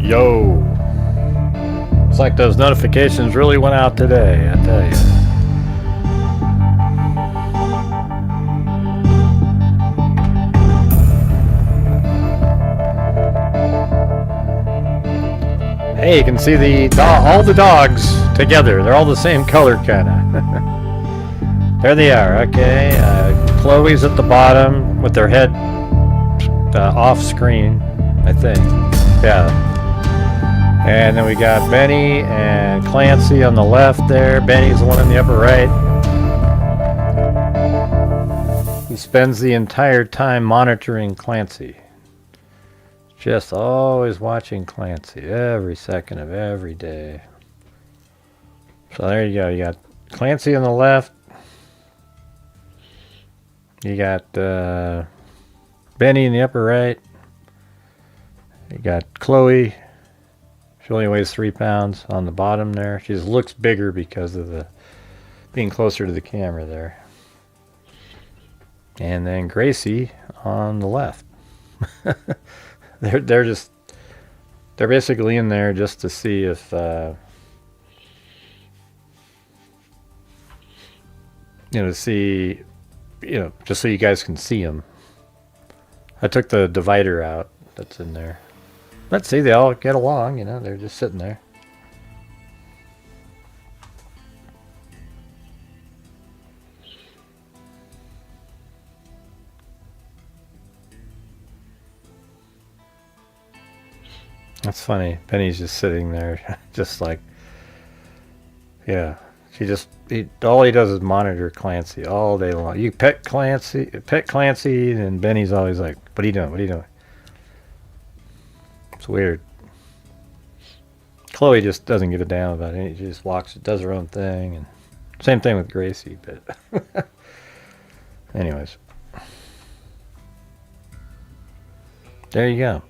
Yo. It's like those notifications really went out today, I tell you. Hey, you can see all the dogs together. They're all the same color, kind of. There they are, okay. Chloe's at the bottom with their head off screen, I think. Yeah. And then we got Benny and Clancy on the left there. Benny's the one in the upper right. He spends the entire time monitoring Clancy. Just always watching Clancy every second of every day. So there you go. You got Clancy on the left. You got Benny in the upper right. You got Chloe. She only weighs 3 pounds on the bottom there. She just looks bigger because of the being closer to the camera there. And then Gracie on the left. They're basically in there just to see if just so you guys can see them. I took the divider out that's in there. Let's see, they all get along, they're just sitting there. That's funny. Penny's just sitting there, just like, yeah. All he does is monitor Clancy all day long. You pet Clancy, and Benny's always like, "What are you doing? What are you doing?" It's weird. Chloe just doesn't give a damn about it. She just walks, does her own thing, and same thing with Gracie. But anyways, there you go.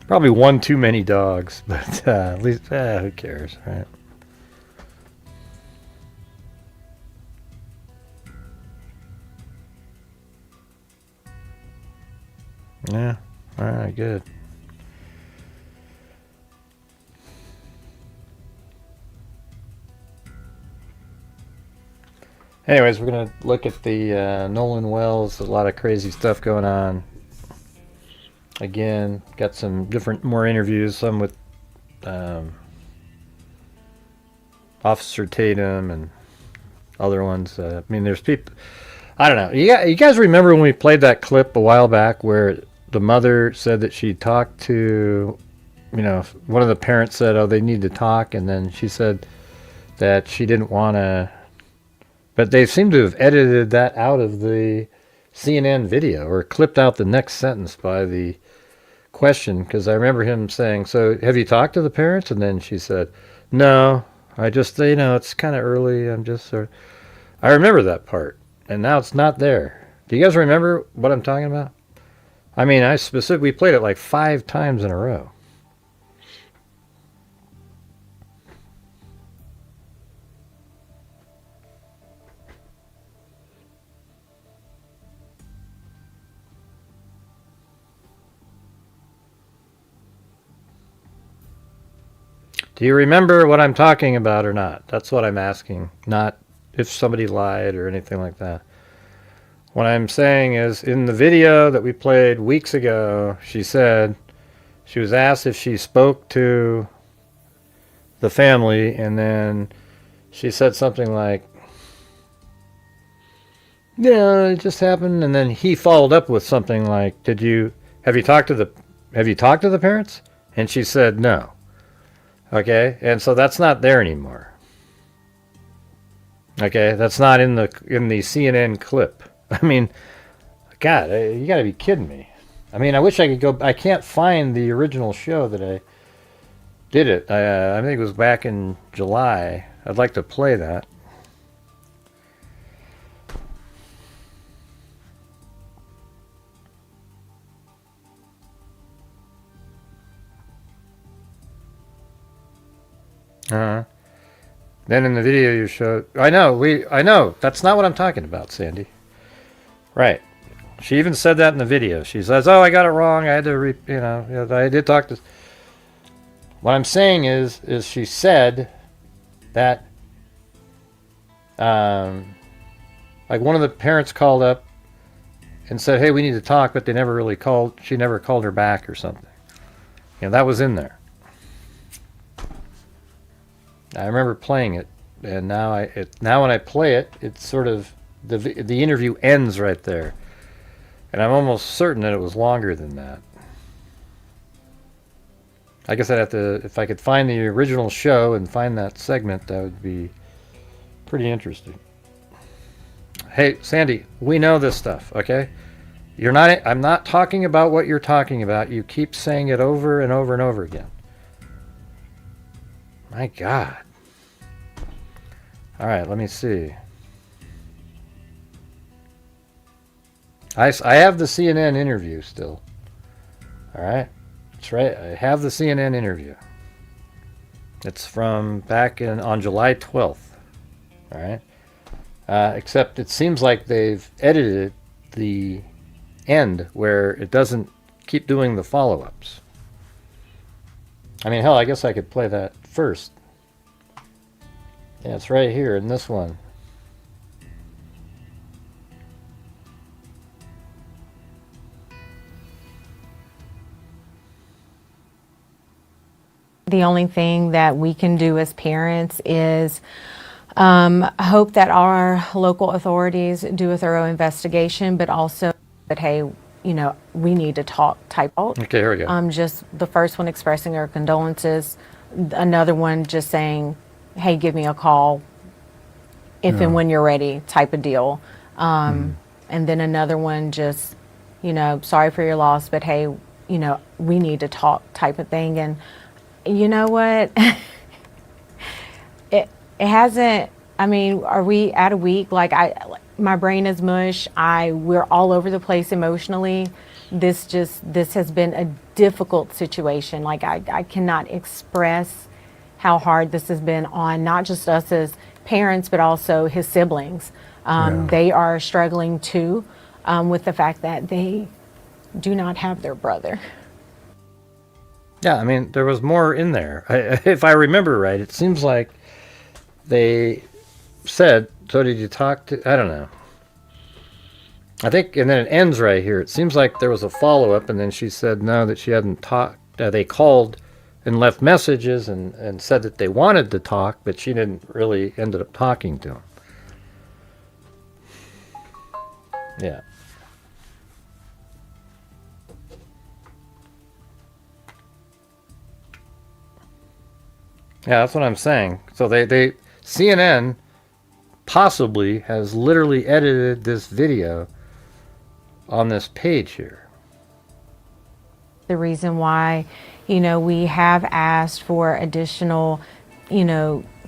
Probably one too many dogs, but at least who cares, right? Yeah. All right. Good. Anyways, we're gonna look at the Nolan Wells. There's a lot of crazy stuff going on. Again, got some more interviews. Some with Officer Tatum and other ones. There's people. I don't know. You guys remember when we played that clip a while back where the mother said that she talked to, one of the parents said, "Oh, they need to talk," and then she said that she didn't want to. But they seem to have edited that out of the CNN video or clipped out the next sentence by the question, because I remember him saying, "So have you talked to the parents?" And then she said, "No, I just, it's kind of early. I'm just sort of." I remember that part, and now it's not there. Do you guys remember what I'm talking about? I specifically played it like 5 times in a row. Do you remember what I'm talking about or not? That's what I'm asking. Not if somebody lied or anything like that. What I'm saying is, in the video that we played weeks ago, she said she was asked if she spoke to the family, and then she said something like, "Yeah, it just happened." And then he followed up with something like, have you talked to the parents? And she said no. Okay, and so that's not there anymore. Okay, that's not in the CNN clip. God, you got to be kidding me. I wish I could go. I can't find the original show that I did it. I think it was back in July. I'd like to play that. Then in the video you showed. I know. That's not what I'm talking about, Sandy. Right. She even said that in the video. She says, "Oh, I got it wrong. I had to, I did talk to." What I'm saying is she said that, like one of the parents called up and said, "Hey, we need to talk," but they never really called. She never called her back or something. That was in there. I remember playing it, and now when I play it, it's sort of the interview ends right there. And I'm almost certain that it was longer than that. I guess I'd have to, if I could find the original show and find that segment, that would be pretty interesting. Hey, Sandy, we know this stuff, okay? I'm not talking about what you're talking about. You keep saying it over and over and over again. My God. All right, let me see. I have the CNN interview still. All right. That's right. I have the CNN interview. It's from back on July 12th. All right. Except it seems like they've edited the end where it doesn't keep doing the follow-ups. I mean, hell, I guess I could play that first. Yeah, it's right here in this one. The only thing that we can do as parents is hope that our local authorities do a thorough investigation, but also that, hey, we need to talk type out. Okay, here we go. Just the first one expressing our condolences, another one just saying, hey, give me a call if and when you're ready type of deal. And then another one just, sorry for your loss, but hey, we need to talk type of thing. And you know what? it hasn't. I mean, are we at a week? Like my brain is mush. We're all over the place emotionally. This has been a difficult situation. Like I cannot express how hard this has been on not just us as parents, but also his siblings. They are struggling too with the fact that they do not have their brother. Yeah, I mean, there was more in there. If I remember right, it seems like they said, so did you talk to, I don't know. I think, and then it ends right here. It seems like there was a follow-up, and then she said no, that she hadn't talked. They called and left messages and said that they wanted to talk, but she didn't really end up talking to him. Yeah. Yeah, that's what I'm saying. So they CNN possibly has literally edited this video on this page here. The reason why, we have asked for additional,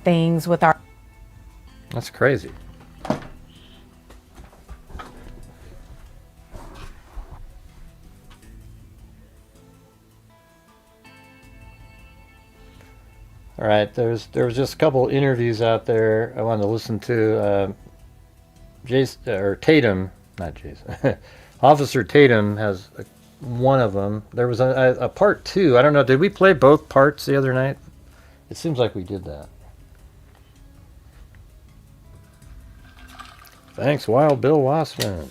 things with our... That's crazy. All right, there was just a couple interviews out there I wanted to listen to. Jason or Tatum, not Jason. Officer Tatum has one of them. There was a part two. I don't know. Did we play both parts the other night? It seems like we did that. Thanks, Wild Bill Wassman.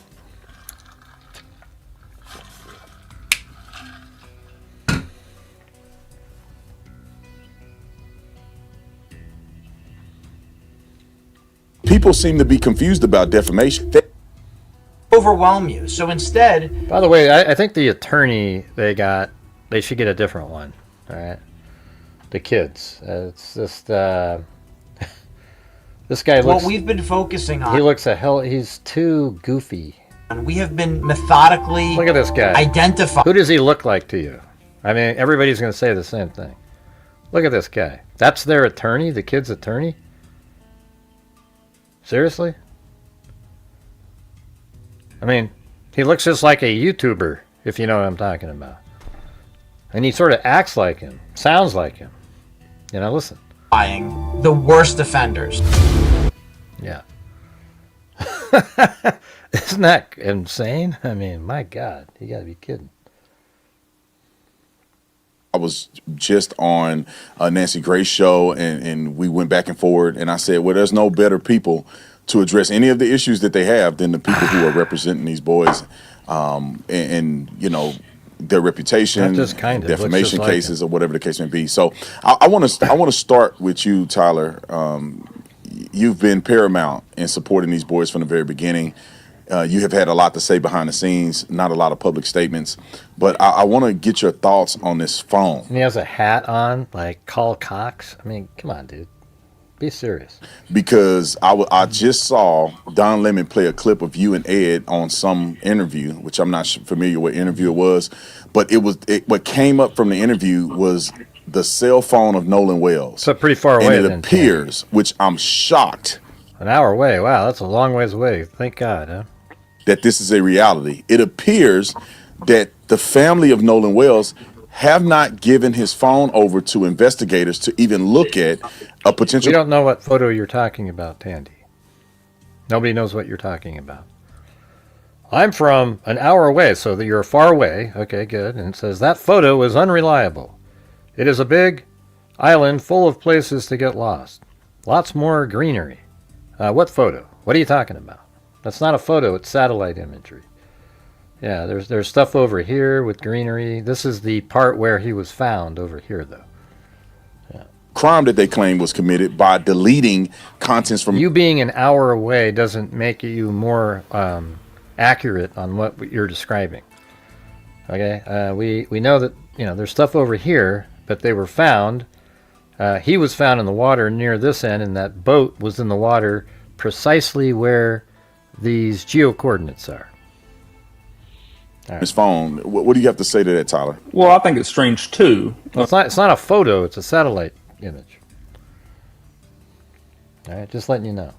People seem to be confused about defamation. They overwhelm you. So instead... By the way, I think the attorney they should get a different one. All right? The kids. It's just... this guy looks... What we've been focusing on... He looks he's too goofy. We have been methodically... Look at this guy. Identify... Who does he look like to you? I mean, everybody's going to say the same thing. Look at this guy. That's their attorney? The kid's attorney? Seriously? I mean, he looks just like a YouTuber, if you know what I'm talking about. And he sort of acts like him, sounds like him. Listen. The worst offenders. Yeah. Isn't that insane? I mean, my God, you got to be kidding. I was just on Nancy Gray's show, and we went back and forward, and I said, well, there's no better people to address any of the issues that they have than the people who are representing these boys, and you know, their reputation, Not just kind of, looks defamation just like cases, or whatever the case may be. So I want to start with you, Tyler. You've been paramount in supporting these boys from the very beginning. You have had a lot to say behind the scenes, not a lot of public statements, but I want to get your thoughts on this phone. And he has a hat on, like Carl Cox. I mean, come on, dude. Be serious. Because I just saw Don Lemon play a clip of you and Ed on some interview, which I'm not familiar what interview it was, but what came up from the interview was the cell phone of Nolan Wells. So pretty far away. And it appears, which I'm shocked. An hour away. Wow, that's a long ways away. Thank God, huh? That this is a reality. It appears that the family of Nolan Wells have not given his phone over to investigators to even look at a potential. We don't know what photo you're talking about, Tandy. Nobody knows what you're talking about. I'm from an hour away, so that you're far away. Okay, good. And it says that photo is unreliable. It is a big island full of places to get lost. Lots more greenery. What photo? What are you talking about? That's not a photo, it's satellite imagery. Yeah, there's stuff over here with greenery. This is the part where he was found over here, though. Yeah. Crime that they claim was committed by deleting contents from. You being an hour away doesn't make you more accurate on what you're describing. Okay, we know that there's stuff over here, but they were found. He was found in the water near this end, and that boat was in the water precisely where these geo-coordinates are. Right. His phone. What do you have to say to that, Tyler? Well, I think it's strange too. Well, it's not a photo; it's a satellite image. All right, just letting you know.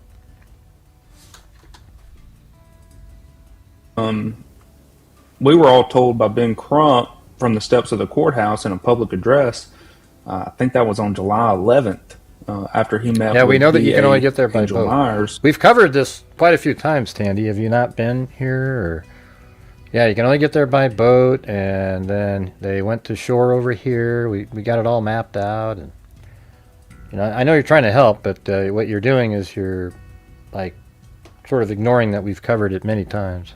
We were all told by Ben Crump from the steps of the courthouse in a public address. I think that was on July 11th. After he met. Yeah, with we know that you DA can only get there by Angel boat. Myers. We've covered this quite a few times, Tandy. Have you not been here? Or yeah, you can only get there by boat, and then they went to shore over here. We got it all mapped out, and I know you're trying to help, but what you're doing is you're like sort of ignoring that we've covered it many times.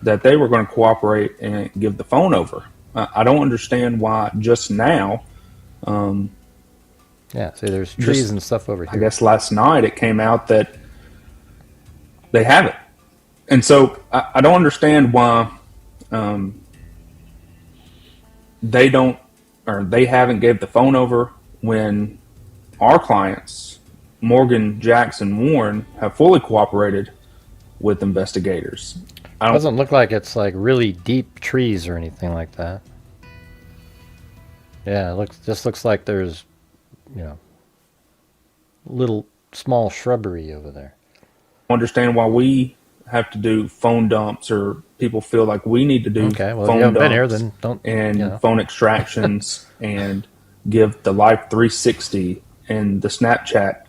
That they were going to cooperate and give the phone over. I don't understand why just now. Yeah, see, there's trees and stuff over here. I guess last night it came out that they haven't. And so I don't understand why they haven't gave the phone over when our clients, Morgan, Jackson, Warren, have fully cooperated with investigators. It doesn't look like it's like really deep trees or anything like that. Yeah, it just looks like there's little small shrubbery over there. I understand why we have to do phone dumps, or people feel like we need to do okay, well, phone if you haven't dumps been here, then don't, and phone extractions and give the Life 360 and the Snapchat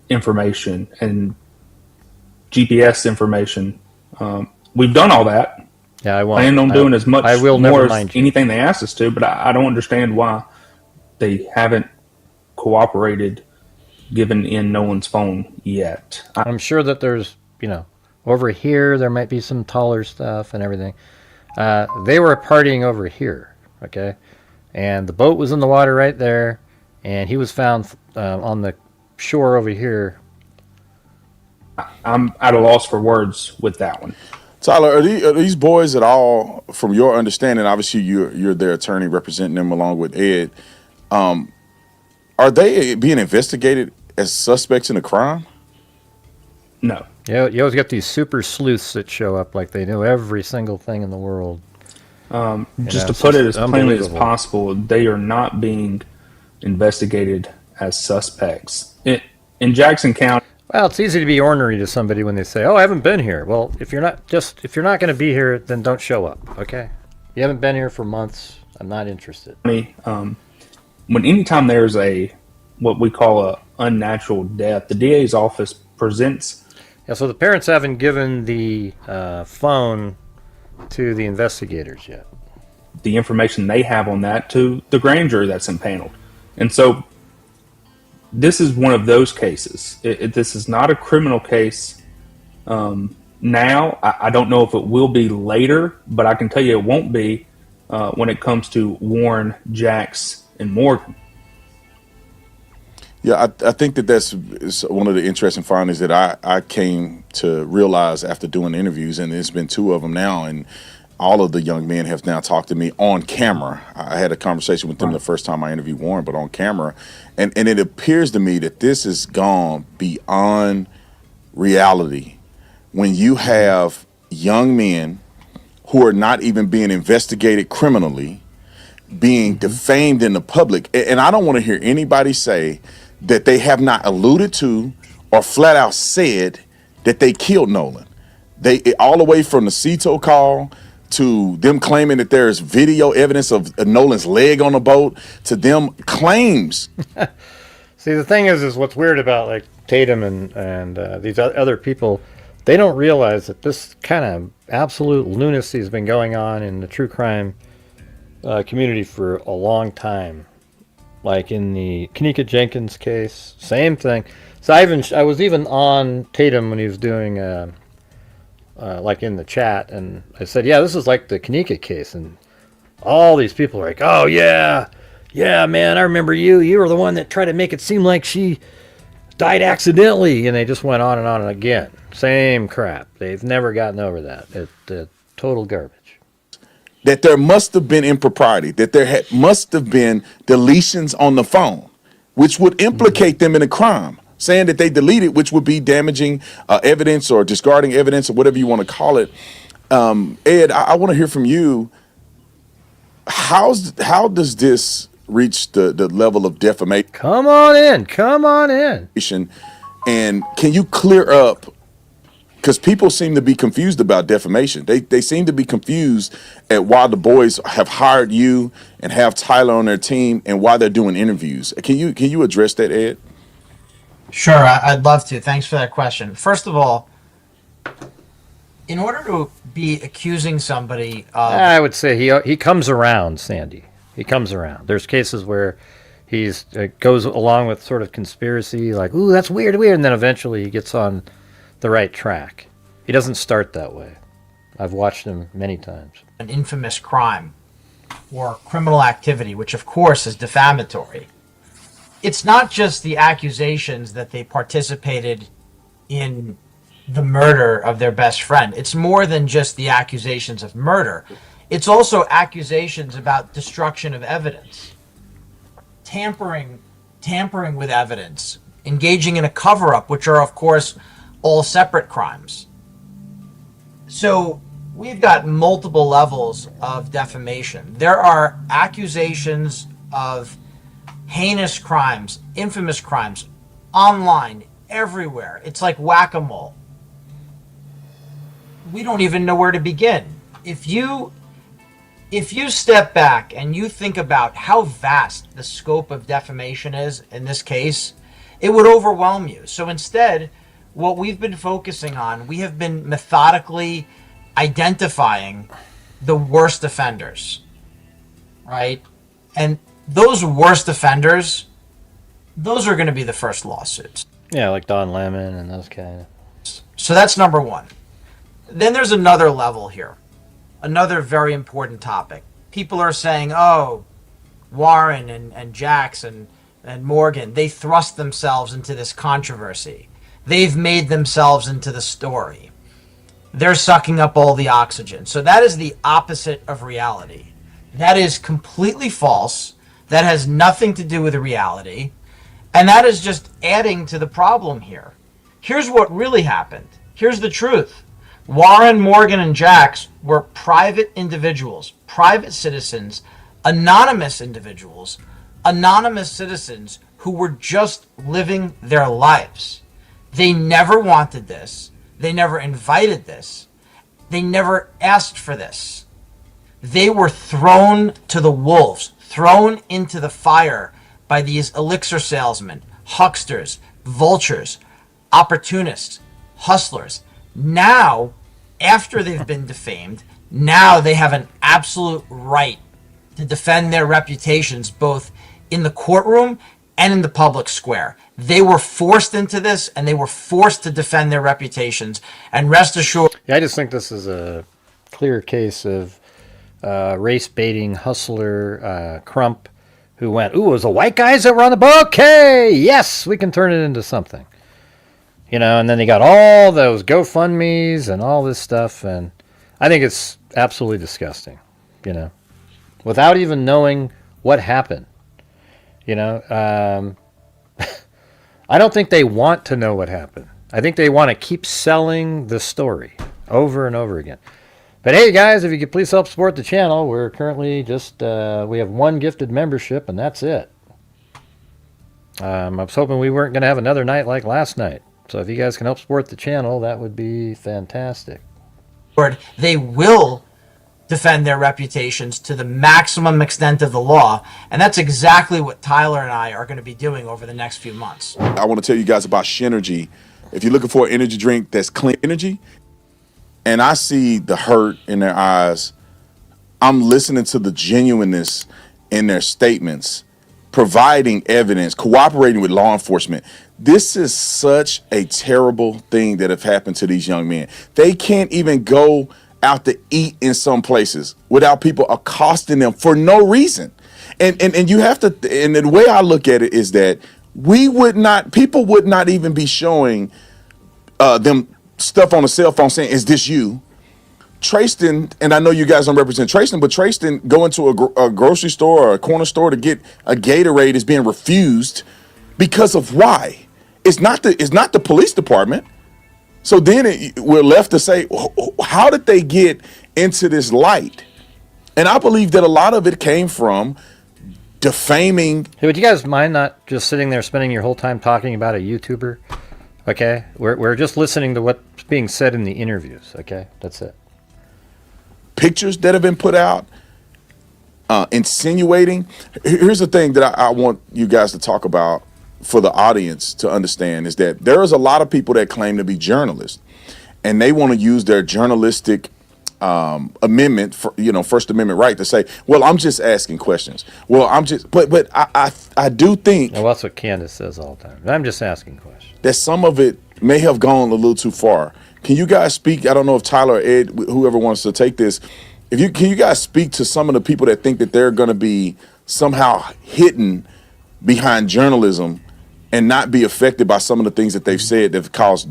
information and GPS information. We've done all that. Yeah, I won't. Plan on doing as much I will more never as mind you. anything they asked us to, but I don't understand why they haven't cooperated given in no one's phone yet. I'm sure that there's, over here there might be some taller stuff and everything. They were partying over here, okay? And the boat was in the water right there, and he was found on the shore over here. I'm at a loss for words with that one. Tyler, are these boys at all, from your understanding, obviously you're their attorney representing them along with Ed, are they being investigated as suspects in a crime? No. Yeah, you always get these super sleuths that show up like they know every single thing in the world. Just to put it as plainly as possible, they are not being investigated as suspects. In Jackson County. Well, it's easy to be ornery to somebody when they say, "Oh, I haven't been here." Well, if you're not going to be here, then don't show up. Okay? You haven't been here for months. I'm not interested. When anytime there's what we call a unnatural death, the DA's office presents Yeah, so the parents haven't given the phone to the investigators yet. The information they have on that to the grand jury that's impaneled. And so this is one of those cases. This is not a criminal case now. I don't know if it will be later, but I can tell you it won't be when it comes to Warren, Jax, and Morgan. Yeah, I think that's one of the interesting findings that I came to realize after doing interviews, and it's been 2 of them now, and all of the young men have now talked to me on camera. I had a conversation with them the first time I interviewed Warren, but on camera, and it appears to me that this has gone beyond reality when you have young men who are not even being investigated criminally, being defamed in the public, and I don't want to hear anybody say that they have not alluded to or flat out said that they killed Nolan. They all the way from the Cito call to them claiming that there's video evidence of Nolan's leg on the boat to them claims. See, the thing is what's weird about like Tatum and these other people, they don't realize that this kind of absolute lunacy has been going on in the true crime community for a long time. Like in the Kanika Jenkins case, same thing. So I was even on Tatum when he was doing like in the chat, and I said, yeah, this is like the Kanika case, and all these people are like, oh yeah, man, I remember you were the one that tried to make it seem like she died accidentally, and they just went on and again, same crap. They've never gotten over that. It's total garbage. That there must have been impropriety, that there must have been deletions on the phone, which would implicate them in a crime, saying that they deleted, which would be damaging evidence or discarding evidence or whatever you want to call it. Ed, I want to hear from you. How does this reach the level of defamation? Come on in. And can you clear up? Because people seem to be confused about defamation. They seem to be confused at why the boys have hired you and have Tyler on their team and why they're doing interviews. Can you address that, Ed? Sure, I'd love to. Thanks for that question. First of all, in order to be accusing somebody of... I would say he comes around, Sandy. He comes around. There's cases where he's goes along with sort of conspiracy, like, ooh, that's weird, and then eventually he gets on the right track. He doesn't start that way. I've watched him many times. An infamous crime or criminal activity, which of course is defamatory. It's not just the accusations that they participated in the murder of their best friend. It's more than just the accusations of murder. It's also accusations about destruction of evidence, tampering with evidence, engaging in a cover-up, which are of course all separate crimes. So we've got multiple levels of defamation. There are accusations of heinous crimes, infamous crimes, online, everywhere. It's like whack-a-mole. We don't even know where to begin. If you step back and you think about how vast the scope of defamation is in this case, it would overwhelm you. So instead, what we've been focusing on, we have been methodically identifying the worst offenders, right? And those worst offenders, those are going to be the first lawsuits. Yeah, like Don Lemon and those kind of. So that's number one. Then there's another level here, another very important topic. People are saying, oh, Warren and Jax and Morgan, they thrust themselves into this controversy. They've made themselves into the story. They're sucking up all the oxygen. So that is the opposite of reality. That is completely false. That has nothing to do with reality. And that is just adding to the problem here. Here's what really happened. Here's the truth. Warren, Morgan, and Jax were private individuals, private citizens, anonymous individuals, anonymous citizens who were just living their lives. They never wanted this. They never invited this. They never asked for this. They were thrown to the wolves, thrown into the fire by these elixir salesmen, hucksters, vultures, opportunists, hustlers. Now, after they've been defamed, now they have an absolute right to defend their reputations both in the courtroom and in the public square. They were forced into this, and they were forced to defend their reputations. And rest assured... Yeah, I just think this is a clear case of race baiting hustler Crump, who went, ooh, it was the white guys that were on the boat? Okay, yes, we can turn it into something. You know, and then they got all those GoFundMes and all this stuff, and I think it's absolutely disgusting, you know, without even knowing what happened. You know, I don't think they want to know what happened. I think they want to keep selling the story over and over again. But hey, guys, if you could please help support the channel, we're currently just, we have one gifted membership, and that's it. I was hoping we weren't going to have another night like last night. So if you guys can help support the channel, that would be fantastic. They will defend their reputations to the maximum extent of the law. And that's exactly what Tyler and I are going to be doing over the next few months. I want to tell you guys about Shenergy. If you're looking for an energy drink that's clean energy, and I see the hurt in their eyes, I'm listening to the genuineness in their statements, providing evidence, cooperating with law enforcement. This is such a terrible thing that have happened to these young men. They can't even go out to eat in some places without people accosting them for no reason. And you have to, and the way I look at it is that people would not even be showing them stuff on a cell phone saying, is this you? Trayston, and I know you guys don't represent Trayston, but Trayston going to a grocery store or a corner store to get a Gatorade is being refused because of why? It's not the police department. So then we're left to say, how did they get into this light? And I believe that a lot of it came from defaming. Hey, would you guys mind not just sitting there spending your whole time talking about a YouTuber? Okay, we're just listening to what's being said in the interviews. Okay, that's it. Pictures that have been put out, insinuating. Here's the thing that I want you guys to talk about for the audience to understand is that there is a lot of people that claim to be journalists, and they want to use their journalistic amendment, First Amendment right to say, well, I'm just asking questions. Well, but I do think. Well, that's what Candace says all the time. I'm just asking questions. That some of it may have gone a little too far. Can you guys speak? I don't know if Tyler or Ed, whoever wants to take this, can you guys speak to some of the people that think that they're going to be somehow hidden behind journalism and not be affected by some of the things that they've said that have caused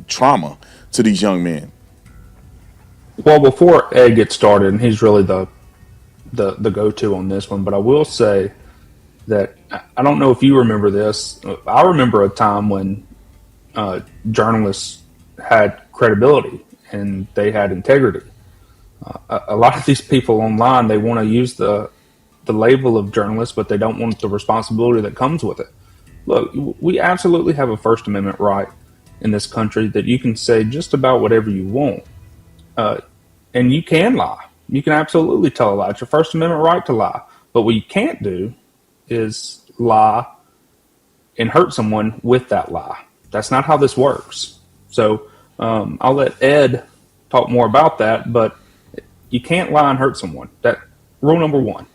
trauma to these young men? Well, before Ed gets started, and he's really the go-to on this one, but I will say that I don't know if you remember this. I remember a time when journalists had credibility and they had integrity. A lot of these people online, they want to use the label of journalist, but they don't want the responsibility that comes with it. Look, we absolutely have a First Amendment right in this country that you can say just about whatever you want. And you can lie. You can absolutely tell a lie. It's your First Amendment right to lie. But what you can't do is lie and hurt someone with that lie. That's not how this works. So I'll let Ed talk more about that, but you can't lie and hurt someone. That rule number one.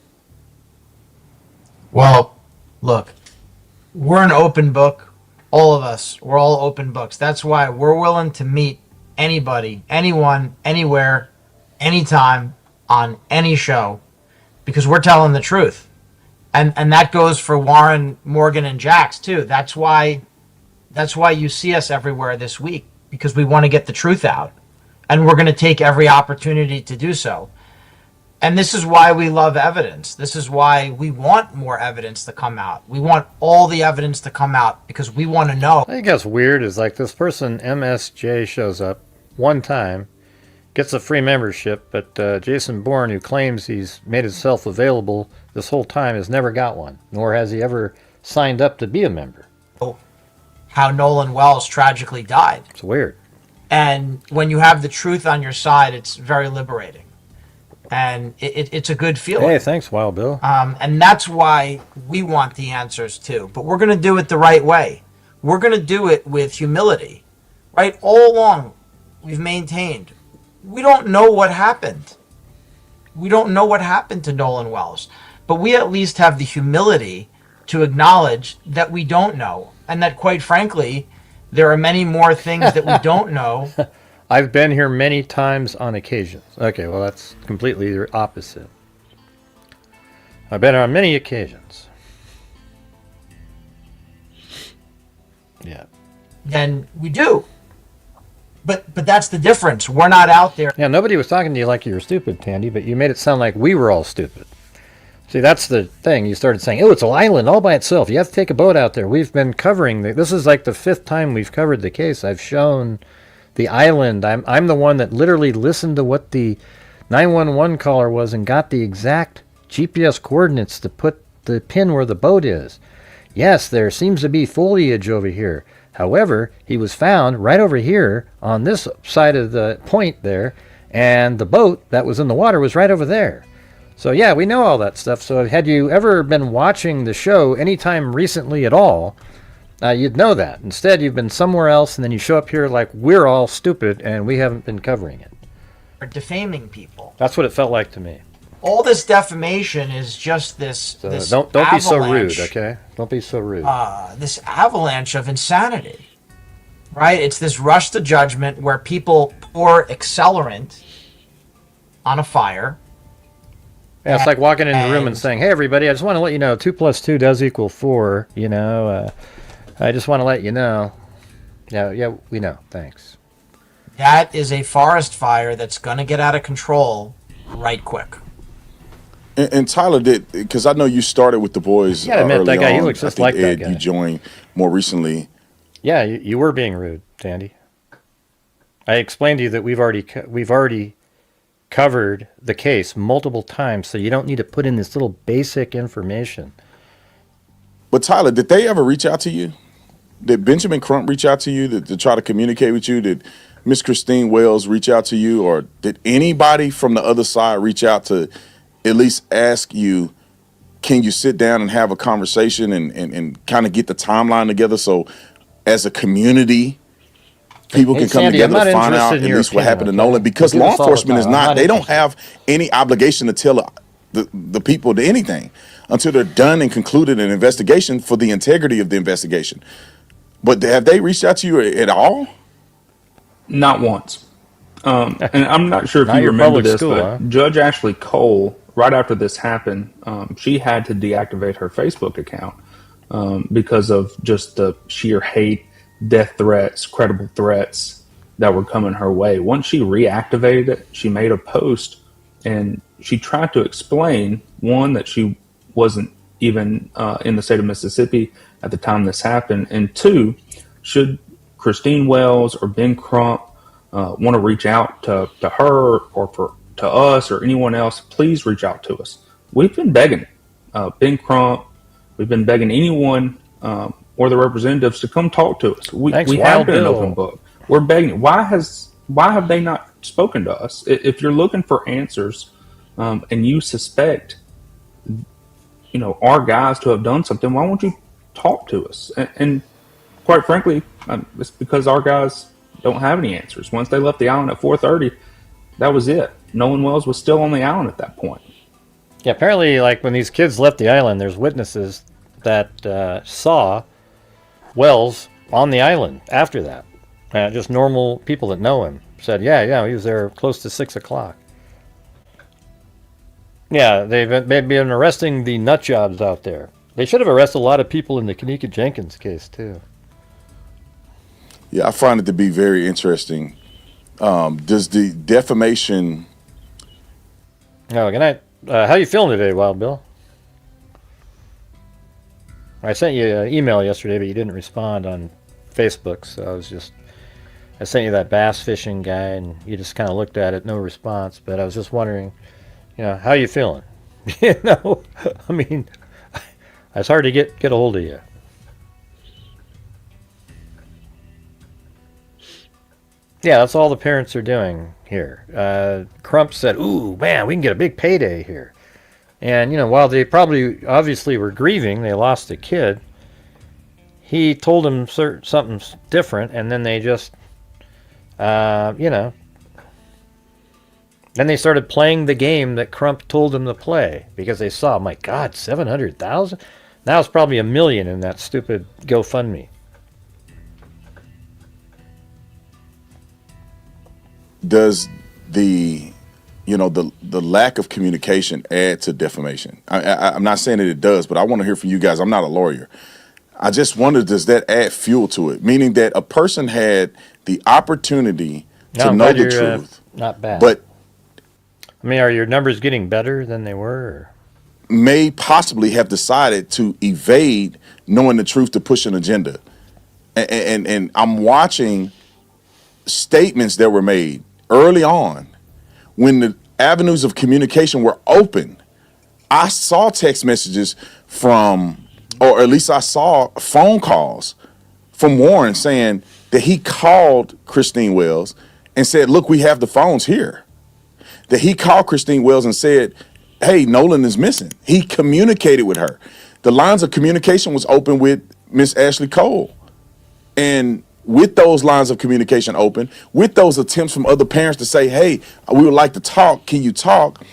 Well, look, we're an open book. All of us, we're all open books. That's why we're willing to meet anybody, anyone, anywhere, anytime, on any show, because we're telling the truth. And that goes for Warren, Morgan, and Jax too. That's why you see us everywhere this week, because we want to get the truth out. And we're going to take every opportunity to do so. And this is why we love evidence. This is why we want more evidence to come out. We want all the evidence to come out because we want to know. I think that's weird is like this person, MSJ, shows up one time, gets a free membership, but Jason Bourne, who claims he's made himself available this whole time, has never got one, nor has he ever signed up to be a member. How Nolan Wells tragically died. It's weird. And when you have the truth on your side, it's very liberating. And it's a good feeling. Hey, thanks, Wild Bill. And that's why we want the answers too. But we're going to do it the right way. We're going to do it with humility. right? All along, we've maintained we don't know what happened. We don't know what happened to Nolan Wells, but we at least have the humility to acknowledge that we don't know, and that, quite frankly, there are many more things that we don't know. I've been here many times on occasions. Okay, well, that's completely the opposite. I've been on many occasions. Yeah. Than we do. But that's the difference. We're not out there. Yeah, nobody was talking to you like you were stupid, Tandy, but you made it sound like we were all stupid. See, that's the thing. You started saying, oh, it's an island all by itself. You have to take a boat out there. We've been covering this is like the 5th time we've covered the case. I've shown the island. I'm the one that literally listened to what the 911 caller was and got the exact GPS coordinates to put the pin where the boat is. Yes, there seems to be foliage over here. However, he was found right over here on this side of the point there, and the boat that was in the water was right over there. So yeah, we know all that stuff. So had you ever been watching the show anytime recently at all, you'd know that. Instead, you've been somewhere else, and then you show up here like we're all stupid and we haven't been covering it. Are defaming people. That's what it felt like to me. All this defamation is just this. So this don't be so rude, avalanche, okay? Don't be so rude. This avalanche of insanity, right? It's this rush to judgment where people pour accelerant on a fire. Yeah, it's like walking in the room and saying, hey, everybody, I just want to let you know 2 + 2 does equal 4. You know, I just want to let you know. Yeah, we know. Thanks. That is a forest fire that's going to get out of control right quick. And Tyler did, because I know you started with the boys. Yeah, I admit, that early guy, he on. looks just I think like that Ed, guy. You joined more recently. Yeah, you were being rude, Tandy. I explained to you that we've already covered the case multiple times, so you don't need to put in this little basic information. But Tyler, did they ever reach out to you? Did Benjamin Crump reach out to you to try to communicate with you? Did Miss Christine Wells reach out to you? Or did anybody from the other side reach out to at least ask you, can you sit down and have a conversation and kind of get the timeline together so as a community, people can come Sandy, together I'm to not find out interested at in least your what happened to opinion, okay? Nolan? Because We do law this all the enforcement is time. I'm not, not they don't interested. have any obligation to tell the people to anything until they're done and concluded an investigation for the integrity of the investigation. But have they reached out to you at all? Not once. And I'm not sure if Not you your remember public this, school, but huh? Judge Ashley Cole, right after this happened, she had to deactivate her Facebook account because of just the sheer hate, death threats, credible threats that were coming her way. Once she reactivated it, she made a post and she tried to explain, one, that she wasn't even in the state of Mississippi at the time this happened, and two, should Christine Wells or Ben Crump want to reach out to her or to us or anyone else, please reach out to us. We've been begging Ben Crump, we've been begging anyone or the representatives to come talk to us. We Thanks, have Wild been an Bill. open book. We're begging. Why have they not spoken to us? If you're looking for answers and you suspect, our guys to have done something, why won't you talk to us? And quite frankly, it's because our guys don't have any answers. Once they left the island at 4:30, that was it. Nolan Wells was still on the island at that point. Yeah, apparently, like when these kids left the island, there's witnesses that saw Wells on the island after that. Just normal people that know him said, yeah, he was there close to 6 o'clock. Yeah, they've been arresting the nut jobs out there. They should have arrested a lot of people in the Kanika Jenkins case, too. Yeah, I find it to be very interesting. Does the defamation... Oh, good night. How you feeling today, Wild Bill? I sent you an email yesterday, but you didn't respond on Facebook, so I sent you that bass fishing guy, and you just kind of looked at it, no response, but I was just wondering, how you feeling? I mean, it's hard to get a hold of you. Yeah, that's all the parents are doing here. Crump said, ooh, man, we can get a big payday here. And, while they probably obviously were grieving, they lost a kid, he told them something different, and then they just You know. Then they started playing the game that Crump told them to play because they saw, my God, 700,000? Now it's probably 1 million in that stupid GoFundMe. Does the the lack of communication add to defamation? I'm not saying that it does, but I want to hear from you guys. I'm not a lawyer. I just wonder, does that add fuel to it? Meaning that a person had the opportunity to know the truth, not bad. but I mean, are your numbers getting better than they were? Or? May possibly have decided to evade knowing the truth to push an agenda. And I'm watching statements that were made early on when the avenues of communication were open. I saw text messages from, or at least I saw phone calls from Warren saying that he called Christine Wells and said, look, we have the phones here. That he called Christine Wells and said, hey, Nolan is missing. He communicated with her. The lines of communication was open with Miss Ashley Cole. And with those lines of communication open, with those attempts from other parents to say, hey, we would like to talk, can you talk?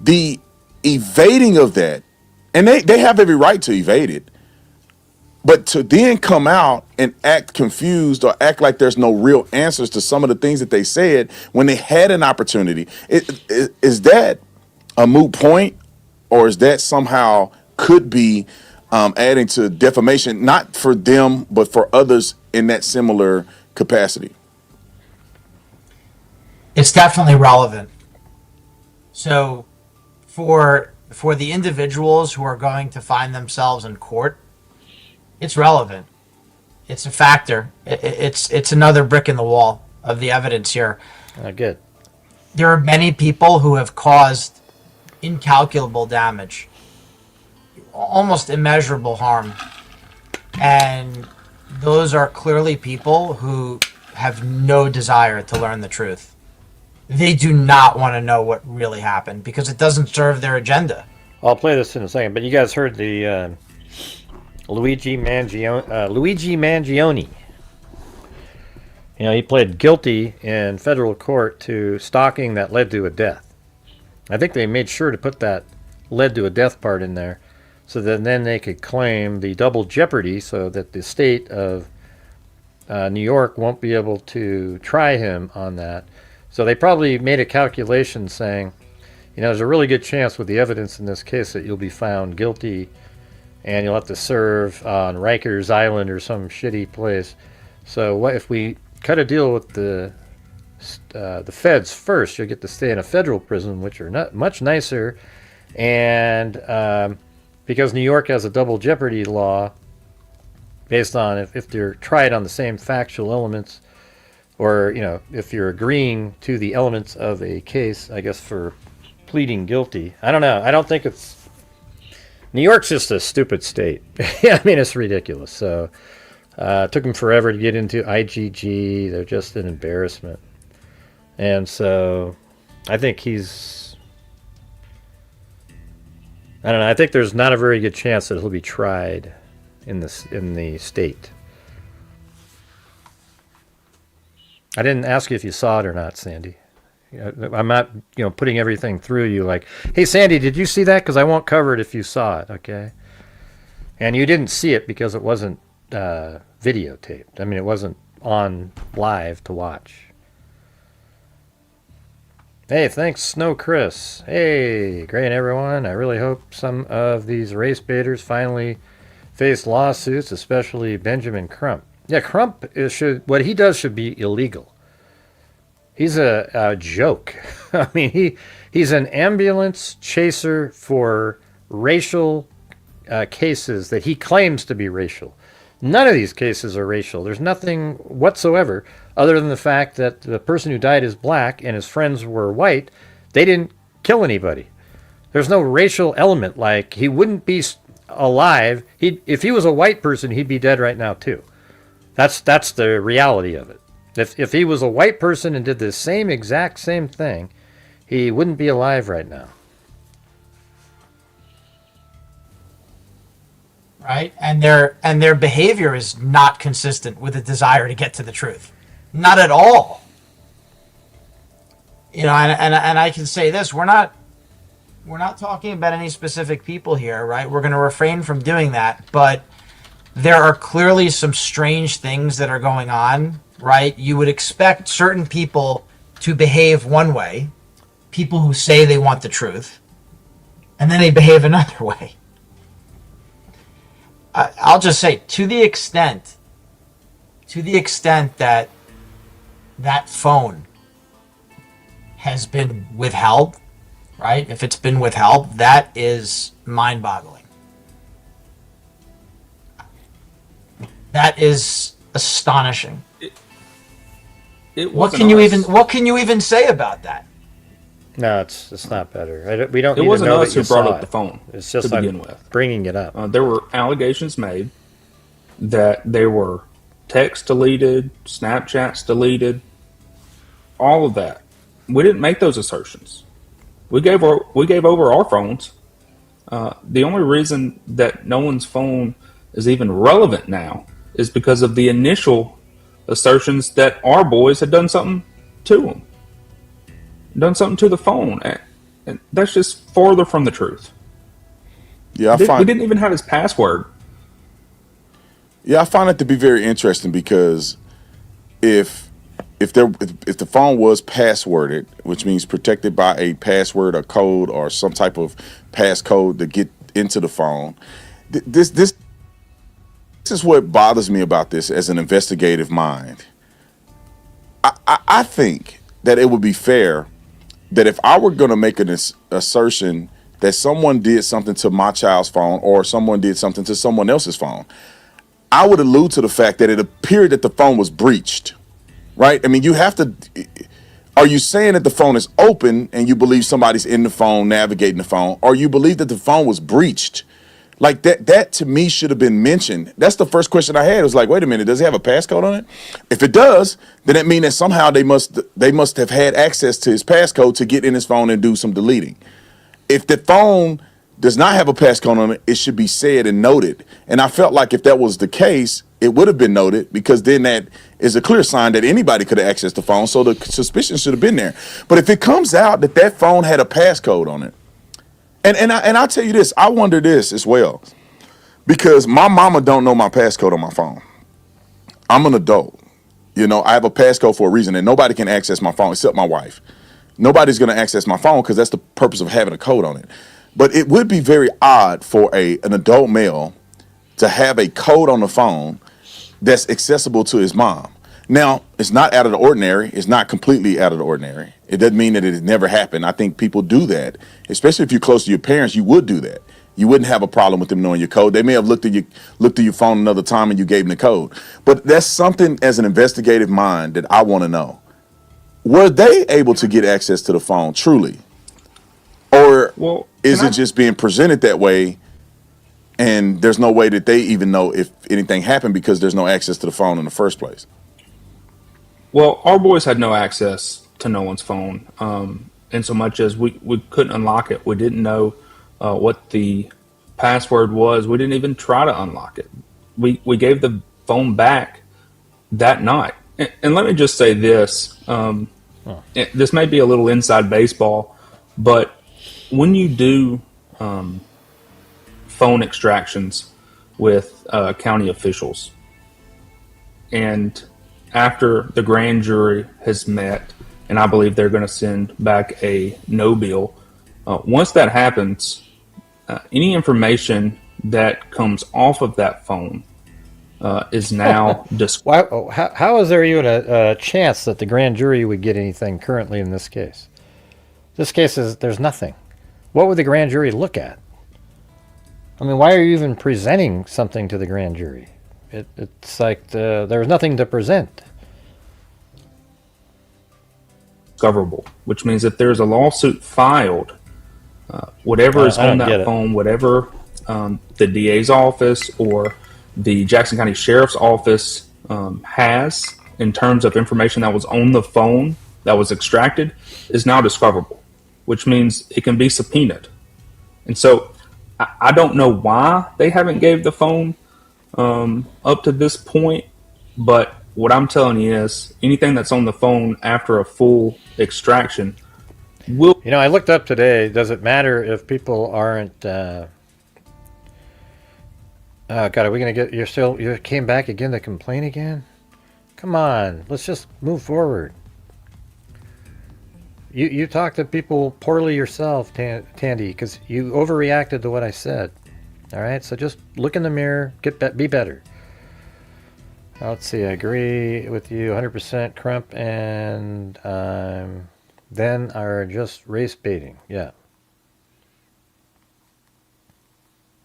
The evading of that, and they have every right to evade it, but to then come out and act confused or act like there's no real answers to some of the things that they said when they had an opportunity, is that a moot point, or is that somehow could be adding to defamation, not for them, but for others in that similar capacity? It's definitely relevant. So for the individuals who are going to find themselves in court, it's relevant. It's a factor. It's another brick in the wall of the evidence here. Good. There are many people who have caused incalculable damage, almost immeasurable harm. And those are clearly people who have no desire to learn the truth. They do not want to know what really happened because it doesn't serve their agenda. I'll play this in a second, but you guys heard the Luigi Mangione. You know, he pled guilty in federal court to stalking that led to a death. I think they made sure to put that led to a death part in there so that then they could claim the double jeopardy so that the state of New York won't be able to try him on that. So they probably made a calculation saying, you know, there's a really good chance with the evidence in this case that you'll be found guilty and you'll have to serve on Rikers Island or some shitty place. So what if we cut a deal with the feds first? You'll get to stay in a federal prison, which are not much nicer, and because New York has a double jeopardy law based on if they're tried on the same factual elements, or you know, if you're agreeing to the elements of a case, I guess for pleading guilty. I don't know. I don't think it's. New York's just a stupid state. I mean, it's ridiculous. So it took them forever to get into IGG. They're just an embarrassment. And so I think he's... I don't know. I think there's not a very good chance that he'll be tried in the state. I didn't ask you if you saw it or not, Sandy. I'm not, putting everything through you like, hey, Sandy, did you see that? Because I won't cover it if you saw it, okay? And you didn't see it because it wasn't videotaped. I mean, it wasn't on live to watch. Hey, thanks, Snow Chris. Hey, great, everyone. I really hope some of these race baiters finally face lawsuits, especially Benjamin Crump. Yeah, Crump, what he does should be illegal. He's a joke. I mean, he's an ambulance chaser for racial cases that he claims to be racial. None of these cases are racial. There's nothing whatsoever other than the fact that the person who died is black and his friends were white. They didn't kill anybody. There's no racial element. Like, he wouldn't be alive. If he was a white person, he'd be dead right now too. That's the reality of it. If he was a white person and did the exact same thing, he wouldn't be alive right now. Right? And their behavior is not consistent with a desire to get to the truth. Not at all. And I can say this: we're not talking about any specific people here, right? We're going to refrain from doing that, but there are clearly some strange things that are going on, right? You would expect certain people to behave one way, people who say they want the truth, and then they behave another way. I'll just say, to the extent that that phone has been withheld, right? If it's been withheld, that is mind-boggling. That is astonishing. It What wasn't can you us. even say about that? No, it's not better. We don't It need wasn't to know us that who you brought saw up the it. phone It's to just begin I'm with. bringing it up. There were allegations made that there were texts deleted, Snapchats deleted, all of that. We didn't make those assertions. We gave over our phones. The only reason that no one's phone is even relevant now is because of the initial assertions that our boys had done something to them, done something to the phone, and that's just farther from the truth. Yeah, We didn't even have his password. I find it to be very interesting because if if the phone was passworded, which means protected by a password, a code, or some type of passcode to get into the phone, this is what bothers me about this as an investigative mind. I think that it would be fair that if I were going to make an assertion that someone did something to my child's phone or someone did something to someone else's phone, I would allude to the fact that it appeared that the phone was breached, right? I mean, you have to. Are you saying that the phone is open and you believe somebody's in the phone, navigating the phone, or you believe that the phone was breached? Like that to me should have been mentioned. That's the first question I had. It was like, wait a minute, does it have a passcode on it? If it does, then it means that somehow they must have had access to his passcode to get in his phone and do some deleting. If the phone does not have a passcode on it, it should be said and noted. And I felt like if that was the case, it would have been noted because then that is a clear sign that anybody could have accessed the phone. So the suspicion should have been there. But if it comes out that that phone had a passcode on it, and I'll tell you this, I wonder this as well, because my mama don't know my passcode on my phone. I'm an adult. I have a passcode for a reason, and nobody can access my phone except my wife. Nobody's going to access my phone because that's the purpose of having a code on it. But it would be very odd for an adult male to have a code on the phone that's accessible to his mom. Now, it's not out of the ordinary. It's not completely out of the ordinary. It doesn't mean that it has never happened. I think people do that, especially if you're close to your parents. You would do that. You wouldn't have a problem with them knowing your code. They may have looked at your phone another time and you gave them the code. But that's something as an investigative mind that I want to know. Were they able to get access to the phone truly? Or Well, is it just being presented that way and there's no way that they even know if anything happened because there's no access to the phone in the first place? Well, our boys had no access to Nolan's phone, in so much as we couldn't unlock it. We didn't know what the password was. We didn't even try to unlock it. We gave the phone back that night. And let me just say this: this may be a little inside baseball, but when you do phone extractions with county officials, and after the grand jury has met, and I believe they're going to send back a no bill. Once that happens, any information that comes off of that phone is now How is there even a chance that the grand jury would get anything currently in this case? This case there's nothing. What would the grand jury look at? I mean, why are you even presenting something to the grand jury? It's like there's nothing to present. discoverable, which means if there's a lawsuit filed, whatever is I don't on get that it. phone, whatever the DA's office or the Jackson County Sheriff's Office has in terms of information that was on the phone that was extracted is now discoverable, which means it can be subpoenaed. And so I don't know why they haven't gave the phone up to this point, but What I'm telling you is anything that's on the phone after a full extraction will. I looked up today. Does it matter if people aren't? Oh God, are we gonna get? You came back again to complain again? Come on, let's just move forward. You talk to people poorly yourself, Tandy, because you overreacted to what I said. All right, so just look in the mirror, be better. Let's see. I agree with you 100%, Crump, and then are just race baiting. Yeah.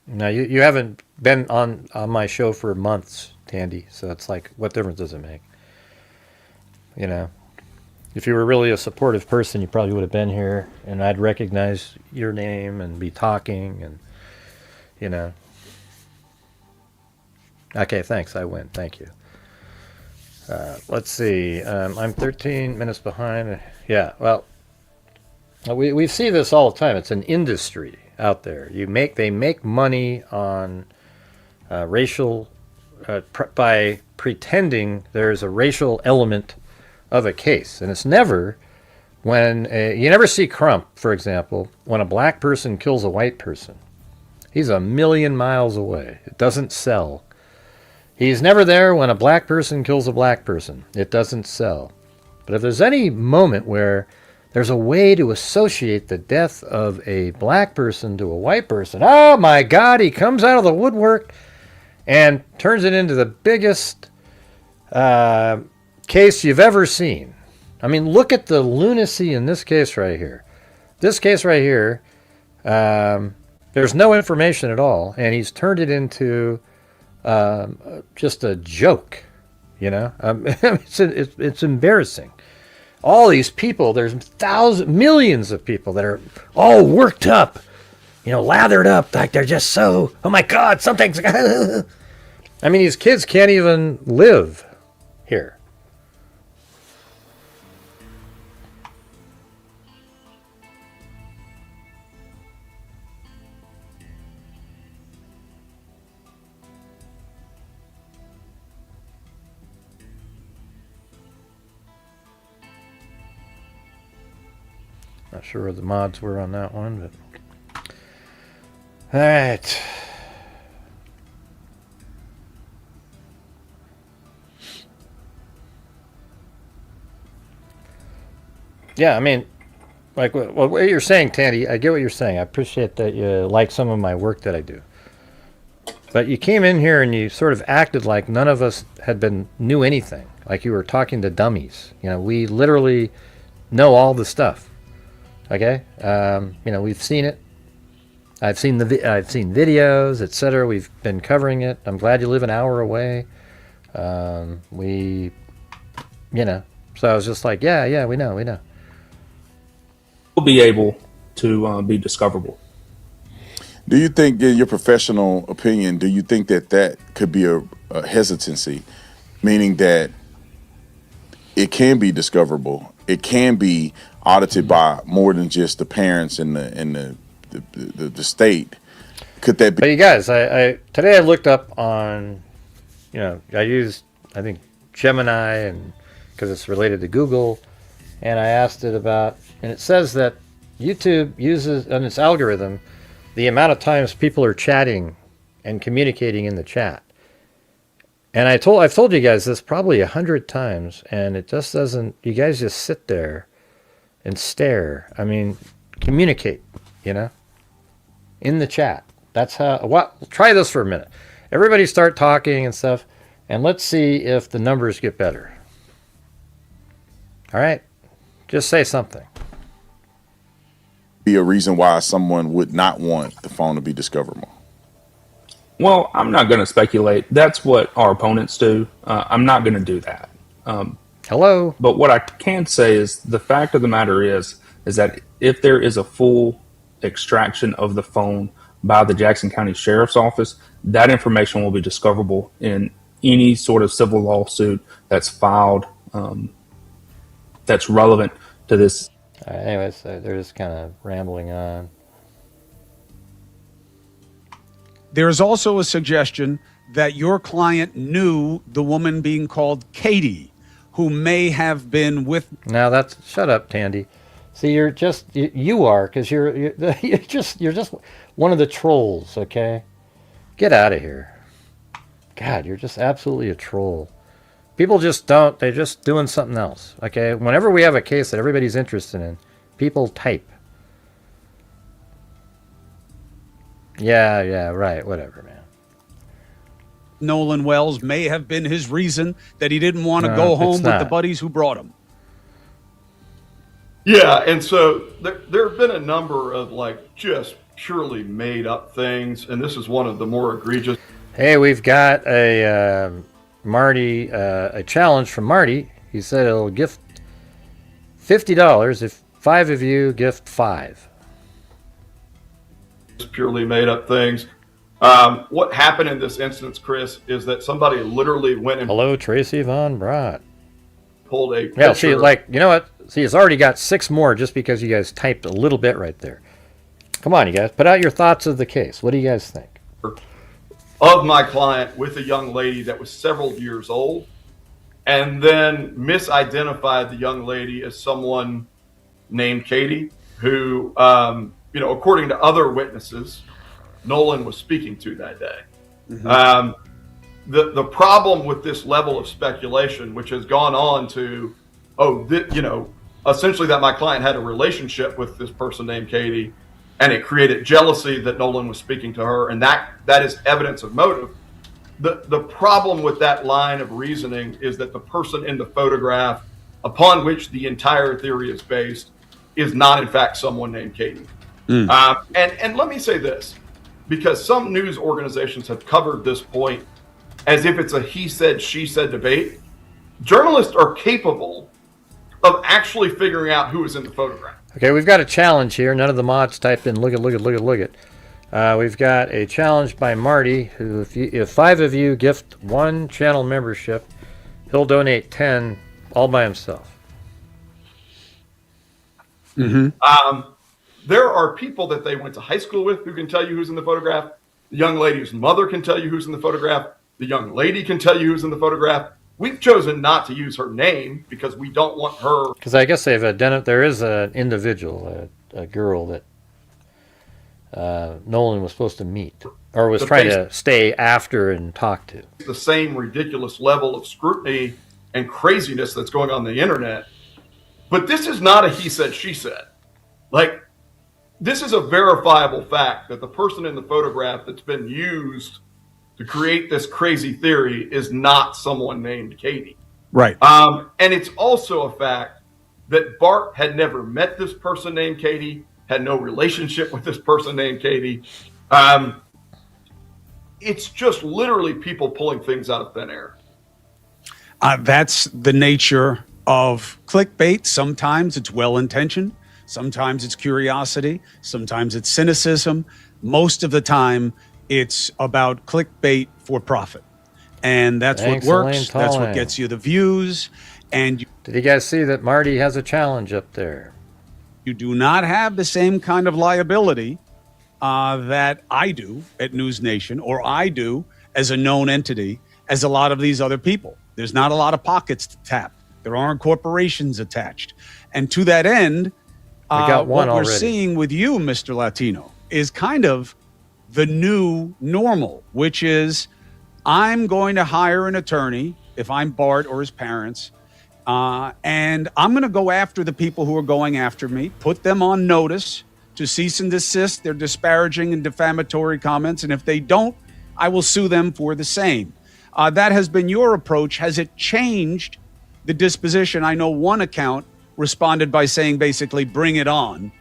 Now you haven't been on my show for months, Tandy. So it's like, what difference does it make? If you were really a supportive person, you probably would have been here, and I'd recognize your name and be talking, and. Okay, thanks. I win. Thank you. Let's see. I'm 13 minutes behind. Yeah. Well, we see this all the time. It's an industry out there. They make money on racial by pretending there's a racial element of a case, and it's never when you never see Crump, for example, when a black person kills a white person. He's a million miles away. It doesn't sell. He's never there when a black person kills a black person. It doesn't sell. But if there's any moment where there's a way to associate the death of a black person to a white person, oh my God, he comes out of the woodwork and turns it into the biggest case you've ever seen. I mean, look at the lunacy in this case right here. This case right here, there's no information at all, and he's turned it into just a joke, it's embarrassing. All these people, there's millions of people that are all worked up, lathered up, like they're just so, oh my God, something's, I mean, these kids can't even live here. Not sure where the mods were on that one, but all right. Yeah, I mean, like what you're saying, Tandy, I get what you're saying. I appreciate that you like some of my work that I do. But you came in here and you sort of acted like none of us knew anything, like you were talking to dummies. We literally know all the stuff. Okay, we've seen it. I've seen videos, etc. We've been covering it. I'm glad you live an hour away. So I was just like, yeah, we know. Will be able to be discoverable. Do you think, in your professional opinion, do you think that could be a hesitancy, meaning that it can be discoverable, it can be audited by more than just the parents and the state? Could that be? But you guys, I today I looked up on, I used, I think, Gemini, and because it's related to Google, and I asked it about, and it says that YouTube uses on its algorithm the amount of times people are chatting and communicating in the chat. And I've told you guys this probably 100 times, and it just doesn't. You guys just sit there and stare. I mean, communicate, in the chat. That's how. Try this for a minute. Everybody start talking and stuff, and let's see if the numbers get better. All right, just say something. Be a reason why someone would not want the phone to be discoverable? Well, I'm not going to speculate. That's what our opponents do. I'm not going to do that. Hello. But what I can say is the fact of the matter is that if there is a full extraction of the phone by the Jackson County Sheriff's Office, that information will be discoverable in any sort of civil lawsuit that's filed that's relevant to this. Anyways, they're just kind of rambling on. There is also a suggestion that your client knew the woman being called Katie, who may have been with. Now that's shut up, Tandy. See, you're just you are because you're just one of the trolls. Okay, get out of here. God, you're just absolutely a troll. People just don't. They're just doing something else. Okay, whenever we have a case that everybody's interested in, people type. Yeah, right. Whatever, man. Nolan Wells may have been his reason that he didn't want to go home with the buddies who brought him. Yeah, and so there have been a number of like just purely made up things, and this is one of the more egregious. Hey, we've got a Marty, a challenge from Marty. He said he'll gift $50 if 5 of you gift 5. Purely made up things. What happened in this instance, Chris, is that somebody literally went and Hello, Tracy Von Brott. pulled a Yeah, picture. see, like, you know what? See, it's already got 6 more just because you guys typed a little bit right there. Come on, you guys. Put out your thoughts of the case. What do you guys think? Of my client with a young lady that was several years old, and then misidentified the young lady as someone named Katie, who, according to other witnesses, Nolan was speaking to that day. Mm-hmm. The problem with this level of speculation, which has gone on to, essentially that my client had a relationship with this person named Katie, and it created jealousy that Nolan was speaking to her, and that is evidence of motive. The problem with that line of reasoning is that the person in the photograph, upon which the entire theory is based, is not in fact someone named Katie. And let me say this, because some news organizations have covered this point as if it's a he said, she said debate. Journalists are capable of actually figuring out who is in the photograph. Okay, we've got a challenge here. None of the mods typed in, look at. We've got a challenge by Marty, who if 5 of you gift 1 channel membership, he'll donate 10 all by himself. Mm-hmm. There are people that they went to high school with who can tell you who's in the photograph. The young lady's mother can tell you who's in the photograph. The young lady can tell you who's in the photograph. We've chosen not to use her name because we don't want her. Because I guess they've identified, there is an individual, a girl that Nolan was supposed to meet, or was trying to stay after and talk to. The same ridiculous level of scrutiny and craziness that's going on the internet. But this is not a he said, she said. Like, this is a verifiable fact that the person in the photograph that's been used to create this crazy theory is not someone named Katie. Right. And it's also a fact that Bart had never met this person named Katie, had no relationship with this person named Katie. It's just literally people pulling things out of thin air. That's the nature of clickbait. Sometimes it's well-intentioned. Sometimes it's curiosity. Sometimes it's cynicism. Most of the time, it's about clickbait for profit. And that's Thanks, what works. Elaine That's what Tolley. gets you the views. And Did you guys see that Marty has a challenge up there? you do not have the same kind of liability that I do at News Nation, or I do as a known entity, as a lot of these other people. There's not a lot of pockets to tap. There aren't corporations attached. And to that end, got one what we're already. seeing with you, Mr. Latino, is kind of the new normal, which is I'm going to hire an attorney if I'm Bart or his parents, and I'm going to go after the people who are going after me, put them on notice to cease and desist their disparaging and defamatory comments, and if they don't, I will sue them for the same. That has been your approach. Has it changed the disposition? I know one account responded by saying basically, bring it on,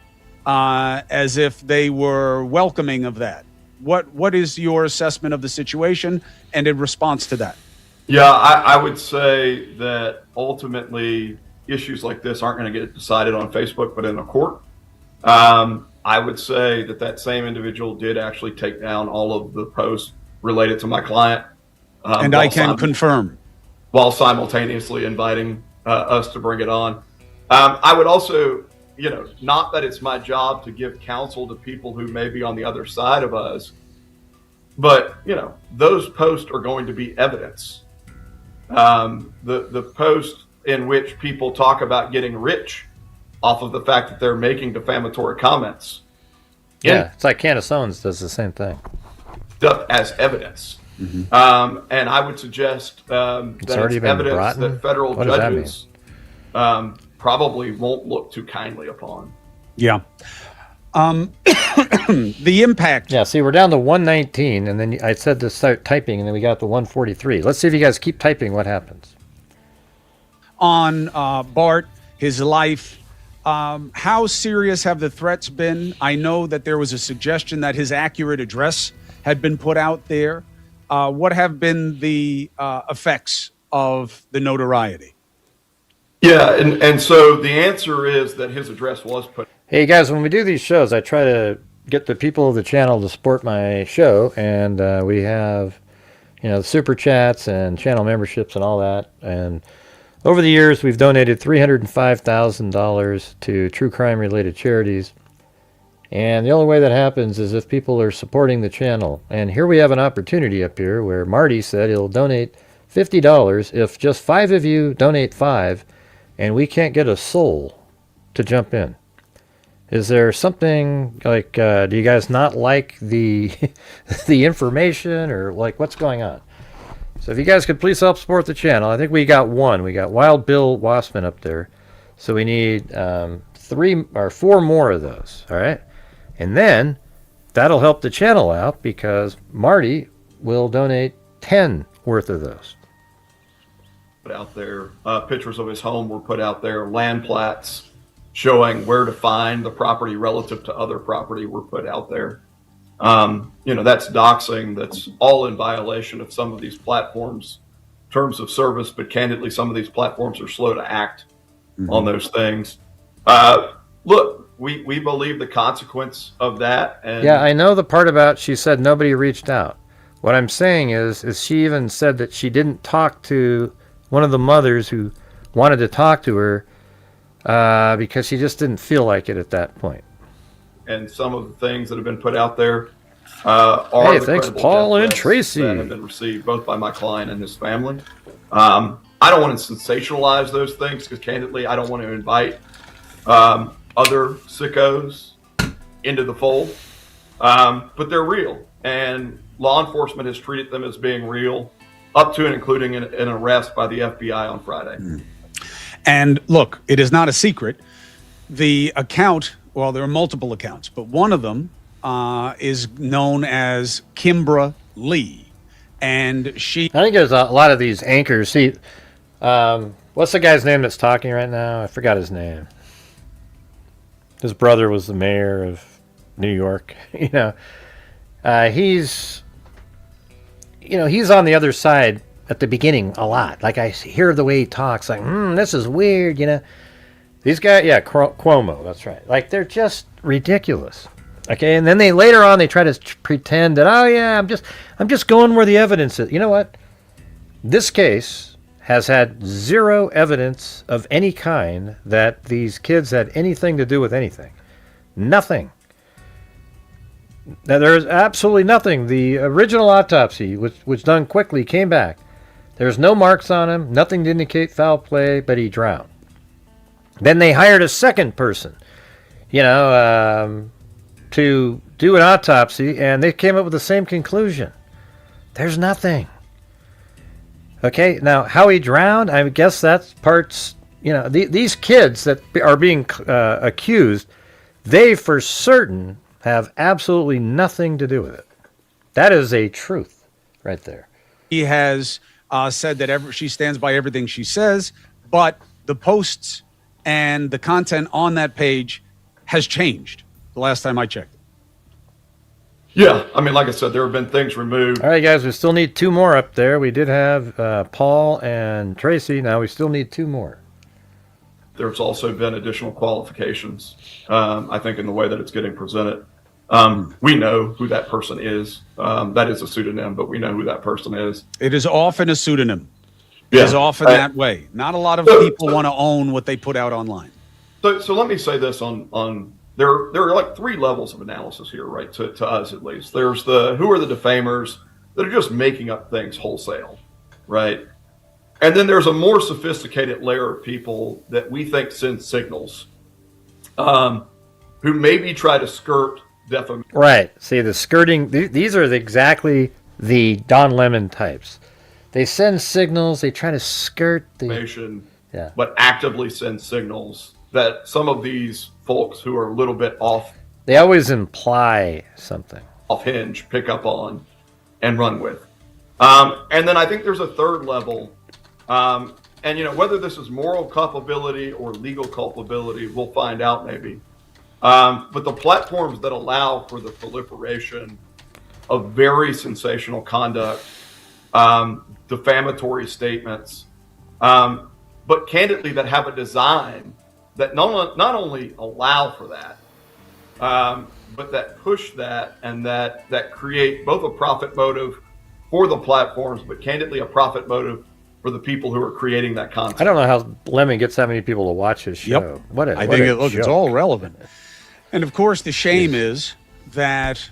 as if they were welcoming of that. What is your assessment of the situation and in response to that? Yeah, I would say that ultimately issues like this aren't going to get decided on Facebook, but in a court. I would say that same individual did actually take down all of the posts related to my client. And I can confirm. While simultaneously inviting us to bring it on. I would also, not that it's my job to give counsel to people who may be on the other side of us, But those posts are going to be evidence. The post in which people talk about getting rich off of the fact that they're making defamatory comments. Yeah, it's like Candace Owens does the same thing. As evidence. And I would suggest that it's evidence that federal judges probably won't look too kindly upon. Yeah. The impact. Yeah, see, we're down to 119, and then I said to start typing, and then we got to 143. Let's see if you guys keep typing what happens. On Bart, his life, how serious have the threats been? I know that there was a suggestion that his accurate address had been put out there. What have been the effects of the notoriety? Yeah, and so the answer is that his address was put. Hey guys, when we do these shows, I try to get the people of the channel to support my show, and we have, super chats and channel memberships and all that. And over the years, we've donated $305,000 to true crime-related charities. And the only way that happens is if people are supporting the channel. And here we have an opportunity up here where Marty said he'll donate $50 if just 5 of you donate 5, and we can't get a soul to jump in. Is there something like, do you guys not like the the information, or like what's going on? So if you guys could please help support the channel. I think we got one. We got Wild Bill Wassman up there. So we need 3 or 4 more of those, all right? And then that'll help the channel out because Marty will donate 10 worth of those. Put out there, pictures of his home were put out there, land plats showing where to find the property relative to other property were put out there. That's doxing. That's all in violation of some of these platforms' terms of service, but candidly, some of these platforms are slow to act on those things. Look, we believe the consequence of that. And yeah, I know the part about she said nobody reached out. What I'm saying is she even said that she didn't talk to one of the mothers who wanted to talk to her because she just didn't feel like it at that point. And some of the things that have been put out there are the thanks, credible Paul death and threats Tracy, that have been received both by my client and his family. I don't want to sensationalize those things because candidly, I don't want to invite other sickos into the fold, but they're real, and law enforcement has treated them as being real, up to and including an arrest by the FBI on Friday. And look, it is not a secret. The account, well, there are multiple accounts, but one of them is known as Kimbra Lee. And I think there's a lot of these anchors. See, what's the guy's name that's talking right now? I forgot his name. His brother was the mayor of New York. He's on the other side at the beginning a lot. Like I hear the way he talks, like, this is weird, These guys, yeah, Cuomo, that's right. Like, they're just ridiculous. Okay, and then later on they try to pretend that, oh yeah, I'm just going where the evidence is. You know what? This case has had 0 evidence of any kind that these kids had anything to do with anything. Nothing. Now, there's absolutely nothing. The original autopsy, which was done quickly, came back. There's no marks on him, nothing to indicate foul play, but he drowned. Then they hired a second person, to do an autopsy, and they came up with the same conclusion. There's nothing. Okay, now how he drowned, I guess that's parts, these kids that are being accused, they for certain have absolutely nothing to do with it. That is a truth right there. He has said that she stands by everything she says, but the posts and the content on that page has changed the last time I checked. Yeah, I mean, like I said, there have been things removed. All right, guys, we still need 2 more up there. We did have Paul and Tracy. Now we still need 2 more. There's also been additional qualifications, I think, in the way that it's getting presented. We know who that person is. That is a pseudonym, but we know who that person is. It is often a pseudonym. Yeah. It is often that way. Not a lot of people want to own what they put out online. So let me say this on there are like three levels of analysis here, right? To us at least, there's the who are the defamers that are just making up things wholesale, right? And then there's a more sophisticated layer of people that we think send signals, who maybe try to skirt defamation. Right. See, the skirting, these are exactly the Don Lemon types. They send signals, they try to skirt the... Yeah. But actively send signals that some of these folks who are a little bit off... They always imply something. Off hinge, pick up on, and run with. And then I think there's a third level. And, whether this is moral culpability or legal culpability, we'll find out maybe. But the platforms that allow for the proliferation of very sensational conduct, defamatory statements, but candidly that have a design that not only allow for that, but that push that and that create both a profit motive for the platforms, but candidly a profit motive for the people who are creating that content. I don't know how Lemon gets that many people to watch his show. Yep. I think it's all relevant. And of course, the shame is that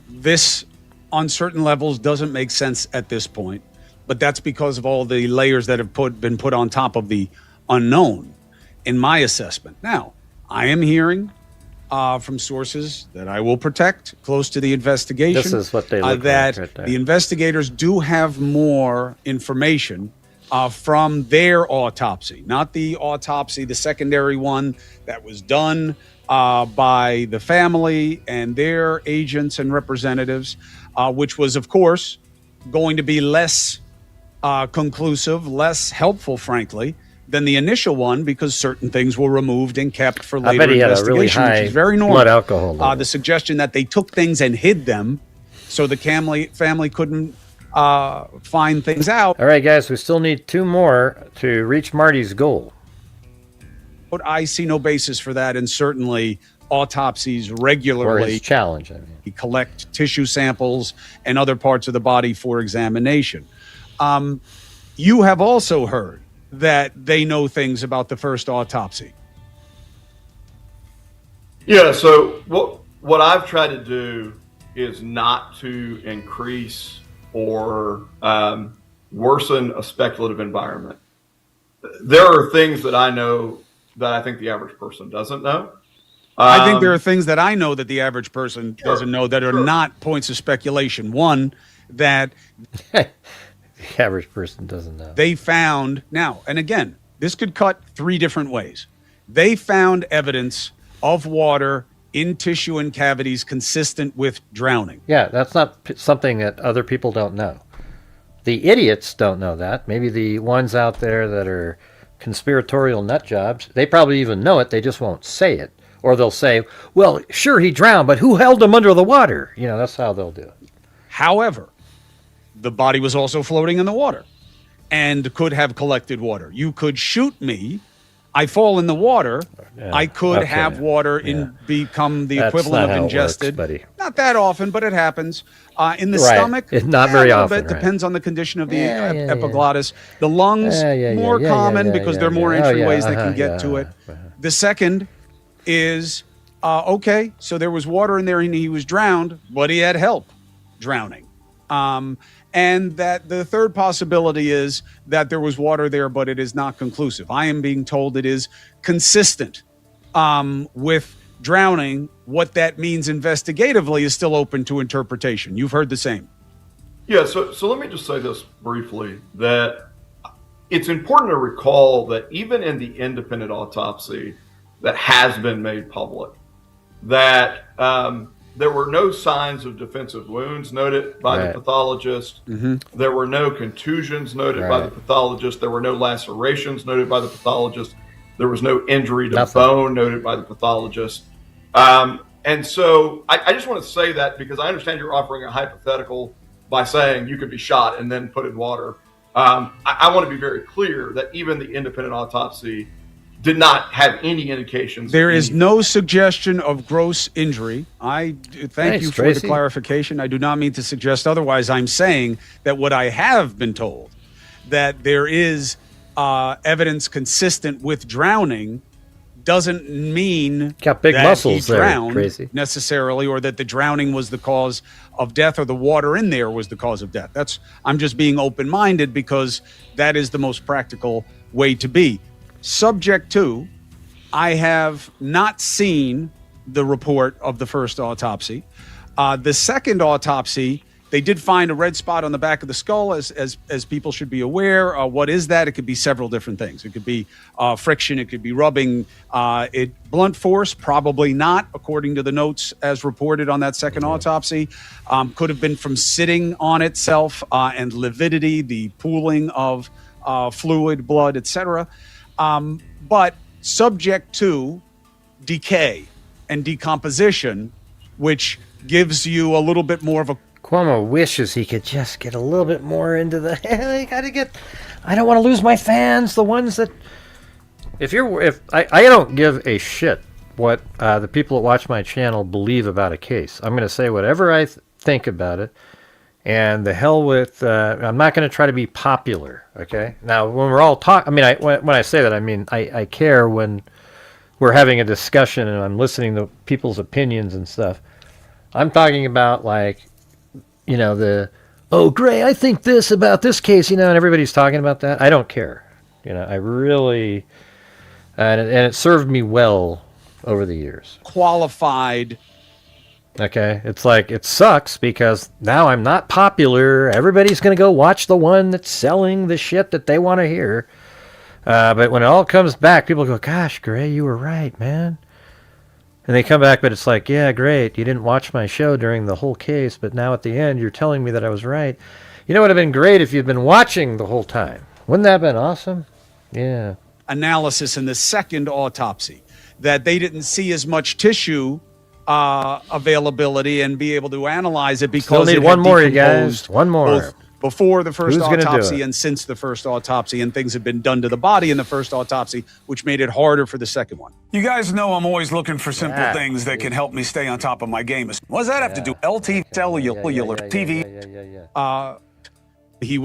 this, on certain levels, doesn't make sense at this point. But that's because of all the layers that have been put on top of the unknown, in my assessment. Now, I am hearing from sources that I will protect close to the investigation. This is what they look that like right there. The investigators do have more information from their autopsy, not the autopsy, the secondary one that was done by the family and their agents and representatives, which was, of course, going to be less conclusive, less helpful, frankly, than the initial one, because certain things were removed and kept for later investigation, really high which is very normal. Blood alcohol level. The suggestion that they took things and hid them so the family couldn't find things out. All right, guys, we still need 2 more to reach Marty's goal. But I see no basis for that, and certainly autopsies regularly Or his challenge, I mean. collect tissue samples and other parts of the body for examination. You have also heard that they know things about the first autopsy. Yeah, so what I've tried to do is not to increase or worsen a speculative environment. There are things that I know that I think the average person doesn't know. I think there are things that I know that the average person doesn't know that are not points of speculation. One, that The average person doesn't know. they found, now, and again, this could cut 3 different ways. They found evidence of water in tissue and cavities consistent with drowning. Yeah, that's not something that other people don't know. The idiots don't know that. Maybe the ones out there that are conspiratorial nut jobs, they probably even know it, they just won't say it. Or they'll say, well, sure, he drowned, but who held him under the water? You know, that's how they'll do it. However, the body was also floating in the water and could have collected water. You could shoot me. I fall in the water. Yeah, I could okay. have water become the equivalent not of how it ingested. works, buddy. Not that often, but it happens. In the Right. stomach, It's not very a little often, bit. right. Depends on the condition of the Yeah, epiglottis. The lungs, more common because there are more entryways that can get to it. The second is, okay, so there was water in there and he was drowned, but he had help drowning. And that the third possibility is that there was water there, but it is not conclusive. I am being told it is consistent with drowning. What that means investigatively is still open to interpretation. You've heard the same. Yeah, so let me just say this briefly, that it's important to recall that even in the independent autopsy that has been made public, that there were no signs of defensive wounds noted by the pathologist. Mm-hmm. There were no contusions noted by the pathologist. There were no lacerations noted by the pathologist. There was no injury to bone noted by the pathologist. And so I just want to say that because I understand you're offering a hypothetical by saying you could be shot and then put in water. I want to be very clear that even the independent autopsy did not have any indications. There is no suggestion of gross injury. I thank you for Tracy. the clarification. I do not mean to suggest otherwise. I'm saying that what I have been told, that there is evidence consistent with drowning doesn't mean Got big that muscles he there, drowned crazy. necessarily, or that the drowning was the cause of death, or the water in there was the cause of death. I'm just being open-minded because that is the most practical way to be. Subject to, I have not seen the report of the first autopsy. The second autopsy, they did find a red spot on the back of the skull, as people should be aware. What is that? It could be several different things. It could be friction. It could be rubbing. Blunt force, probably not, according to the notes as reported on that second autopsy. Could have been from sitting on itself and lividity, the pooling of fluid, blood, etc. But subject to decay and decomposition, which gives you a little bit more of a... Cuomo wishes he could just get a little bit more into the. I don't want to lose my fans, the ones that. If I don't give a shit what the people that watch my channel believe about a case. I'm going to say whatever I think about it, and the hell with. I'm not going to try to be popular. Okay. Now, when we're all talking, I mean, when I say that, I mean I care when we're having a discussion and I'm listening to people's opinions and stuff. I'm talking about like. Gray, I think this about this case, and everybody's talking about that. I don't care. I really, and it served me well over the years. Qualified. Okay. It's like, it sucks because now I'm not popular. Everybody's going to go watch the one that's selling the shit that they want to hear. But when it all comes back, people go, gosh, Gray, you were right, man. And they come back, but it's like, yeah, great. You didn't watch my show during the whole case, but now at the end, you're telling me that I was right. It would have been great if you'd been watching the whole time. Wouldn't that have been awesome? Yeah. Analysis in the second autopsy, that they didn't see as much tissue availability and be able to analyze it because Still need it one had more, you guys. decomposed One more. both before the first Who's gonna do autopsy it? and since the first autopsy, and things had been done to the body in the first autopsy, which made it harder for the second one. You guys know I'm always looking for simple Yeah. things that can help me stay on top of my game. What does that have to do? LT cellular TV. Yeah. He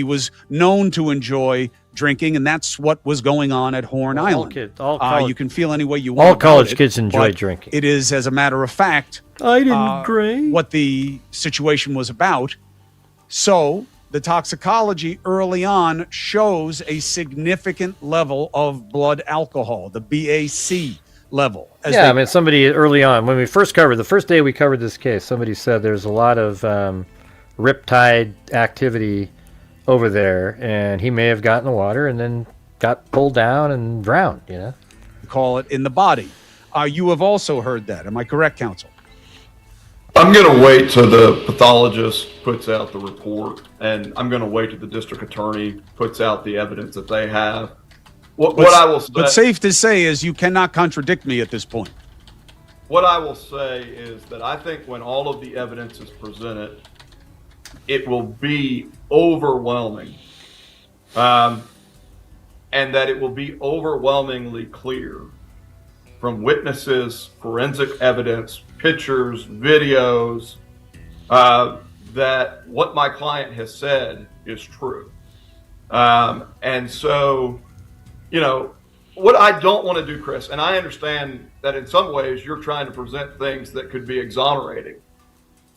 was known to enjoy drinking, and that's what was going on at Horn Island. All college, you can feel any way you want. all about college it, kids enjoy but drinking. It is, as a matter of fact, I didn't drink. what the situation was about. So the toxicology early on shows a significant level of blood alcohol, the BAC level. Yeah, I mean, somebody early on, when we first covered, the first day we covered this case, somebody said there's a lot of riptide activity over there, and he may have gotten in the water and then got pulled down and drowned, Call it in the body. You have also heard that. Am I correct, counsel? I'm going to wait till the pathologist puts out the report, and I'm going to wait till the district attorney puts out the evidence that they have. What I will say, but safe to say is you cannot contradict me at this point. What I will say is that I think when all of the evidence is presented, it will be overwhelming, and that it will be overwhelmingly clear from witnesses, forensic evidence, pictures, videos, that what my client has said is true. And so, what I don't want to do, Chris, and I understand that in some ways you're trying to present things that could be exonerating.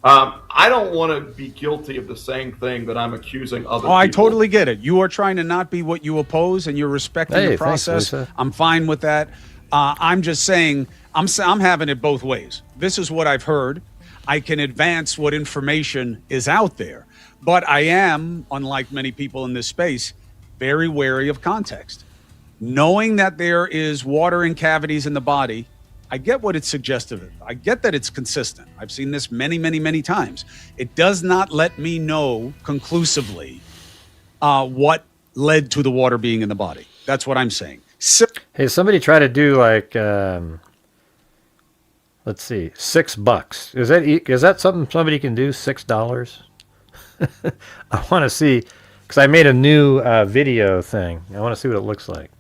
I don't want to be guilty of the same thing that I'm accusing other people. I totally get it. You are trying to not be what you oppose, and you're respecting the process. Thanks, Lisa. I'm fine with that. I'm just saying I'm having it both ways. This is what I've heard. I can advance what information is out there, but I am, unlike many people in this space, very wary of context. Knowing that there is water in cavities in the body, I get what it's suggestive of. I get that it's consistent. I've seen this many, many, many times. It does not let me know conclusively what led to the water being in the body. That's what I'm saying. Hey, somebody try to do like, let's see, $6. Is that something somebody can do? $6? I want to see, because I made a new video thing. I want to see what it looks like.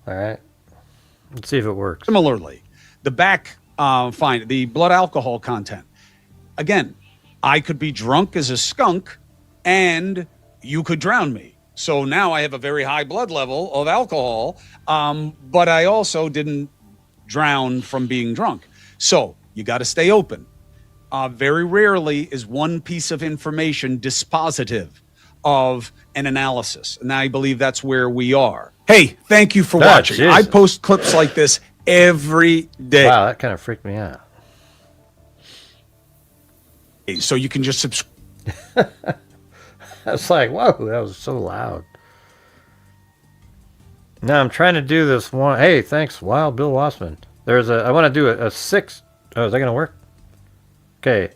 All right. Let's see if it works. Similarly, the back find the blood alcohol content. Again, I could be drunk as a skunk and you could drown me. So now I have a very high blood level of alcohol, but I also didn't drown from being drunk. So you got to stay open. Very rarely is one piece of information dispositive of an analysis. And I believe that's where we are. Hey, thank you for watching. Jesus. I post clips like this every day. Wow, that kind of freaked me out. So you can just subscribe. I was like, whoa, that was so loud. Now I'm trying to do this one. Hey, thanks, Wild Bill Wassman. I want to do a 6. Oh, is that going to work? Okay.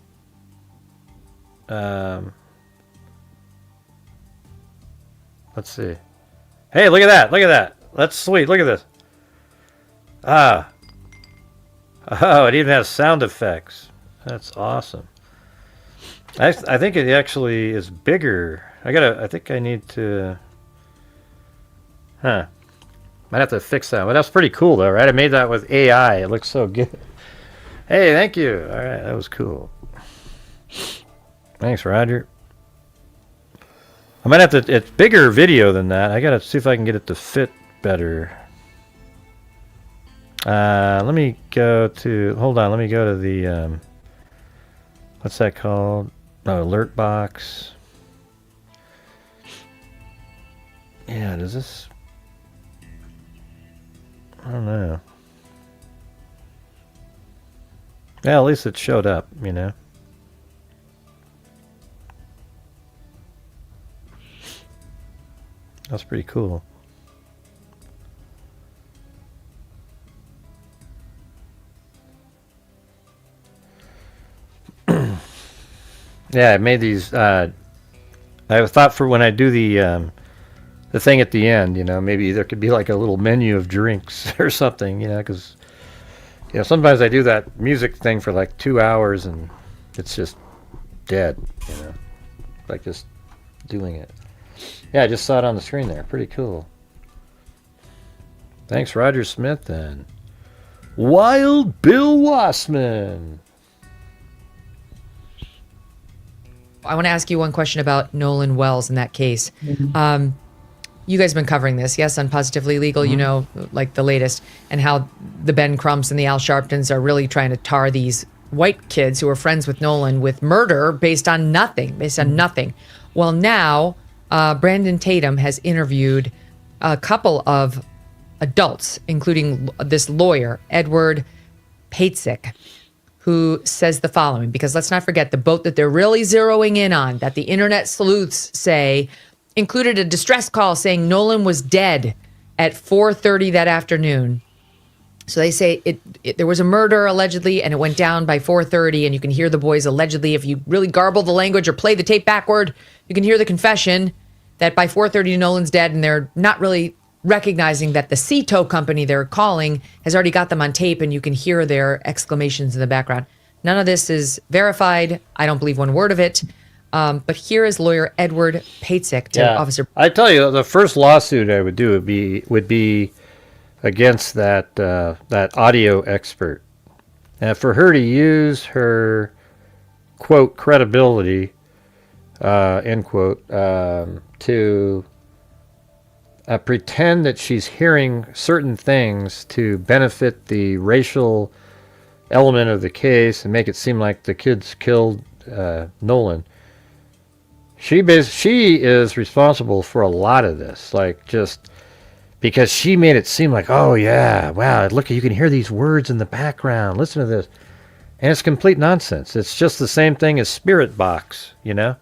Let's see. Hey, look at that. Look at that. That's sweet. Look at this. Ah. Oh, it even has sound effects. That's awesome. I think it actually is bigger. I think I need to. Might have to fix that. But that's pretty cool, though, right? I made that with AI. It looks so good. Hey, thank you. All right, that was cool. Thanks, Roger. I might have to. It's bigger video than that. I gotta see if I can get it to fit better. Let me go to. Hold on. Let me go to the. What's that called? Oh, alert box. Yeah, does this? I don't know. Yeah, at least it showed up, you know. That's pretty cool. Yeah, I made these. I thought for when I do the thing at the end, you know, maybe there could be like a little menu of drinks or something, you know, because you know sometimes I do that music thing for like 2 hours and it's just dead, you know, like just doing it. Yeah, I just saw it on the screen there. Pretty cool. Thanks, Roger Smith and Wild Bill Wassman. I want to ask you one question about Nolan Wells in that case. You guys have been covering this, yes, on Positively Legal, you know, like the latest, and how the Ben Crumps and the Al Sharptons are really trying to tar these white kids who are friends with Nolan with murder based on nothing. Well, now Brandon Tatum has interviewed a couple of adults, including this lawyer, Edward Paitzik, who says the following, because let's not forget the boat that they're really zeroing in on, that the internet sleuths say included a distress call saying Nolan was dead at 4:30 that afternoon. So they say there was a murder allegedly, and it went down by 4:30, and you can hear the boys allegedly, if you really garble the language or play the tape backward, you can hear the confession that by 4:30 Nolan's dead, and they're not really recognizing that the sea tow company they're calling has already got them on tape, and you can hear their exclamations in the background. None of this is verified. I don't believe one word of it. But here is lawyer Edward Paitzik to Officer. I tell you, the first lawsuit I would do would be against that audio expert, and for her to use her quote credibility end quote to pretend that she's hearing certain things to benefit the racial element of the case and make it seem like the kids killed Nolan. She is responsible for a lot of this, like just because she made it seem like, oh yeah, wow, look, you can hear these words in the background. Listen to this, and it's complete nonsense. It's just the same thing as Spirit Box, you know.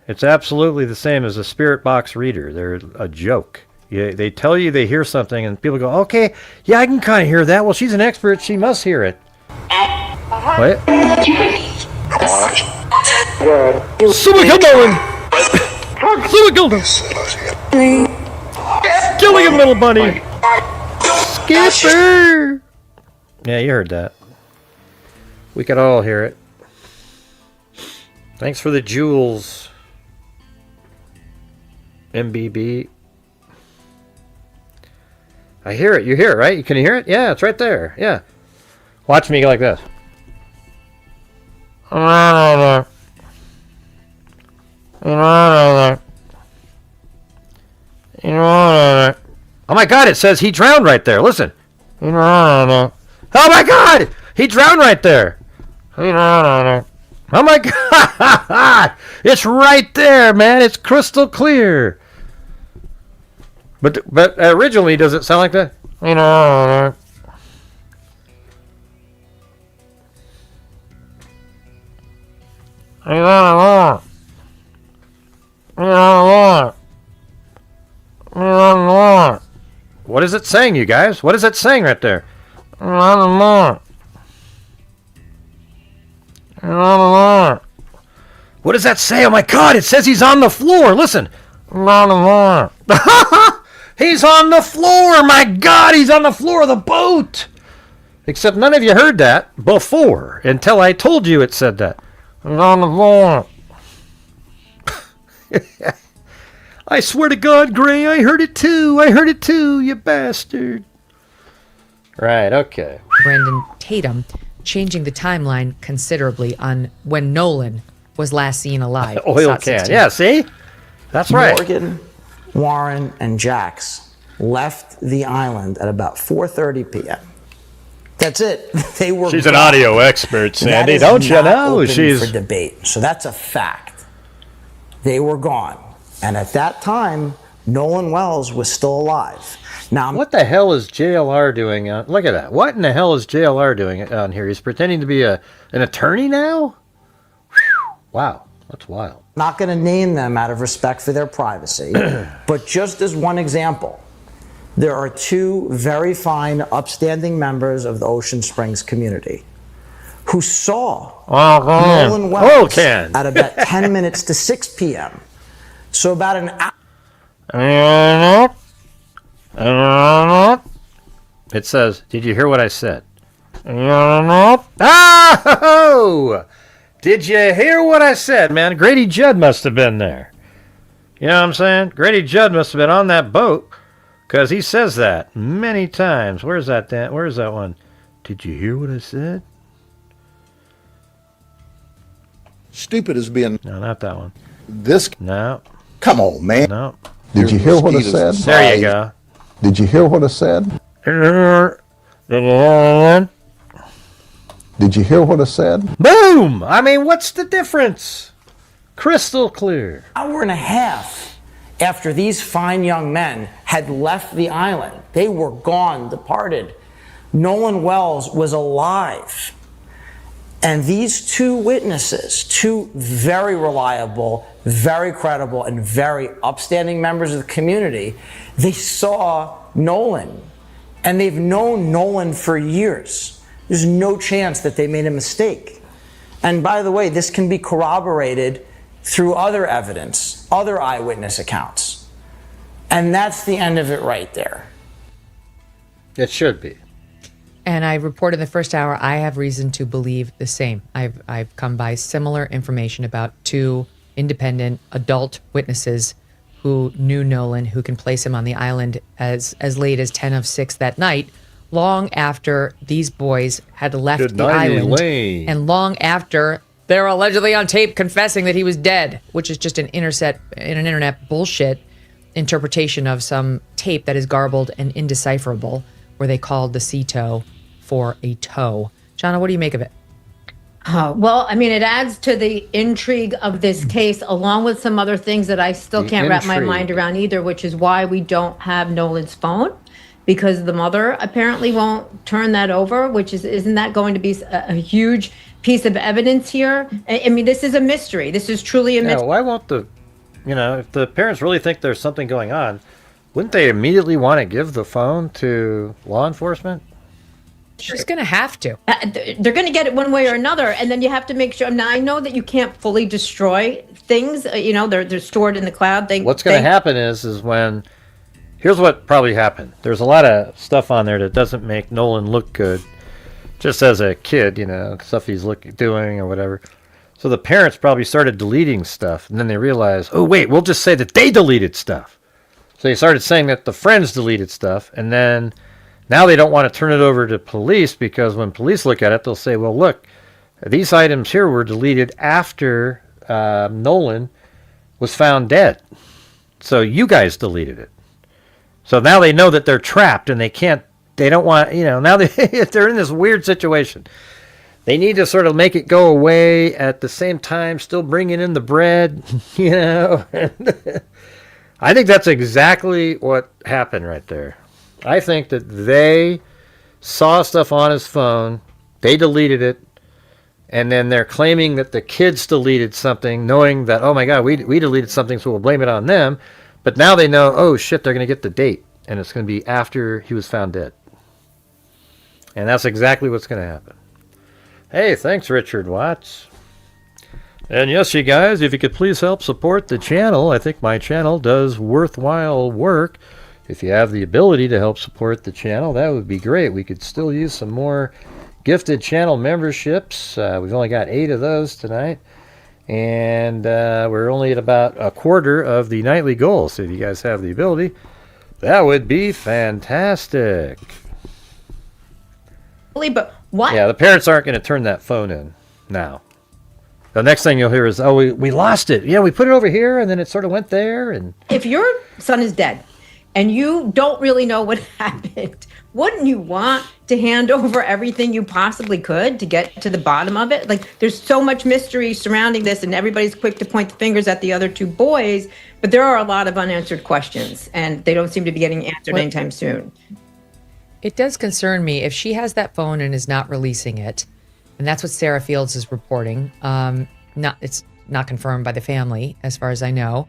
It's absolutely the same as a Spirit Box reader. They're a joke. They tell you they hear something, and people go, okay, yeah, I can kind of hear that. Well, she's an expert. She must hear it. What? Someone kill Nolan! Someone killed him! Killing him, little bunny! Skipper! Yeah, you heard that. We could all hear it. Thanks for the jewels, MBB. I hear it. You hear it, right? Can you hear it? Yeah, it's right there. Yeah. Watch me go like this. Oh my God! It says he drowned right there. Listen. Oh my God! He drowned right there. Oh my God! It's right there, man. It's crystal clear. But originally, does it sound like that? What is it saying, you guys? What is it saying right there? What does that say? Oh my God, it says he's on the floor. Listen. He's on the floor. My God, he's on the floor of the boat. Except none of you heard that before until I told you it said that. On the floor. I swear to God, Gray, I heard it too, you bastard. Right, okay. Brandon Tatum, changing the timeline considerably on when Nolan was last seen alive. Oil can. Yeah, see? That's right. Morgan, Warren, and Jax left the island at about 4:30 p.m. That's it. They were. She's an audio expert, Sandy. That Don't is you not know? open She's for debate. So that's a fact. They were gone. And at that time, Nolan Wells was still alive. Now, what the hell is JLR doing? Look at that. What in the hell is JLR doing on here? He's pretending to be an attorney now? Whew. Wow, that's wild. Not going to name them out of respect for their privacy, but just as one example, there are two very fine, upstanding members of the Ocean Springs community who saw Nolan Wells at about 10 minutes to 6 p.m. So about an hour. It says, did you hear what I said? Oh! Did you hear what I said, man? Grady Judd must have been there. You know what I'm saying? Grady Judd must have been on that boat because he says that many times. Where's that, Dan? Where's that one? Did you hear what I said? Stupid as being. No, not that one. This. No. Come on, man. No. Did you hear what I said? There you go. Did you hear what I said? Did you hear what I said? Boom! I mean, what's the difference? Crystal clear. Hour and a half after these fine young men had left the island, they were gone, departed. Nolan Wells was alive. And these two witnesses, two very reliable, very credible, and very upstanding members of the community, they saw Nolan. And they've known Nolan for years. There's no chance that they made a mistake. And by the way, this can be corroborated through other evidence, other eyewitness accounts. And that's the end of it right there. It should be. And I reported in the first hour, I have reason to believe the same. I've come by similar information about two independent adult witnesses who knew Nolan, who can place him on the island as late as 10 of 6 that night, long after these boys had left the island. Lane. And long after they're allegedly on tape confessing that he was dead, which is just an internet bullshit interpretation of some tape that is garbled and indecipherable, where they called the sea tow for a tow. Jana, what do you make of it? Oh, well, I mean, it adds to the intrigue of this case, along with some other things that I still can't wrap my mind around either, which is why we don't have Nolan's phone, because the mother apparently won't turn that over, which isn't that going to be a huge piece of evidence here? I mean, this is a mystery. This is truly a mystery. Why won't if the parents really think there's something going on, wouldn't they immediately want to give the phone to law enforcement? She's going to have to. They're going to get it one way or another, and then you have to make sure. Now, I know that you can't fully destroy things. They're stored in the cloud. What's going to happen is when. Here's what probably happened. There's a lot of stuff on there that doesn't make Nolan look good, just as a kid, stuff he's doing or whatever. So the parents probably started deleting stuff, and then they realized, oh wait, we'll just say that they deleted stuff. So they started saying that the friends deleted stuff, and then now they don't want to turn it over to police, because when police look at it, they'll say, well, look, these items here were deleted after Nolan was found dead. So you guys deleted it. So now they know that they're trapped and they don't want, now if they're in this weird situation, they need to sort of make it go away at the same time, still bringing in the bread, I think that's exactly what happened right there. I think that they saw stuff on his phone, they deleted it, and then they're claiming that the kids deleted something, knowing that, oh my God, we deleted something, so we'll blame it on them. But now they know, oh shit, they're going to get the date, and it's going to be after he was found dead. And that's exactly what's going to happen. Hey, thanks, Richard Watts. And yes, you guys, if you could please help support the channel, I think my channel does worthwhile work. If you have the ability to help support the channel, that would be great. We could still use some more gifted channel memberships. We've only got 8 of those tonight. And we're only at about a quarter of the nightly goal. So if you guys have the ability, that would be fantastic. But what? Yeah, the parents aren't going to turn that phone in now. The next thing you'll hear is, oh, we lost it. Yeah, we put it over here, and then it sort of went there. And if your son is dead and you don't really know what happened, wouldn't you want to hand over everything you possibly could to get to the bottom of it? Like, there's so much mystery surrounding this, and everybody's quick to point the fingers at the other 2 boys, but there are a lot of unanswered questions, and they don't seem to be getting answered anytime soon. It does concern me if she has that phone and is not releasing it, and that's what Sarah Fields is reporting. It's not confirmed by the family, as far as I know.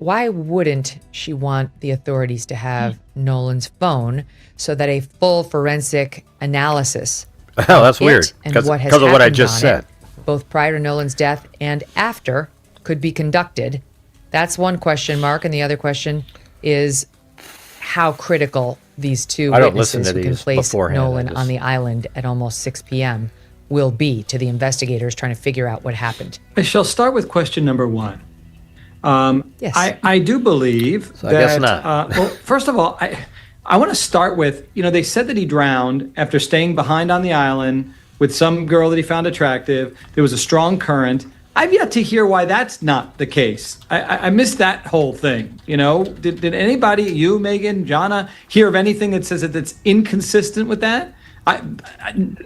Why wouldn't she want the authorities to have Nolan's phone so that a full forensic analysis that's weird, because of what I just said, both prior to Nolan's death and after, could be conducted? That's one question mark, and the other question is how critical these 2 witnesses who can place Nolan on the island at almost 6 p.m. will be to the investigators trying to figure out what happened. I shall start with question number 1. Yes. I do believe so that, I guess not. Well, first of all, I want to start with, they said that he drowned after staying behind on the island with some girl that he found attractive. There was a strong current. I've yet to hear why that's not the case. I missed that whole thing. Did anybody, you, Megan, Jana, hear of anything that says that that's inconsistent with that?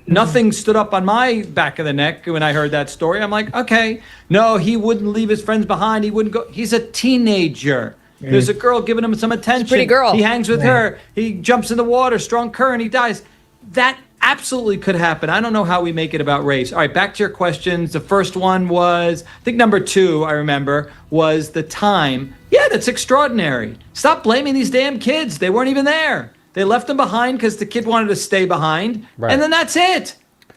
Nothing stood up on my back of the neck when I heard that story. I'm like, okay, no, he wouldn't leave his friends behind. He wouldn't go. He's a teenager. There's a girl giving him some attention. Pretty girl. He hangs with her. He jumps in the water, strong current, he dies. That absolutely could happen. I don't know how we make it about race. All right, back to your questions. The first one was, I think number 2, I remember, was the time. Yeah, that's extraordinary. Stop blaming these damn kids. They weren't even there. They left them behind because the kid wanted to stay behind, and then that's it.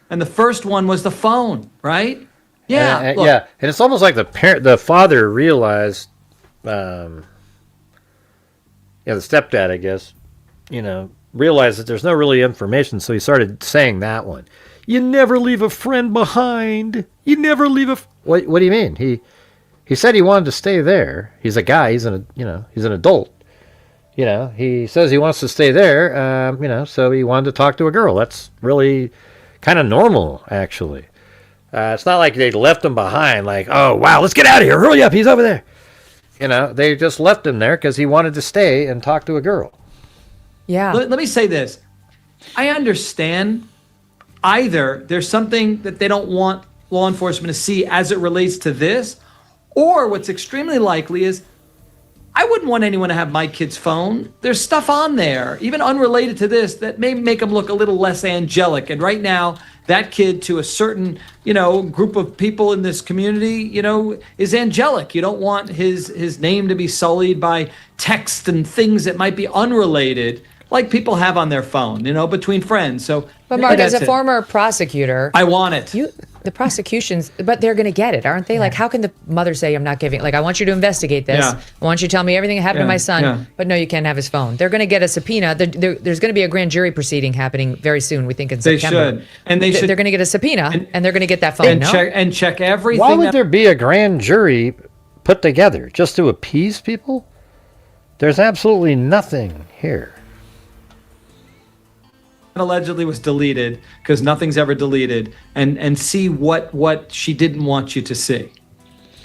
And the first one was the phone, right? Yeah, yeah. And it's almost like the father realized, the stepdad, I guess, realized that there's no really information, so he started saying that one. You never leave a friend behind. You never leave a. What do you mean? He said he wanted to stay there. He's a guy. He's an adult. He says he wants to stay there, so he wanted to talk to a girl. That's really kind of normal, actually. It's not like they left him behind, like, oh, wow, let's get out of here. Hurry up, he's over there. They just left him there because he wanted to stay and talk to a girl. Yeah. Let me say this. I understand either there's something that they don't want law enforcement to see as it relates to this, or what's extremely likely is I wouldn't want anyone to have my kid's phone. There's stuff on there, even unrelated to this, that may make them look a little less angelic. And right now, that kid, to a certain, group of people in this community, is angelic. You don't want his name to be sullied by text and things that might be unrelated, like people have on their phone, between friends. So, but Mark, as a former prosecutor, I want it. The prosecutions, but they're going to get it, aren't they? Like, how can the mother say, I'm not giving, like, I want you to investigate this. Yeah. I want you to tell me everything that happened to my son, yeah. But no, you can't have his phone. They're going to get a subpoena. There's going to be a grand jury proceeding happening very soon, we think in September. They should. And they're going to get a subpoena, and they're going to get that phone, check everything. Why would there be a grand jury put together? Just to appease people? There's absolutely nothing here. Allegedly was deleted, because nothing's ever deleted, and see what she didn't want you to see.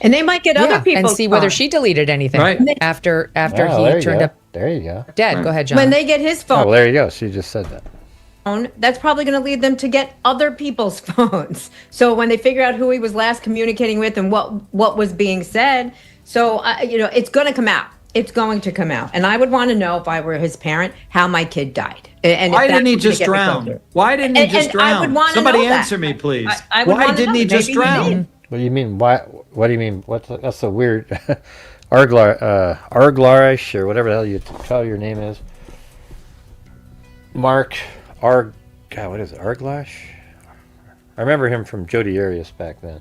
And they might get other people and see whether she deleted anything right. after he turned up There you go. Dead. Go ahead, John. When they get his Oh, phone, well, there you go. She just said that. that's probably going to lead them to get other people's phones. So when they figure out who he was last communicating with and what was being said, so it's going to come out. It's going to come out. And I would want to know, if I were his parent, how my kid died. And Why if didn't he that's gonna just get me drown? closer. Why didn't he just And I would drown? wanna Somebody know that. answer me, please. I would Why wanna didn't know he that. just Maybe he drown? did. What do you mean? What do you mean? That's so weird. Arglarish, or whatever the hell you tell your name is. Mark God, what is it? Arglash? I remember him from Jodi Arias back then.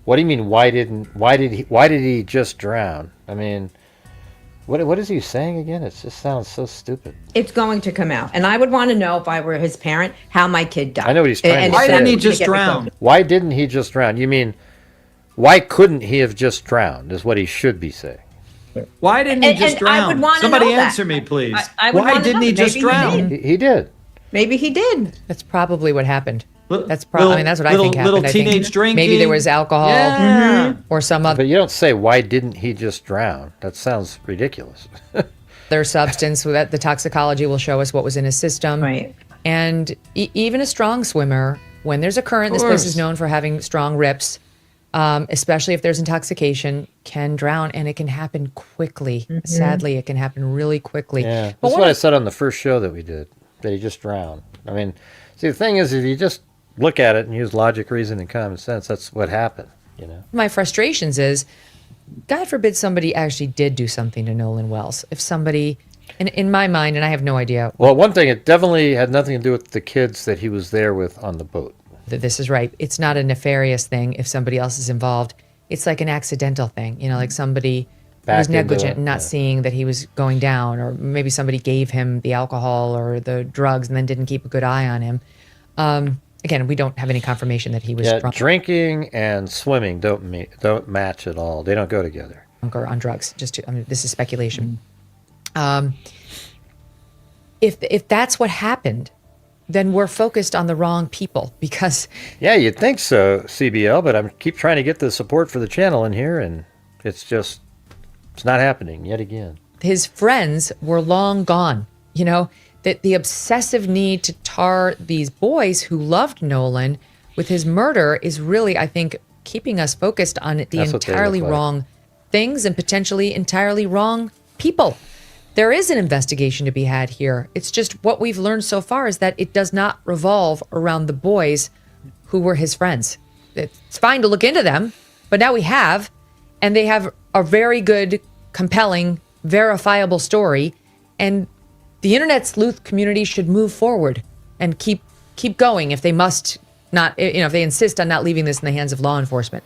What do you mean? Why did he just drown? I mean, what is he saying again? It just sounds so stupid. It's going to come out. And I would want to know, if I were his parent, how my kid died. I know what he's trying to And say. Why if didn't that's he gonna just get me drown? closer. Why didn't he just drown? You mean, why couldn't he have just drowned? Is what he should be saying. Why didn't he And- just and I would drown? wanna Somebody know that. answer me, please. I would Why wanna didn't know. he just Maybe he drown? did. He did. Maybe he did. That's probably what happened. That's I Little- mean, that's what I little- think happened. little I think teenage drinking. Maybe there was alcohol Yeah. or some other But you don't say, why didn't he just drown? That sounds ridiculous. substance that the toxicology will show us what was in his system. Right. And even a strong swimmer, when there's a current, this place is known for having strong rips, especially if there's intoxication, can drown, and it can happen quickly. Sadly, it can happen really quickly. Yeah, But that's what I said on the first show that we did, that he just drowned. I mean, see, the thing is, if you just look at it and use logic, reason, and common sense, that's what happened, you know? my frustrations is, God forbid somebody actually did do something to Nolan Wells. If somebody, in my mind, and I have no idea Well, one thing, it definitely had nothing to do with the kids that he was there with on the boat. that this is right. It's not a nefarious thing if somebody else is involved. It's like an accidental thing, like somebody was Backed into negligent it, and not yeah. seeing that he was going down, or maybe somebody gave him the alcohol or the drugs and then didn't keep a good eye on him. Again, we don't have any confirmation that he was Yeah, drunk drinking and swimming don't match at all. They don't go together. or on drugs. This is speculation. If that's what happened, then we're focused on the wrong people, because Yeah, you'd think so, CBL, but I keep trying to get the support for the channel in here, and it's not happening yet again. his friends were long gone. That the obsessive need to tar these boys who loved Nolan with his murder is really, I think, keeping us focused on the That's what they entirely look like. wrong things and potentially entirely wrong people. There is an investigation to be had here. It's just what we've learned so far is that it does not revolve around the boys who were his friends. It's fine to look into them, but now we have, and they have a very good, compelling, verifiable story, and the internet sleuth community should move forward and keep going if they must not, if they insist on not leaving this in the hands of law enforcement.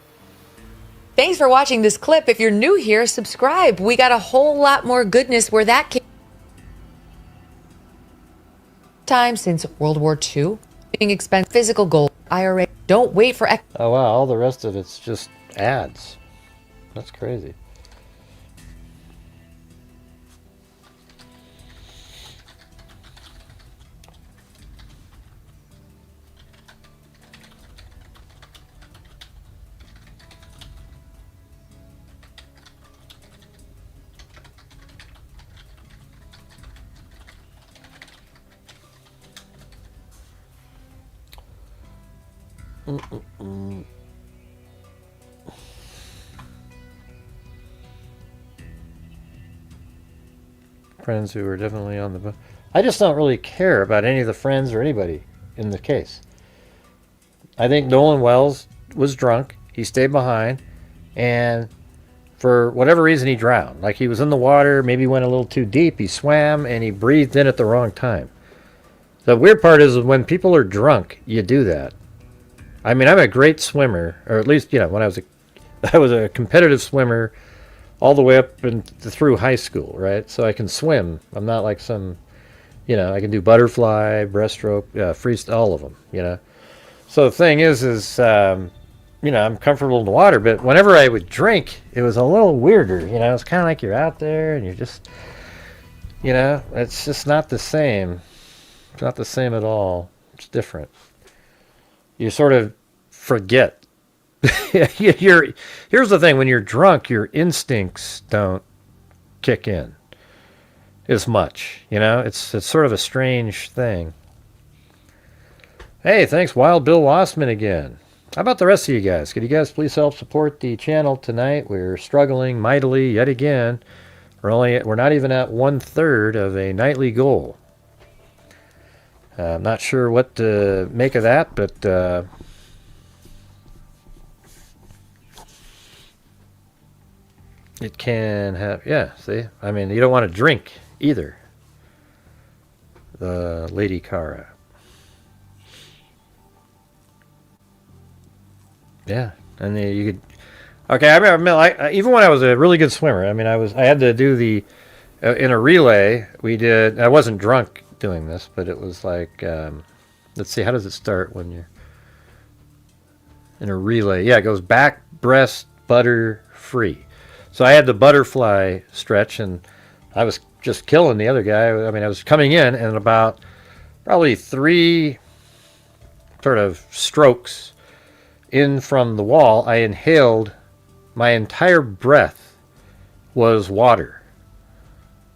Thanks for watching this clip. If you're new here, subscribe. We got a whole lot more goodness where that came time since World War II. Being expensive, physical gold, IRA. Don't wait for Oh, wow, all the rest of it's just ads. That's crazy. Friends who were definitely on the boat. I just don't really care about any of the friends or anybody in the case. I think Nolan Wells was drunk. He stayed behind, and for whatever reason, he drowned. Like, he was in the water, maybe went a little too deep. He swam, and he breathed in at the wrong time. The weird part is when people are drunk, you do that. I mean, I'm a great swimmer, or at least, when I was a competitive swimmer all the way up and through high school, right? So I can swim. I'm not like some, I can do butterfly, breaststroke, freestyle, all of them, So the thing is, I'm comfortable in the water, but whenever I would drink, it was a little weirder, It's kind of like you're out there and you're just, it's just not the same. It's not the same at all. It's different. You sort of forget. Here's the thing: when you're drunk, your instincts don't kick in. as much. You know, it's sort of a strange thing. Hey, thanks, Wild Bill Wassman again. How about the rest of you guys? Could you guys please help support the channel tonight? We're struggling mightily yet again. We're not even at 1/3 of a nightly goal. I'm not sure what to make of that, but it can have, yeah, see? I mean, you don't want to drink either. The Lady Cara. Yeah, and you could. Okay, I remember, even when I was a really good swimmer, I mean, I had to do the in a relay. We did. I wasn't drunk doing this, but it was like, let's see, how does it start when you're in a relay? Yeah, it goes back, breast, butter, free. So I had the butterfly stretch, and I was just killing the other guy. I mean, I was coming in, and about probably 3 sort of strokes in from the wall, I inhaled, my entire breath was water.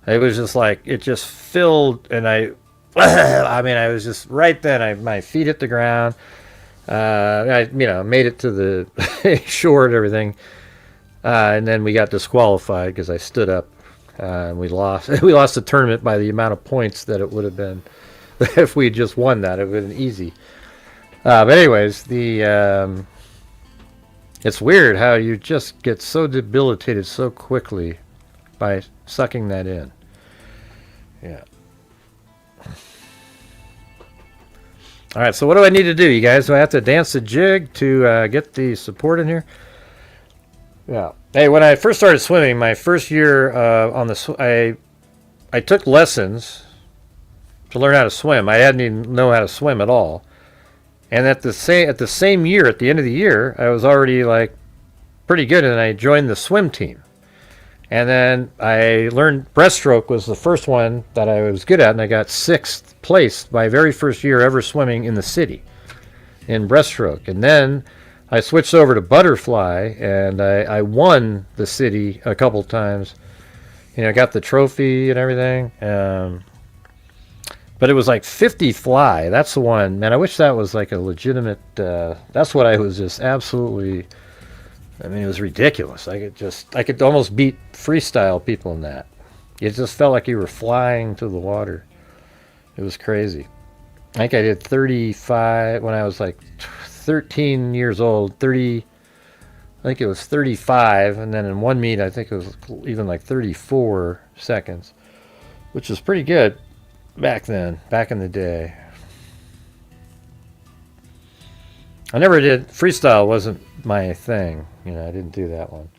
It was just like, it just filled, and I mean, I was just, right then, my feet hit the ground. I made it to the shore and everything. And then we got disqualified because I stood up, and we lost. We lost the tournament by the amount of points that it would have been if we had just won that. It would have been easy. But anyways, it's weird how you just get so debilitated so quickly by sucking that in. Yeah. All right, so what do I need to do, you guys? Do I have to dance the jig to get the support in here? Yeah. Hey, when I first started swimming, my first year I took lessons to learn how to swim. I hadn't even know how to swim at all. And at the same year, at the end of the year, I was already like pretty good, and I joined the swim team. And then I learned breaststroke was the first one that I was good at, and I got 6th place my very first year ever swimming in the city in breaststroke. And then I switched over to butterfly, and I won the city a couple times. You know, got the trophy and everything. But it was like 50 fly. That's the one. Man, I wish that was like a legitimate... that's what I was just absolutely... I mean, it was ridiculous. I could almost beat freestyle people in that. It just felt like you were flying to the water. It was crazy. I think I did 35 when I was like 13 years old. I think it was 35. And then in one meet, I think it was even like 34 seconds, which was pretty good. Back then, back in the day. I never did, freestyle wasn't my thing. You know, I didn't do that one.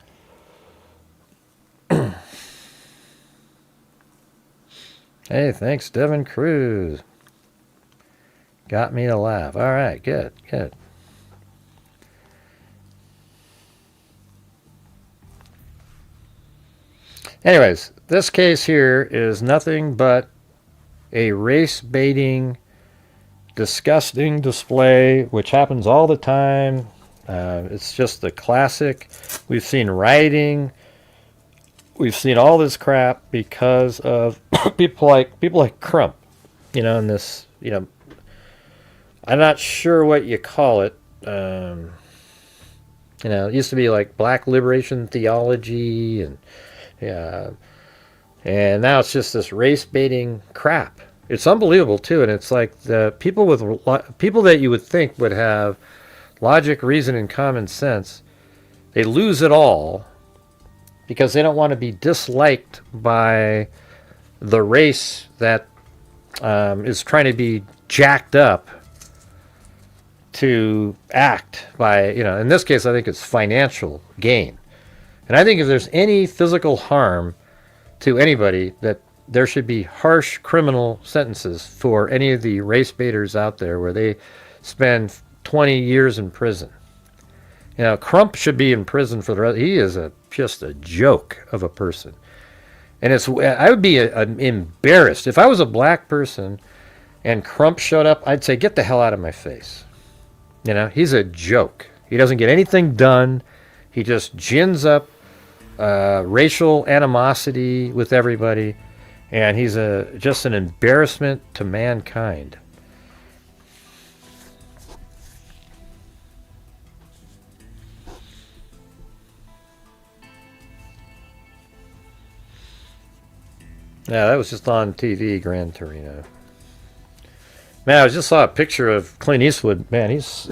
Hey, thanks, Devin Cruz. Got me to laugh. All right, good, good. Anyways, this case here is nothing but a race-baiting, disgusting display, which happens all the time. It's just the classic. We've seen rioting. We've seen all this crap because of people like Crump. You know, and this, you know, I'm not sure what you call it. You know, it used to be like black liberation theology, and yeah. And now it's just this race-baiting crap. It's unbelievable, too. And it's like the people that you would think would have logic, reason, and common sense, they lose it all because they don't want to be disliked by the race that is trying to be jacked up to act by, you know, in this case, I think it's financial gain. And I think if there's any physical harm to anybody, that there should be harsh criminal sentences for any of the race baiters out there where they spend 20 years in prison. You know, Crump should be in prison for the rest. He is just a joke of a person. And I would be embarrassed. If I was a black person and Crump showed up, I'd say, get the hell out of my face. You know, he's a joke. He doesn't get anything done. He just gins up racial animosity with everybody, And he's just an embarrassment to mankind. Yeah, that was just on TV, Gran Torino. Man, I just saw a picture of Clint Eastwood. Man, he's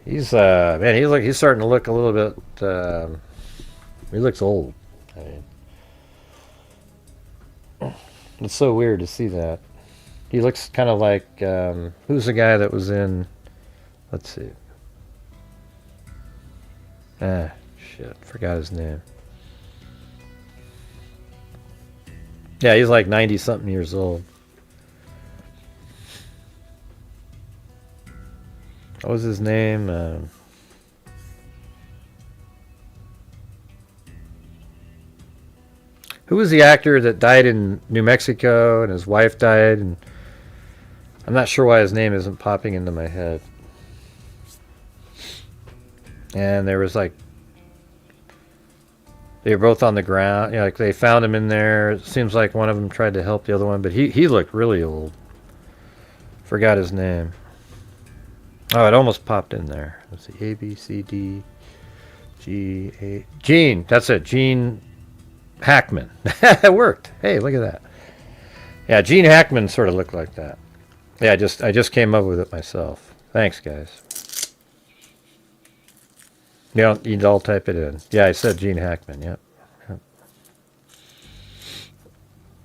he's starting to look a little bit. He looks old. I mean, it's so weird to see that. He looks kind of like who's the guy that was in? Let's see. Shit, forgot his name. Yeah, he's like 90-something years old. What was his name? Who was the actor that died in New Mexico and his wife died? And I'm not sure why his name isn't popping into my head. And there was like, they were both on the ground. You know, like they found him in there. It seems like one of them tried to help the other one, but he looked really old. Forgot his name. Oh, it almost popped in there. Let's see. A, B, C, D, G, A. Gene. That's it. Gene Hackman. It worked. Hey, look at that. Yeah, Gene Hackman sort of looked like that. Yeah, I just came up with it myself. Thanks, guys. You'd all type it in. Yeah, I said Gene Hackman. Yep.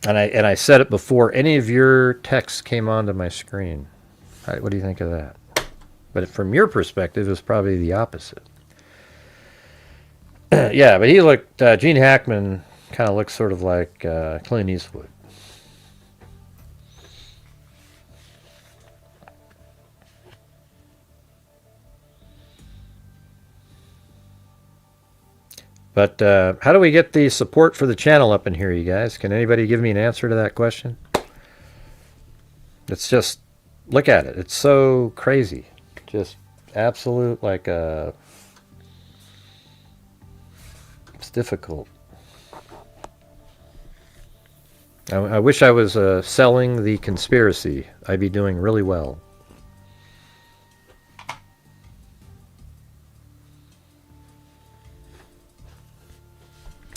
And I said it before any of your texts came onto my screen. All right, what do you think of that? But from your perspective, it's probably the opposite. Yeah, but he looked. Gene Hackman kind of looks sort of like Clint Eastwood. But how do we get the support for the channel up in here, you guys? Can anybody give me an answer to that question? It's just, look at it. It's so crazy. Just absolute, like, it's difficult. I wish I was selling the conspiracy. I'd be doing really well.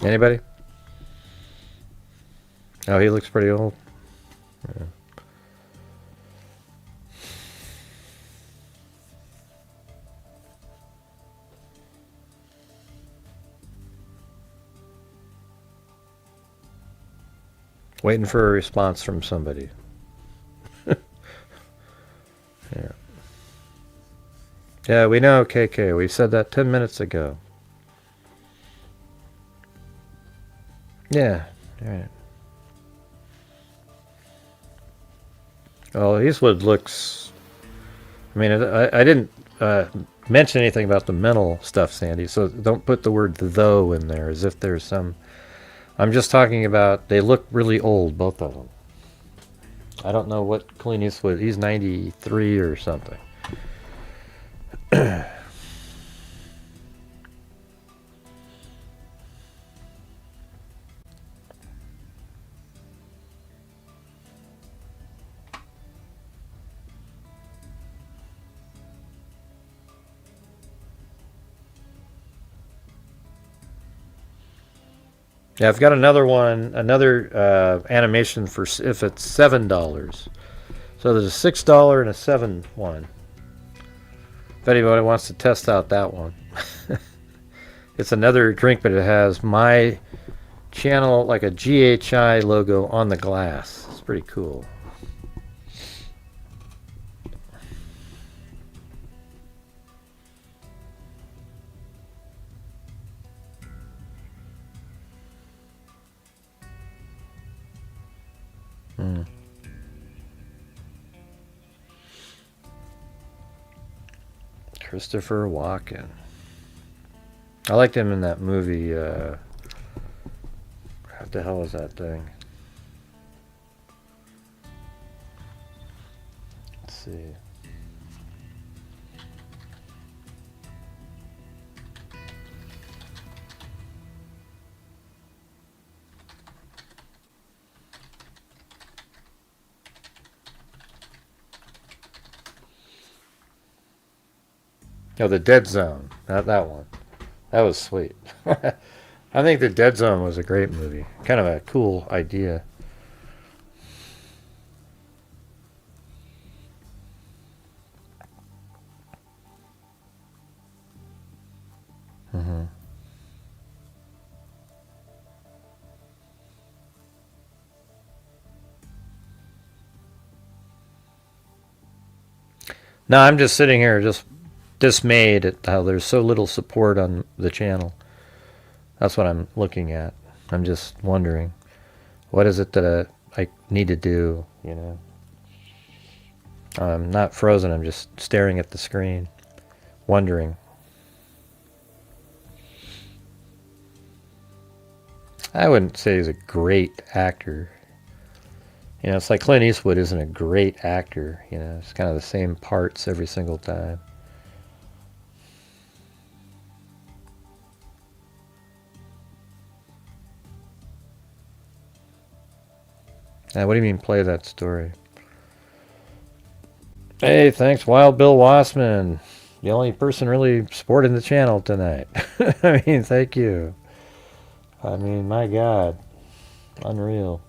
Anybody? Oh, he looks pretty old. Yeah. Waiting for a response from somebody. Yeah. Yeah, we know, KK. We said that 10 minutes ago. Yeah, all right. Well, Eastwood looks... I mean, I didn't mention anything about the mental stuff, Sandy, so don't put the word though in there as if there's some... I'm just talking about they look really old, both of them. I don't know what Clint Eastwood... He's 93 or something. Yeah, I've got another one, another animation for if it's $7. So there's a $6 and a $7 one. If anybody wants to test out that one. It's another drink, but it has my channel, like a GHI logo on the glass. It's pretty cool. Christopher Walken. I liked him in that movie. What the hell was that thing? Let's see. Oh, the Dead Zone. That one. That was sweet. I think the Dead Zone was a great movie. Kind of a cool idea. Mm-hmm. No, I'm just sitting here just dismayed at how there's so little support on the channel. That's what I'm looking at. I'm just wondering, what is it that I need to do, you know? I'm not frozen, I'm just staring at the screen, wondering. I wouldn't say he's a great actor. You know, it's like Clint Eastwood isn't a great actor, you know, it's kind of the same parts every single time. What do you mean play that story? Hey, thanks Wild Bill Wassman. The only person really supporting the channel tonight. I mean, thank you. I mean, my God. Unreal.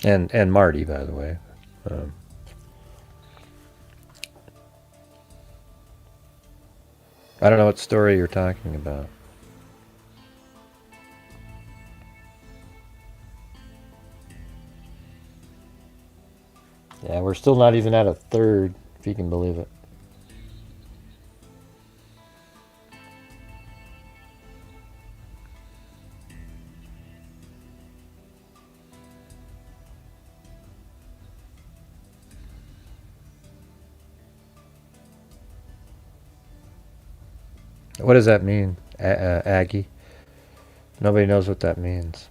And Marty, by the way. I don't know what story you're talking about. Yeah, we're still not even at a third, if you can believe it. What does that mean, Aggie? Nobody knows what that means.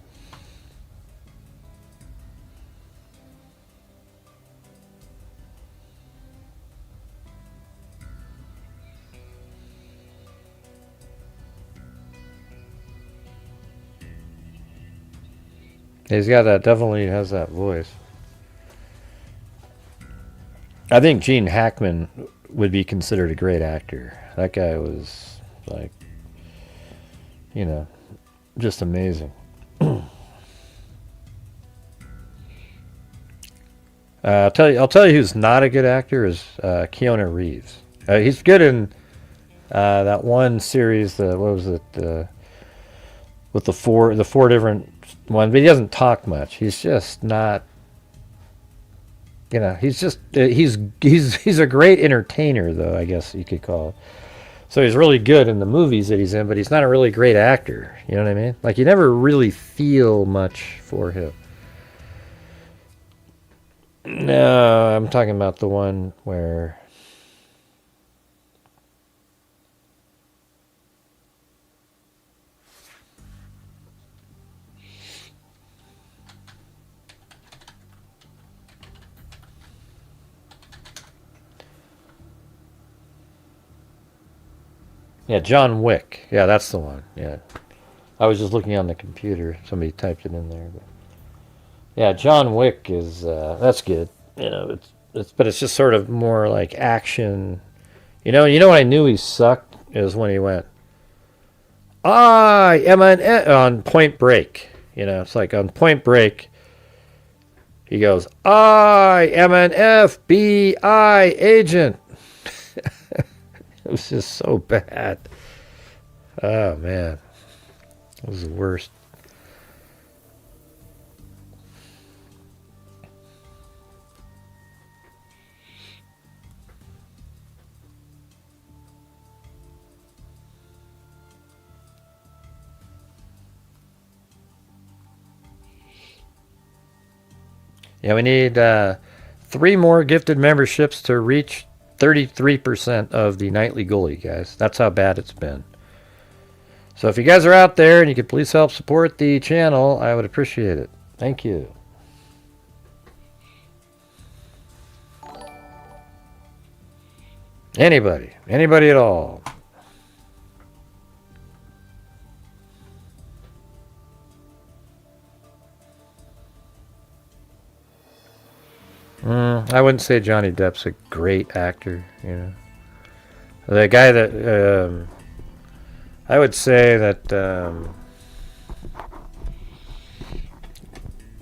He's got that, definitely has that voice. I think Gene Hackman would be considered a great actor. That guy was like, you know, just amazing. I'll tell you who's not a good actor is Keanu Reeves. He's good in that one series. What was it? With the four different ones, but he doesn't talk much. He's just not. You know, he's just he's a great entertainer, though, I guess you could call it. So he's really good in the movies that he's in, but he's not a really great actor. You know what I mean? Like, you never really feel much for him. No, I'm talking about the one where... Yeah, John Wick. Yeah, that's the one. Yeah. I was just looking on the computer. Somebody typed it in there. But yeah, John Wick is that's good. You know, but it's just sort of more like action. You know what I knew he sucked is when he went, I am on Point Break. You know, it's like on Point Break, he goes, I am an FBI agent. It was just so bad. Oh, man. It was the worst. Yeah, we need 3 more gifted memberships to reach 33% of the nightly goal, you guys. That's how bad it's been. So if you guys are out there and you could please help support the channel, I would appreciate it. Thank you. Anybody at all. I wouldn't say Johnny Depp's a great actor. You know, the guy that I would say that the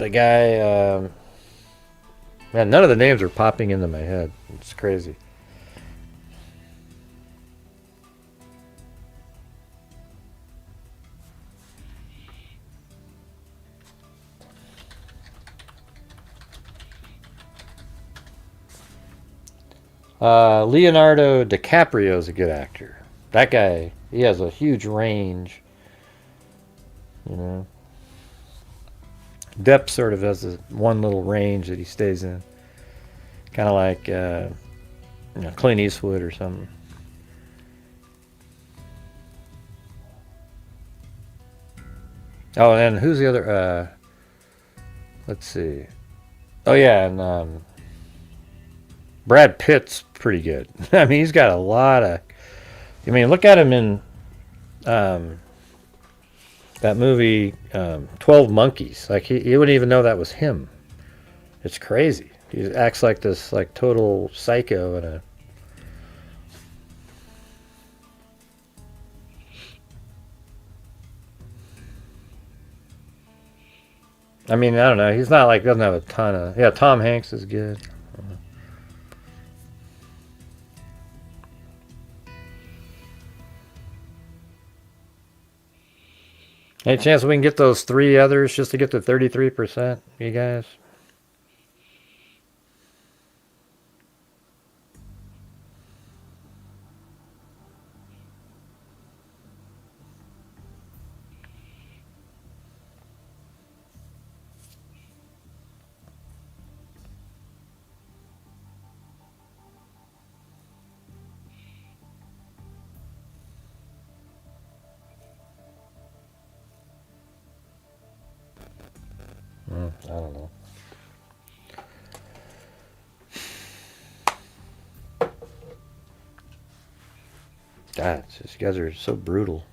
guy. Man, none of the names are popping into my head. It's crazy. Leonardo DiCaprio is a good actor. That guy, he has a huge range. You know, Depp sort of has one little range that he stays in, kind of like Clint Eastwood or something. Oh, and who's the other? Let's see. Oh yeah, and Brad Pitt's pretty good. I mean, he's got a lot of. I mean, look at him in that movie 12 Monkeys. Like he wouldn't even know that was him. It's crazy. He acts like this like total psycho in a. I mean, I don't know. He's not like doesn't have a ton of. Yeah, Tom Hanks is good. Any chance we can get those 3 others just to get to 33%, you guys? I don't know. God, these guys are so brutal.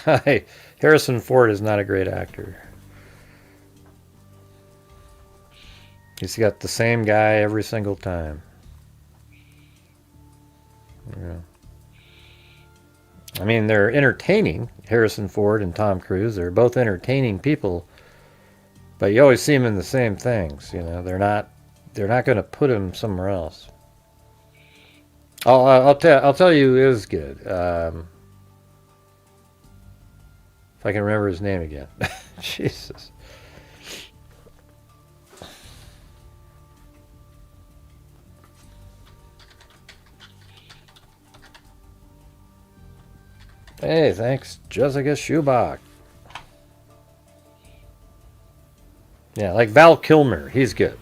Hi, Harrison Ford is not a great actor. He's got the same guy every single time. Yeah. I mean, they're entertaining. Harrison Ford and Tom Cruise, they're both entertaining people, but you always see them in the same things. You know, they're not going to put him somewhere else. I'll tell you, who is good. If I can remember his name again. Jesus. Hey, thanks, Jessica Schubach. Yeah, like Val Kilmer, he's good.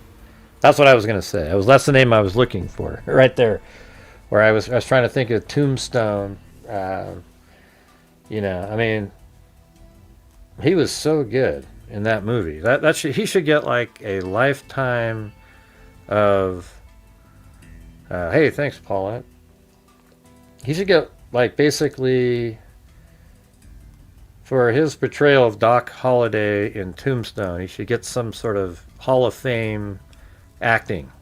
That's what I was gonna say. That's the name I was looking for, right there, where I was trying to think of Tombstone. You know, I mean, he was so good in that movie. He should get like a lifetime of. Hey, thanks, Paulette. He should get like basically. For his portrayal of Doc Holliday in Tombstone, he should get some sort of Hall of Fame acting.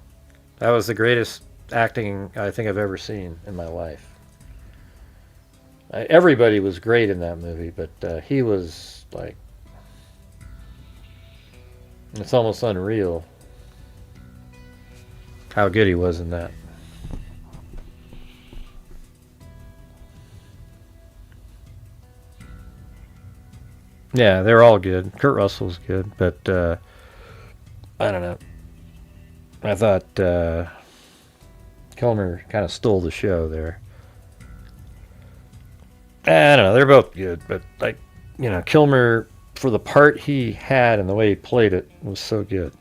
That was the greatest acting I think I've ever seen in my life. Everybody was great in that movie, but he was like... It's almost unreal how good he was in that. Yeah, they're all good. Kurt Russell's good, but I don't know. I thought Kilmer kind of stole the show there. I don't know. They're both good, but like, you know, Kilmer, for the part he had and the way he played it, was so good.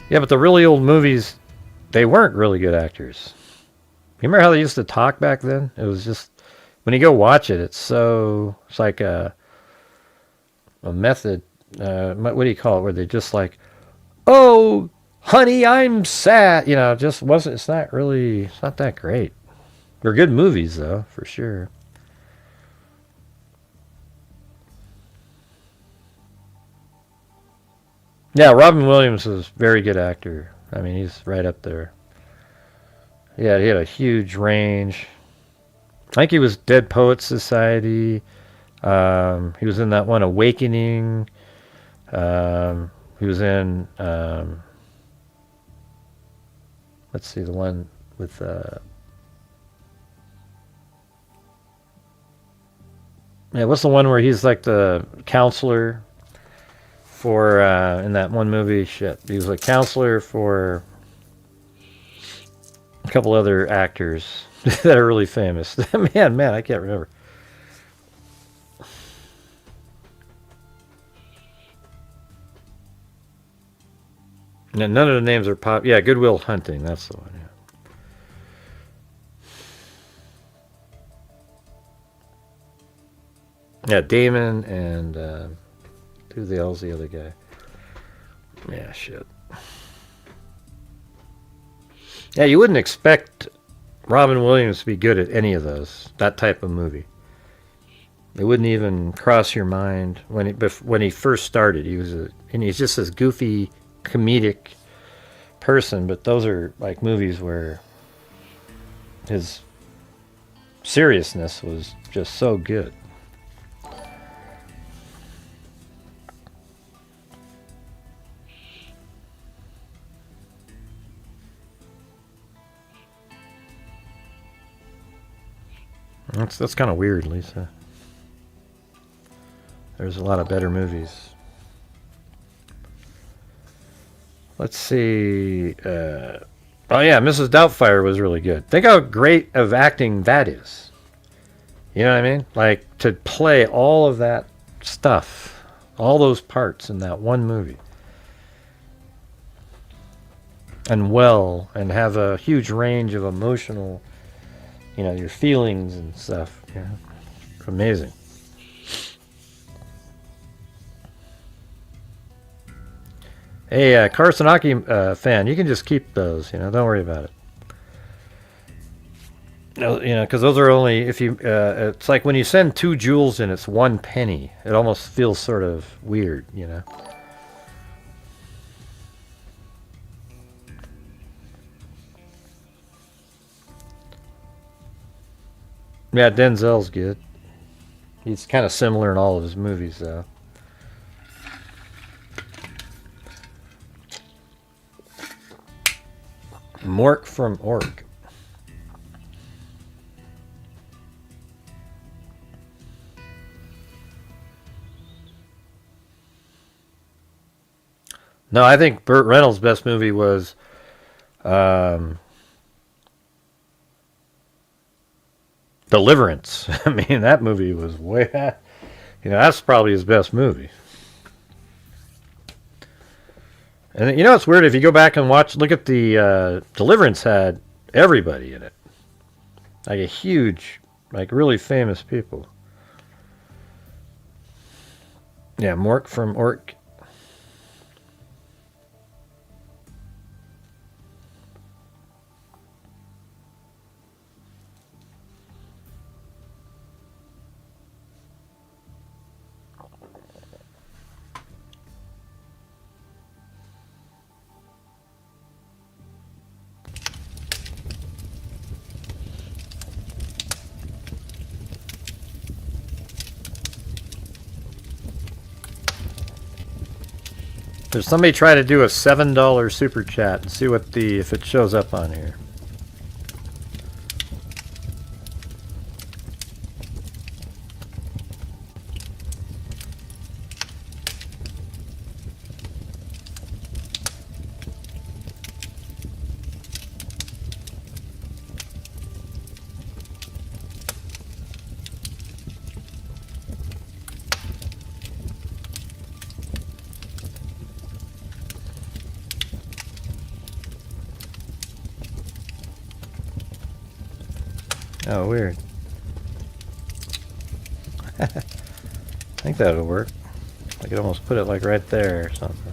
Yeah, but the really old movies, they weren't really good actors. You remember how they used to talk back then? It was just, when you go watch it, it's like a method, what do you call it, where they just like, oh, honey, I'm sad. Just wasn't, it's not that great. They're good movies, though, for sure. Yeah, Robin Williams is a very good actor. I mean, he's right up there. Yeah, he had a huge range. I think he was Dead Poets Society. He was in that one, Awakening. He was in, let's see, the one with, what's the one where he's like the counselor for, in that one movie? Shit, he was a counselor for a couple other actors that are really famous. man, I can't remember. None of the names are pop. Yeah, Good Will Hunting. That's the one. Yeah, Damon and who the hell's the other guy? Yeah, shit. Yeah, you wouldn't expect Robin Williams to be good at any of that type of movie. It wouldn't even cross your mind when he first started. And he's just this goofy, comedic person, but those are like movies where his seriousness was just so good. That's kind of weird, Lisa. There's a lot of better movies. Let's see. Oh yeah, Mrs. Doubtfire was really good. Think how great of acting that is. You know what I mean? Like, to play all of that stuff, all those parts in that one movie. And have a huge range of emotional, your feelings and stuff. Yeah. Amazing. Hey, Carson Aki fan, you can just keep those, don't worry about it. Because those are only, if you, it's like when you send 2 jewels and it's 1 penny, it almost feels sort of weird, Yeah, Denzel's good. He's kind of similar in all of his movies, though. Mork from Ork. No, I think Burt Reynolds' best movie was Deliverance. I mean, that movie was way... that's probably his best movie. And it's weird, if you go back and look at the Deliverance had everybody in it. Like a huge, like really famous people. Yeah, Mork from Ork. There's somebody try to do a $7 super chat and see if it shows up on here. Oh, weird. I think that'll work. I could almost put it like right there or something.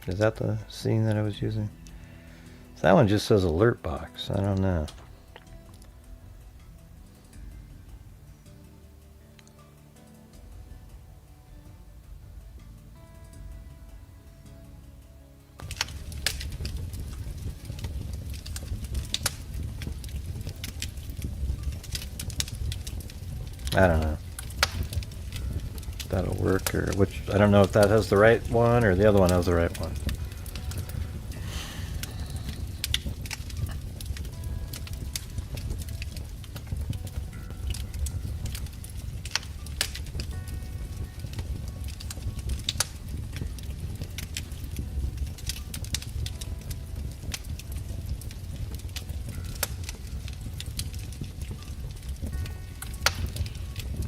Is that the scene that I was using? That one just says alert box. I don't know. I don't know. That'll work, or which, I don't know if that has the right one or the other one has the right one.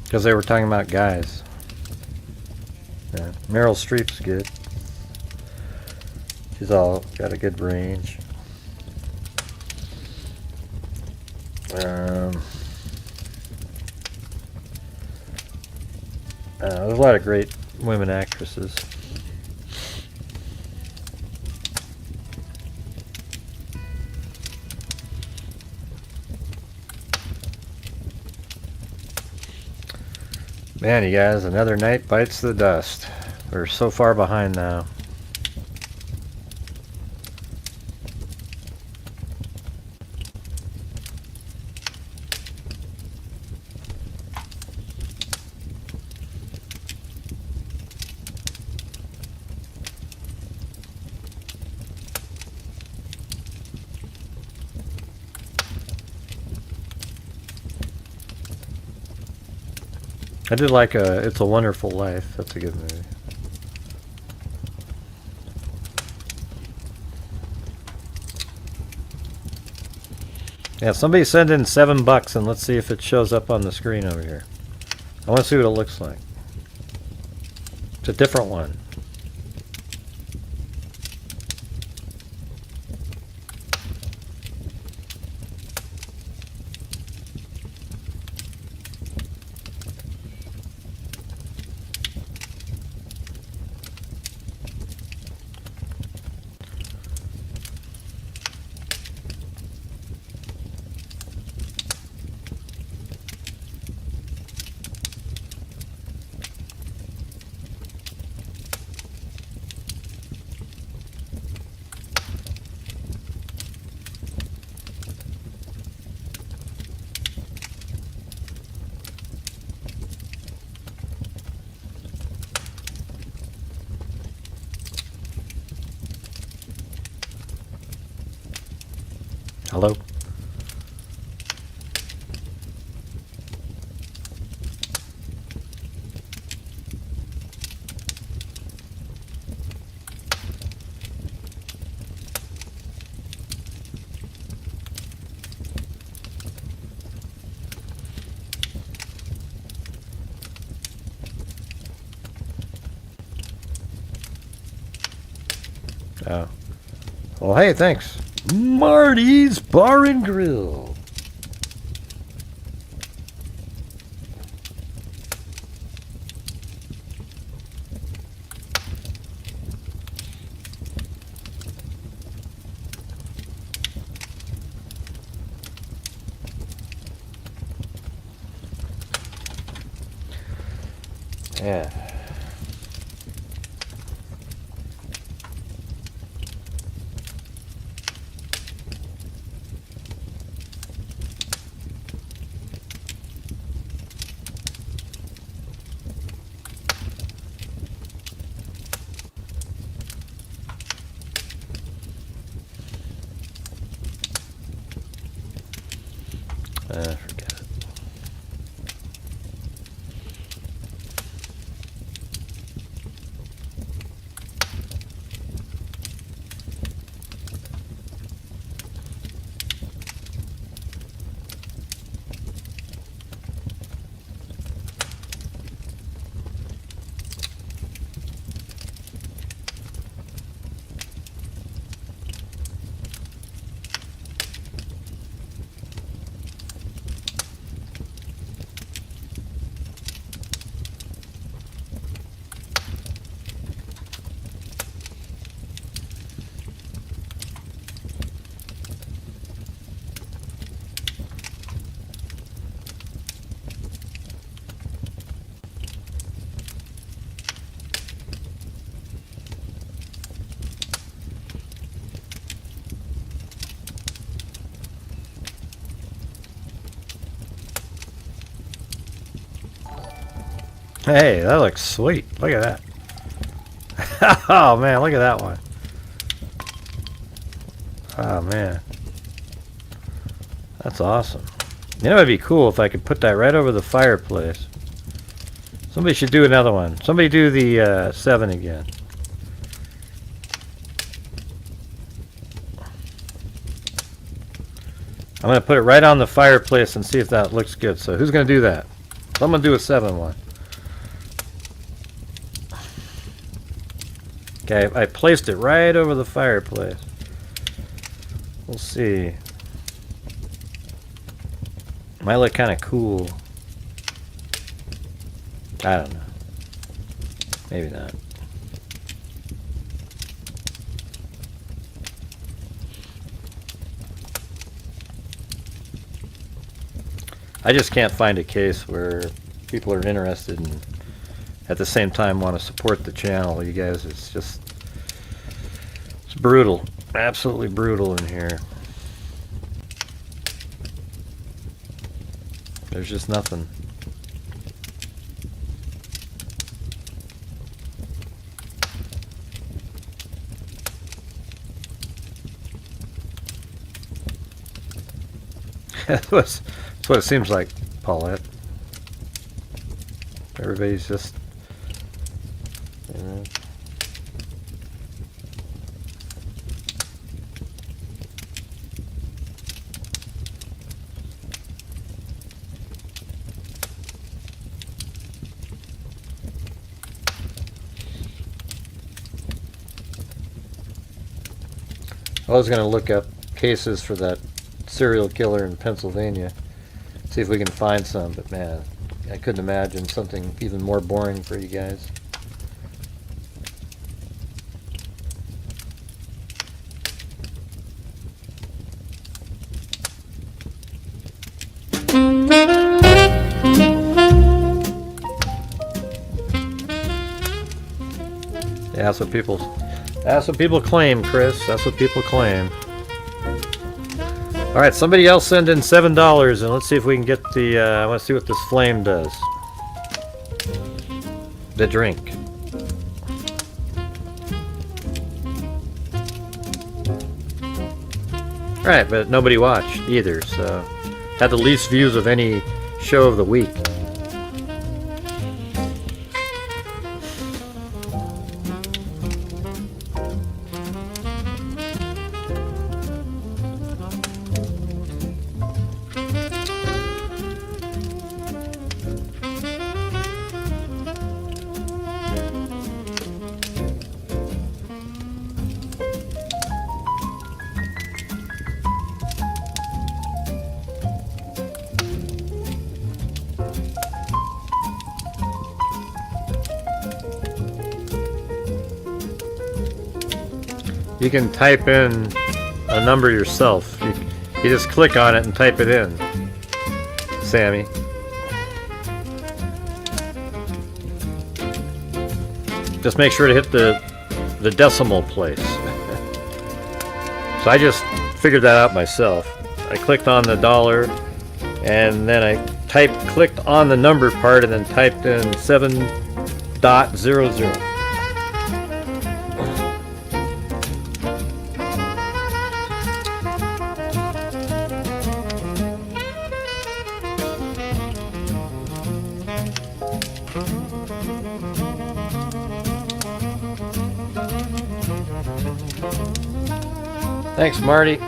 Because they were talking about guys. Yeah. Meryl Streep's good. She's all got a good range. There's a lot of great women actresses. Man, you guys, another night bites the dust. We're so far behind now. I did like It's a Wonderful Life. That's a good movie. Yeah, somebody send in $7 and let's see if it shows up on the screen over here. I want to see what it looks like. It's a different one. Hello? Oh. Well, hey, thanks. Marty's Bar and Grill. Yeah. Forget it. Hey, that looks sweet. Look at that. Oh man, look at that one. Oh man. That's awesome. You know, it'd be cool if I could put that right over the fireplace. Somebody should do another one. Somebody do the 7 again. I'm going to put it right on the fireplace and see if that looks good. So who's going to do that? Someone do a 7 one. Okay, I placed it right over the fireplace. We'll see. Might look kind of cool. I don't know. Maybe not. I just can't find a case where people are interested and at the same time want to support the channel. You guys, it's just, it's brutal. Absolutely brutal in here. There's just nothing. That's what it seems like, Paulette. Everybody's just, you know. I was going to look up cases for that serial killer in Pennsylvania, see if we can find some, but man, I couldn't imagine something even more boring for you guys. Yeah, that's what people claim, Chris. That's what people claim. All right, somebody else send in $7, and let's see if we can get the. I want to see what this flame does. The drink. All right, but nobody watched either, so had the least views of any show of the week. You can type in a number yourself. You just click on it and type it in, Sammy. Just make sure to hit the decimal place. So I just figured that out myself. I clicked on the dollar, and then I clicked on the number part, and then typed in 7.00. Thanks, Marty.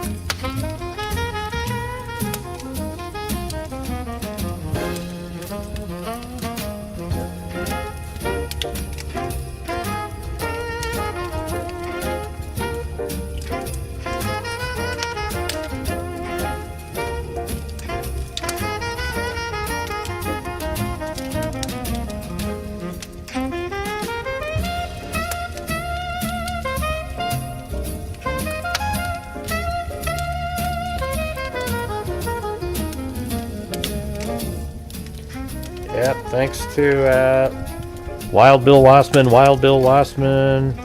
Yep, thanks to Wild Bill Wassman, Wild Bill Wassman,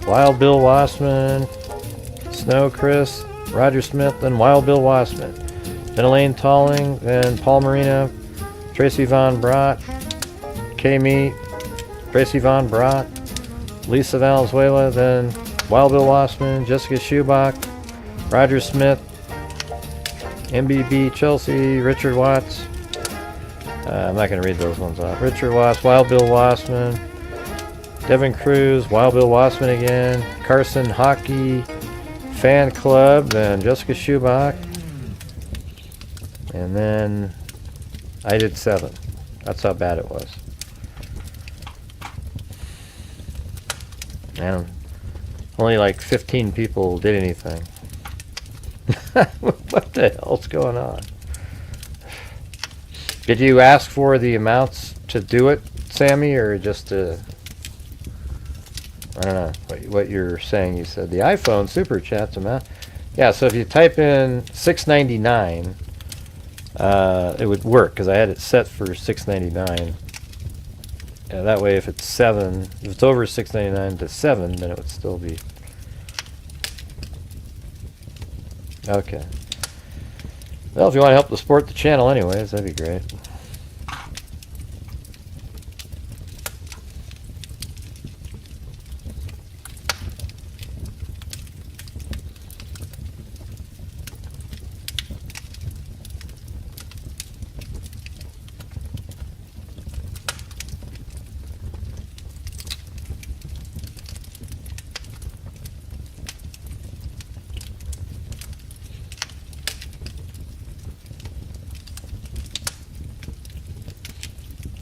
Wild Bill Wassman, Snow Chris, Roger Smith, and Wild Bill Wassman. Then Elaine Talling, then Paul Marino, Tracy Von Brott, K-Meat, Tracy Von Brock, Lisa Valenzuela, then Wild Bill Wassman, Jessica Schubach, Roger Smith, MBB Chelsea, Richard Watts. I'm not going to read those ones off. Richard Watts, Wild Bill Wassman, Devin Cruz, Wild Bill Wassman again, Carson Hockey Fan Club, then Jessica Schubach, and then I did 7. That's how bad it was. And only like 15 people did anything. What the hell's going on? Did you ask for the amounts to do it, Sammy, or just to... I don't know what you're saying. You said the iPhone Super Chats amount. Yeah, so if you type in $6.99, it would work because I had it set for $6.99. Yeah, that way, if it's over $6.99 to 7, then it would still be okay. Well, if you want to help to support the channel, anyways, that'd be great.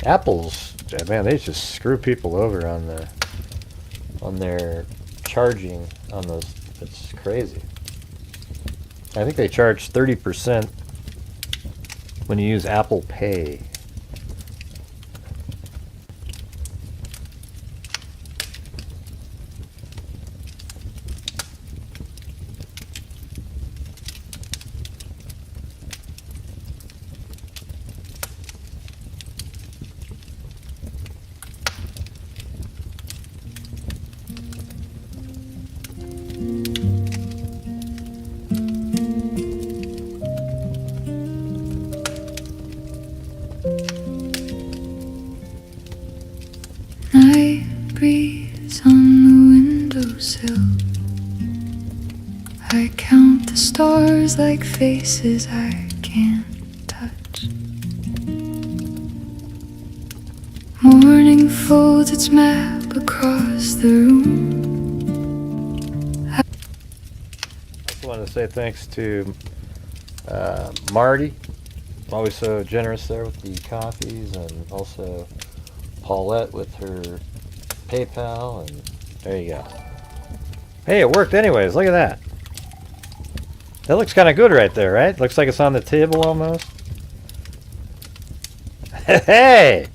Apple's, man, they just screw people over on their charging on those. It's crazy. I think they charge 30% when you use Apple Pay. breeze on the windowsill. I count the stars like faces I can't touch. Morning folds its map across the room. I just want to say thanks to Marty, always so generous there with the coffees, and also Paulette with her PayPal, and there you go. Hey, it worked anyways, look at that. That looks kind of good right there, right? Looks like it's on the table almost. Hey!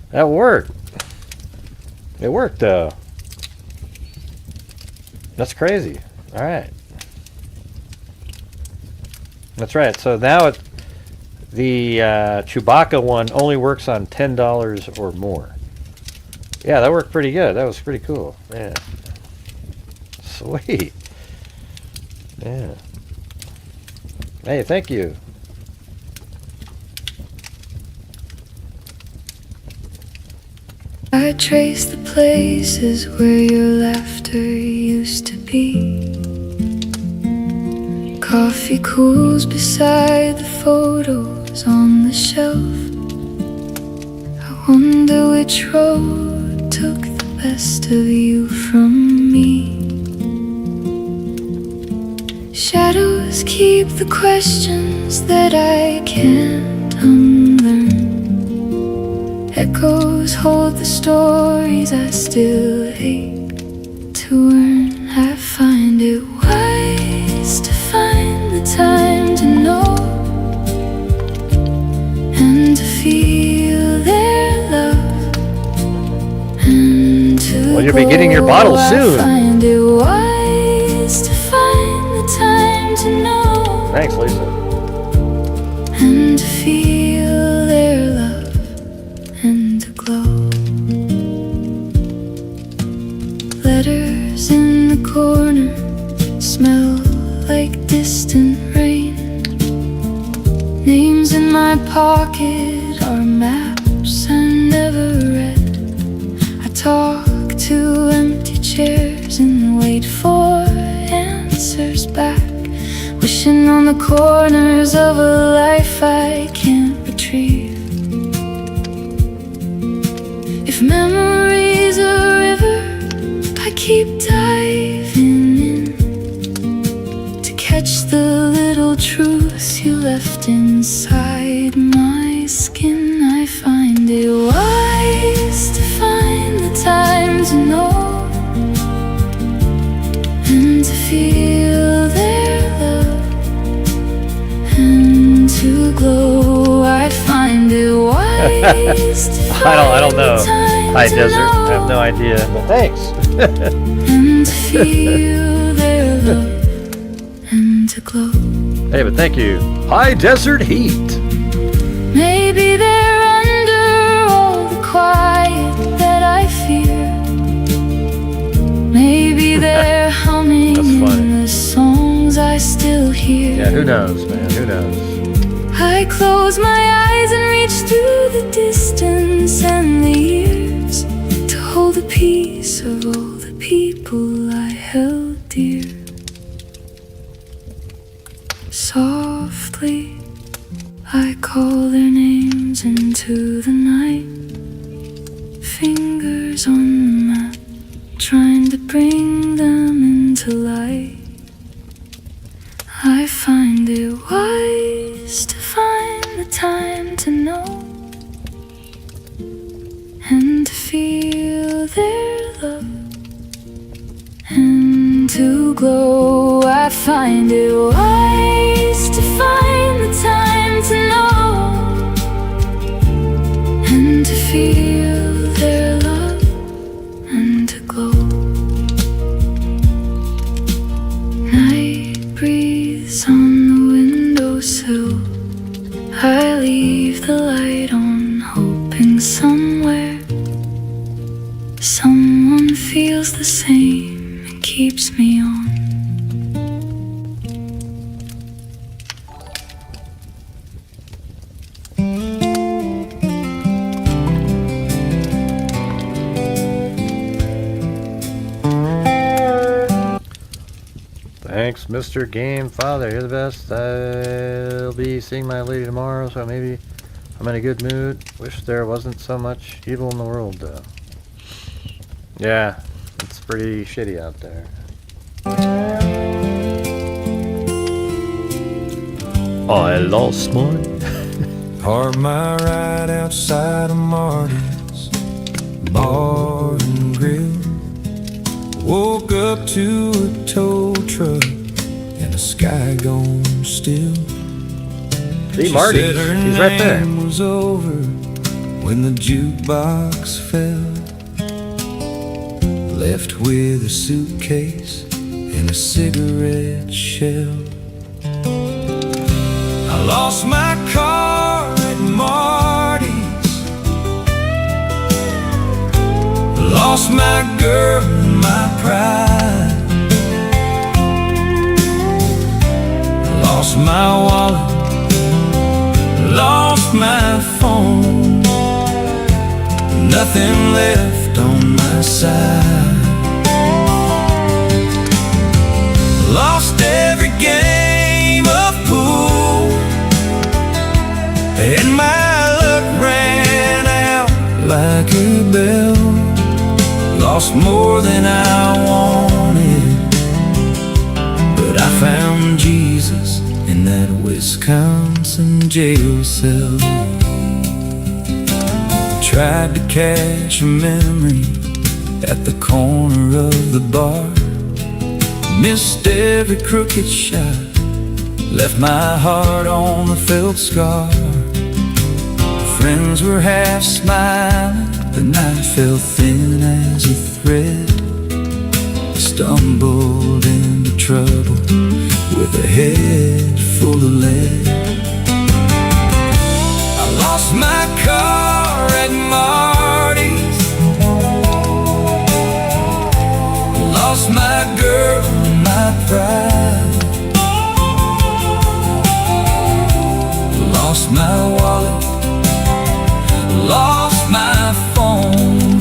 That worked. It worked though. That's crazy. Alright. That's right. So now the Chewbacca one only works on $10 or more. Yeah, that worked pretty good. That was pretty cool. Yeah. Sweet. Yeah. Hey, thank you. I trace the places where your laughter used to be. Coffee cools beside the photos on the shelf. I wonder which road took the best of you from me. Shadows keep the questions that I can't unlearn. Echoes hold the stories I still hate to earn. I find it wise to find the time to know and to feel their love and to well, you'll be getting your bottle soon. I find it wise to find the time to know. Thanks, Lisa. And to feel their love and to glow. Letters in the corner smell like distant rain. Names in my pocket are maps I never read. talk to empty chairs and wait for answers back, wishing on the corners of a life I can't retrieve. If memory's a river, I keep diving in to catch the little truths you left inside my skin. I find it wise to find the time to know and to feel their love and to glow. I find it wise to find I don't know. the time Hi, to Desert. I know have no idea. But thanks. and to feel their love and to glow. Hey, but thank you. High Desert Heat. Maybe they're under all the quiet that I fear. Maybe they're humming in the songs I still hear. Yeah, who knows, man? Who knows? I close my eyes and reach through the distance and the years to hold a piece of all the people I held dear. Softly I call their names into the night, fingers on the map, trying to bring them into light. I find it wise to find the time to know and to feel their love and to glow. I find it wise to find the time to know and to feel their love and to glow. Night breeze on the windowsill, I leave the light on, hoping somewhere someone feels the same and keeps me on. Thanks, Mr. Game Father. You're the best. I'll be seeing my lady tomorrow, so maybe I'm in a good mood. Wish there wasn't so much evil in the world, though. Yeah, it's pretty shitty out there. I lost mine. Parked my ride outside of Marty's Bar and Grill. Woke up to a tow truck and a sky gone still. See, She Marty, said her he's right there. name was over when the jukebox fell. Left with a suitcase and a cigarette shell. I lost my car at Marty's, lost my girl and my pride, lost my wallet, lost my phone, nothing left on my side. Lost every game of pool, and my luck ran out like a bell. Lost more than I wanted, but I found Jesus in that Wisconsin jail cell. Tried to catch a memory at the corner of the bar, missed every crooked shot, left my heart on the felt scar. Friends were half smiling, the night felt thin as a thread. Stumbled into trouble with a head full of lead. I lost my car at Marty's, lost my girl and my pride, lost my wallet, lost my phone,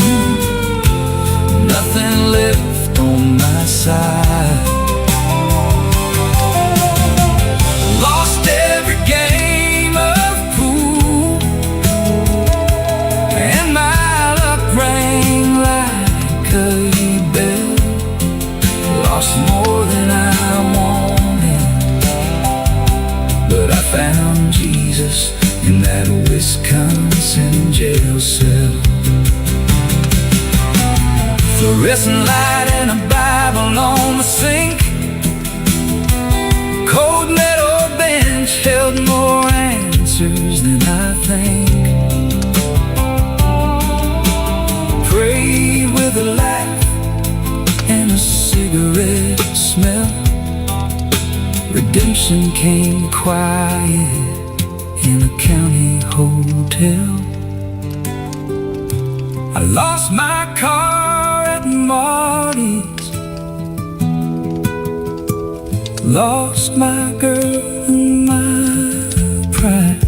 found Jesus in that Wisconsin jail cell. Fluorescent light and a Bible on the sink. Cold metal bench held more answers than I think. Prayed with a laugh and a cigarette smell. Redemption came quiet in a county hotel. I lost my car at Marty's. Lost my girl and my pride.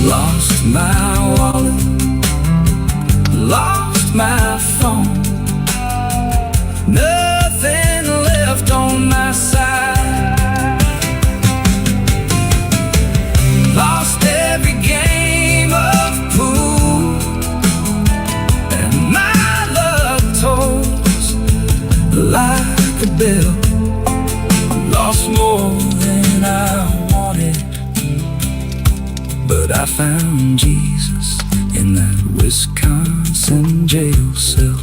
Lost my wallet. Lost my phone. Nothing left on my side. Lost every game of pool, and my luck tolls like a bell. Lost more than I wanted, but I found Jesus in that Wisconsin jail cell.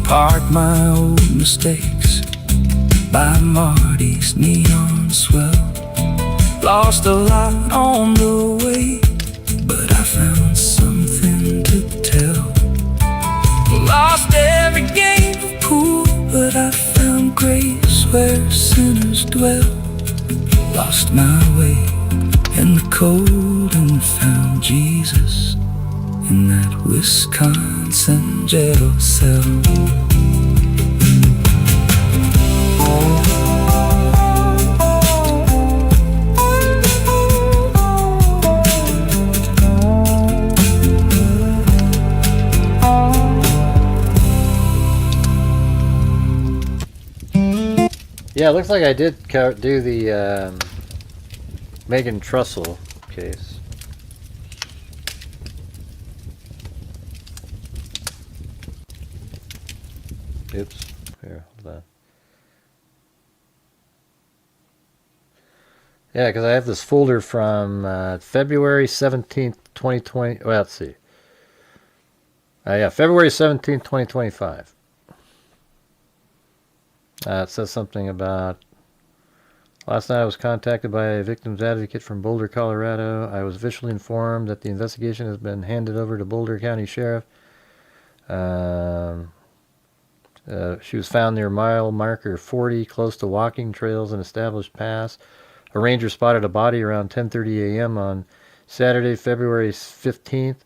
Parked my old mistakes by Marty's neon swell. Lost a lot on the way, but I found something to tell. Lost every game of pool, but I found grace where sinners dwell. Lost my way in the cold and found Jesus in that Wisconsin jail cell. Yeah, it looks like I did do the Megan Trussell case. Oops. Here, hold on. Yeah, because I have this folder from February 17th, 2020. Well, let's see. Yeah, February 17th, 2025. It says something about, last night I was contacted by a victim's advocate from Boulder, Colorado. I was officially informed that the investigation has been handed over to Boulder County Sheriff. She was found near mile marker 40, close to walking trails and established paths. A ranger spotted a body around 10:30 a.m. on Saturday, February 15th.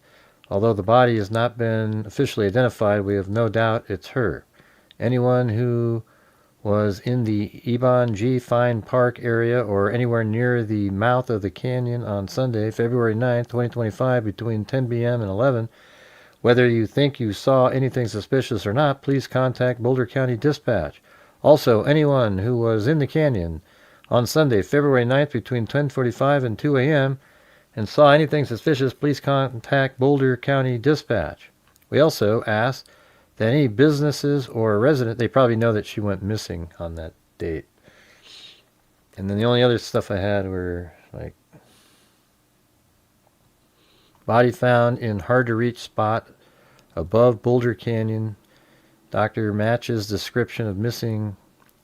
Although the body has not been officially identified, we have no doubt it's her. Anyone who was in the Ebon G. Fine Park area or anywhere near the mouth of the canyon on Sunday, February 9th, 2025, between 10 p.m. and 11, whether you think you saw anything suspicious or not, please contact Boulder County Dispatch. Also, anyone who was in the canyon on Sunday, February 9th, between 10:45 and 2 a.m., and saw anything suspicious, please contact Boulder County Dispatch. We also ask that any businesses or resident, they probably know that she went missing on that date. And then the only other stuff I had were like, body found in hard to reach spot above Boulder Canyon. Doctor matches description of missing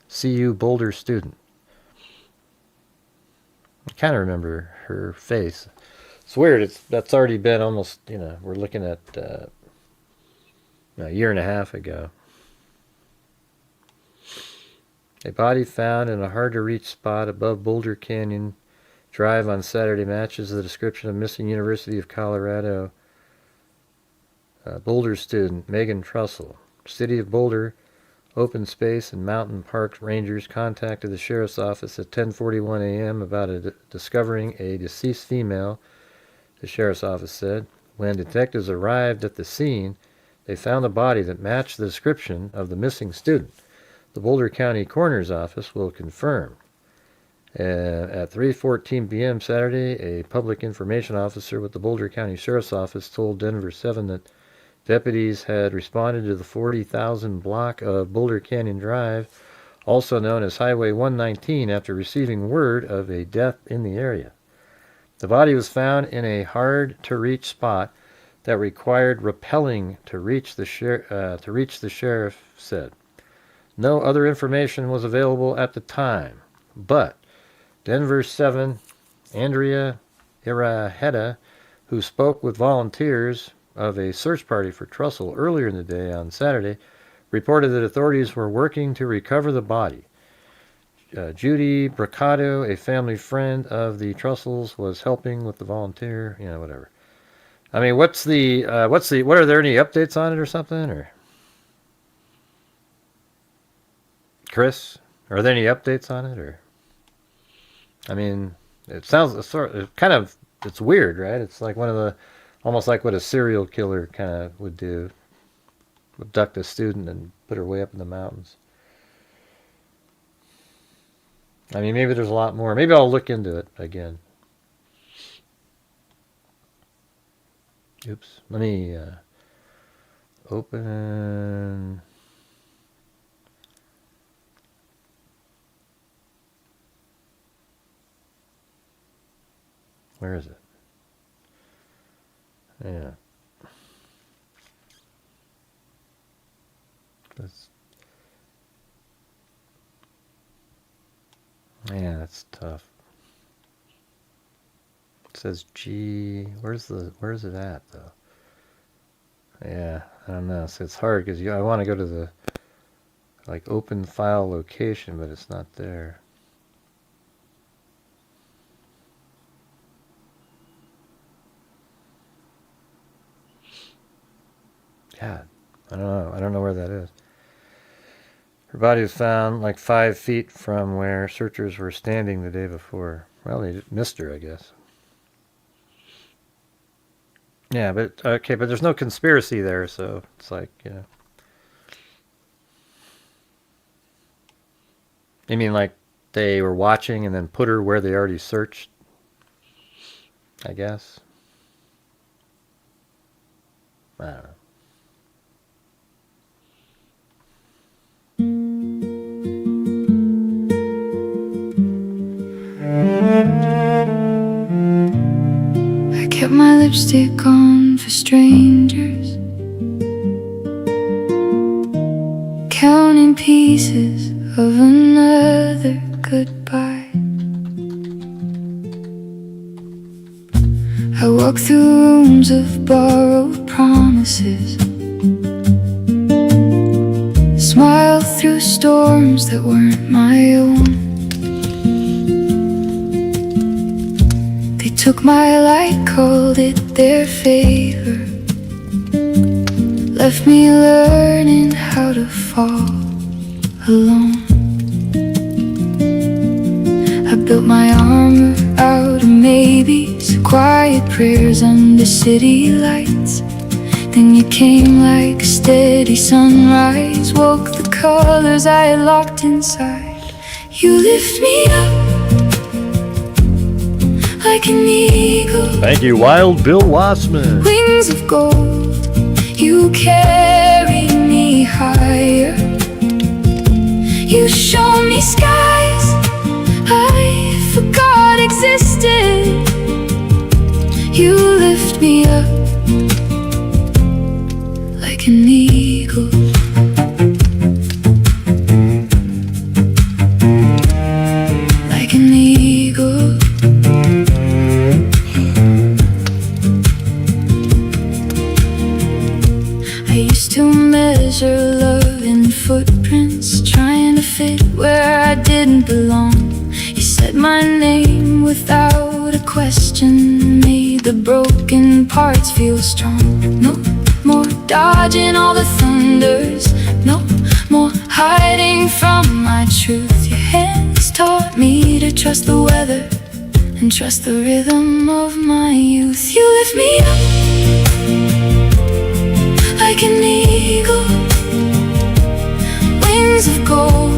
CU Boulder student. I kind of remember her face. It's weird. That's already been almost, we're looking at a year and a half ago. A body found in a hard-to-reach spot above Boulder Canyon Drive on Saturday matches the description of missing University of Colorado Boulder student Megan Trussell. City of Boulder Open Space and Mountain Parks Rangers contacted the Sheriff's Office at 10:41 a.m. about discovering a deceased female, the Sheriff's Office said. When detectives arrived at the scene, they found a body that matched the description of the missing student. The Boulder County Coroner's Office will confirm. At 3:14 p.m. Saturday, a public information officer with the Boulder County Sheriff's Office told Denver 7 that deputies had responded to the 40,000 block of Boulder Canyon Drive also known as Highway 119, after receiving word of a death in the area. The body was found in a hard-to-reach spot that required rappelling to reach the sheriff said. No other information was available at the time, but Denver 7 Andrea Iraheta, who spoke with volunteers of a search party for Trussell earlier in the day on Saturday, reported that authorities were working to recover the body. Judy Bracado, a family friend of the Trussells, was helping with the volunteer, whatever. I mean, what are there any updates on it or something, or? Chris, are there any updates on it, or? I mean, it sounds it's weird, right? It's like almost like what a serial killer kind of would do. Abduct a student and put her way up in the mountains. I mean, maybe there's a lot more. Maybe I'll look into it again. Oops. Let me open. Where is it? Yeah. That's tough. It says G. Where's it at though? Yeah, I don't know. So it's hard because I want to go to the open file location, but it's not there. God, I don't know. I don't know where that is. Her body was found 5 feet from where searchers were standing the day before. Well, they missed her, I guess. Yeah, but there's no conspiracy there, so it's You mean they were watching and then put her where they already searched? I guess. I don't know. I kept my lipstick on for strangers, counting pieces of another goodbye. I walked through rooms of borrowed promises, smiled through storms that weren't my own. They took my light, called it their favor, left me learning how to fall alone. I built my armor out of maybes, quiet prayers under city lights. Then you came like a steady sunrise, woke the colors I had locked inside. You lift me up like an eagle. Thank you, Wild Bill Wassman. Wings of gold, you carry me higher. You show me skies I forgot existed. You lift me up like an eagle. Like an eagle. I used to measure love in footprints, trying to fit where I didn't belong. You said my name without a question, made the broken parts feel strong. No more dodging all the thunders, no more hiding from my truth. Your hands taught me to trust the weather and trust the rhythm of my youth. You lift me up like an eagle, wings of gold,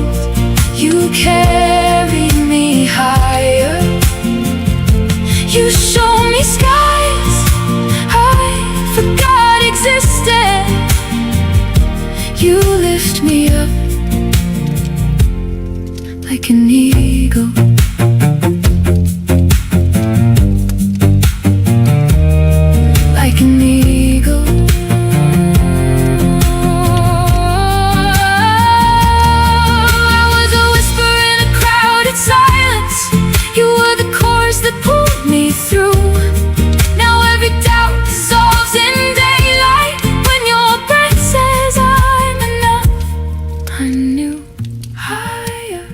you carry me higher. You show me skies I forgot existed. You lift me up eagle. Like an eagle. I was a whisper in a crowded silence. You were the chorus that pulled me through. Now every doubt dissolves in daylight when your breath says I'm enough. I knew higher,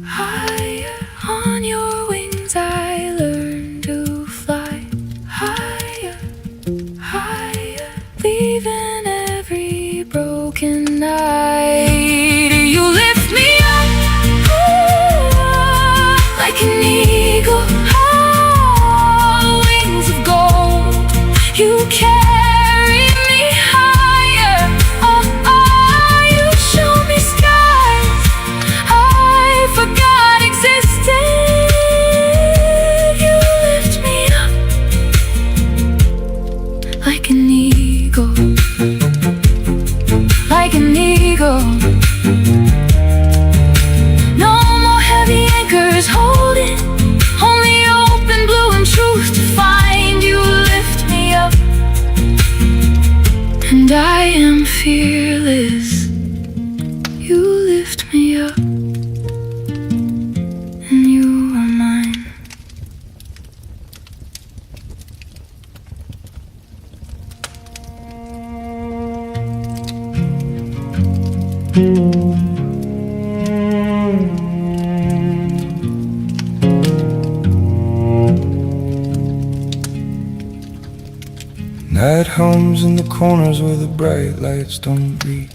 higher on your wings. I learned to fly higher, higher, leaving every broken night. You lift me up, like an eagle, wings of gold. You carry me higher. You show me skies I forgot existed. You lift me up like an eagle, like an eagle. No more heavy anchors holding, only open blue and truth to find. You lift me up, and I am fearless. You lift me up, and you are mine. Night hums in the corners where the bright lights don't reach.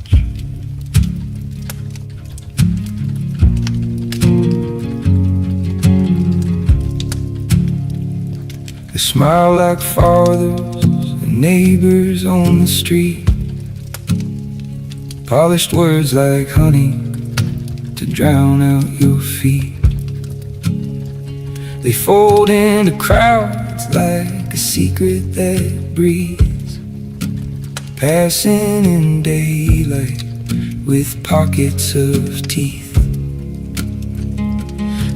They smile like fathers and neighbors on the street. Polished words like honey to drown out your feet. They fold into crowds like a secret that breathes, passing in daylight with pockets of teeth.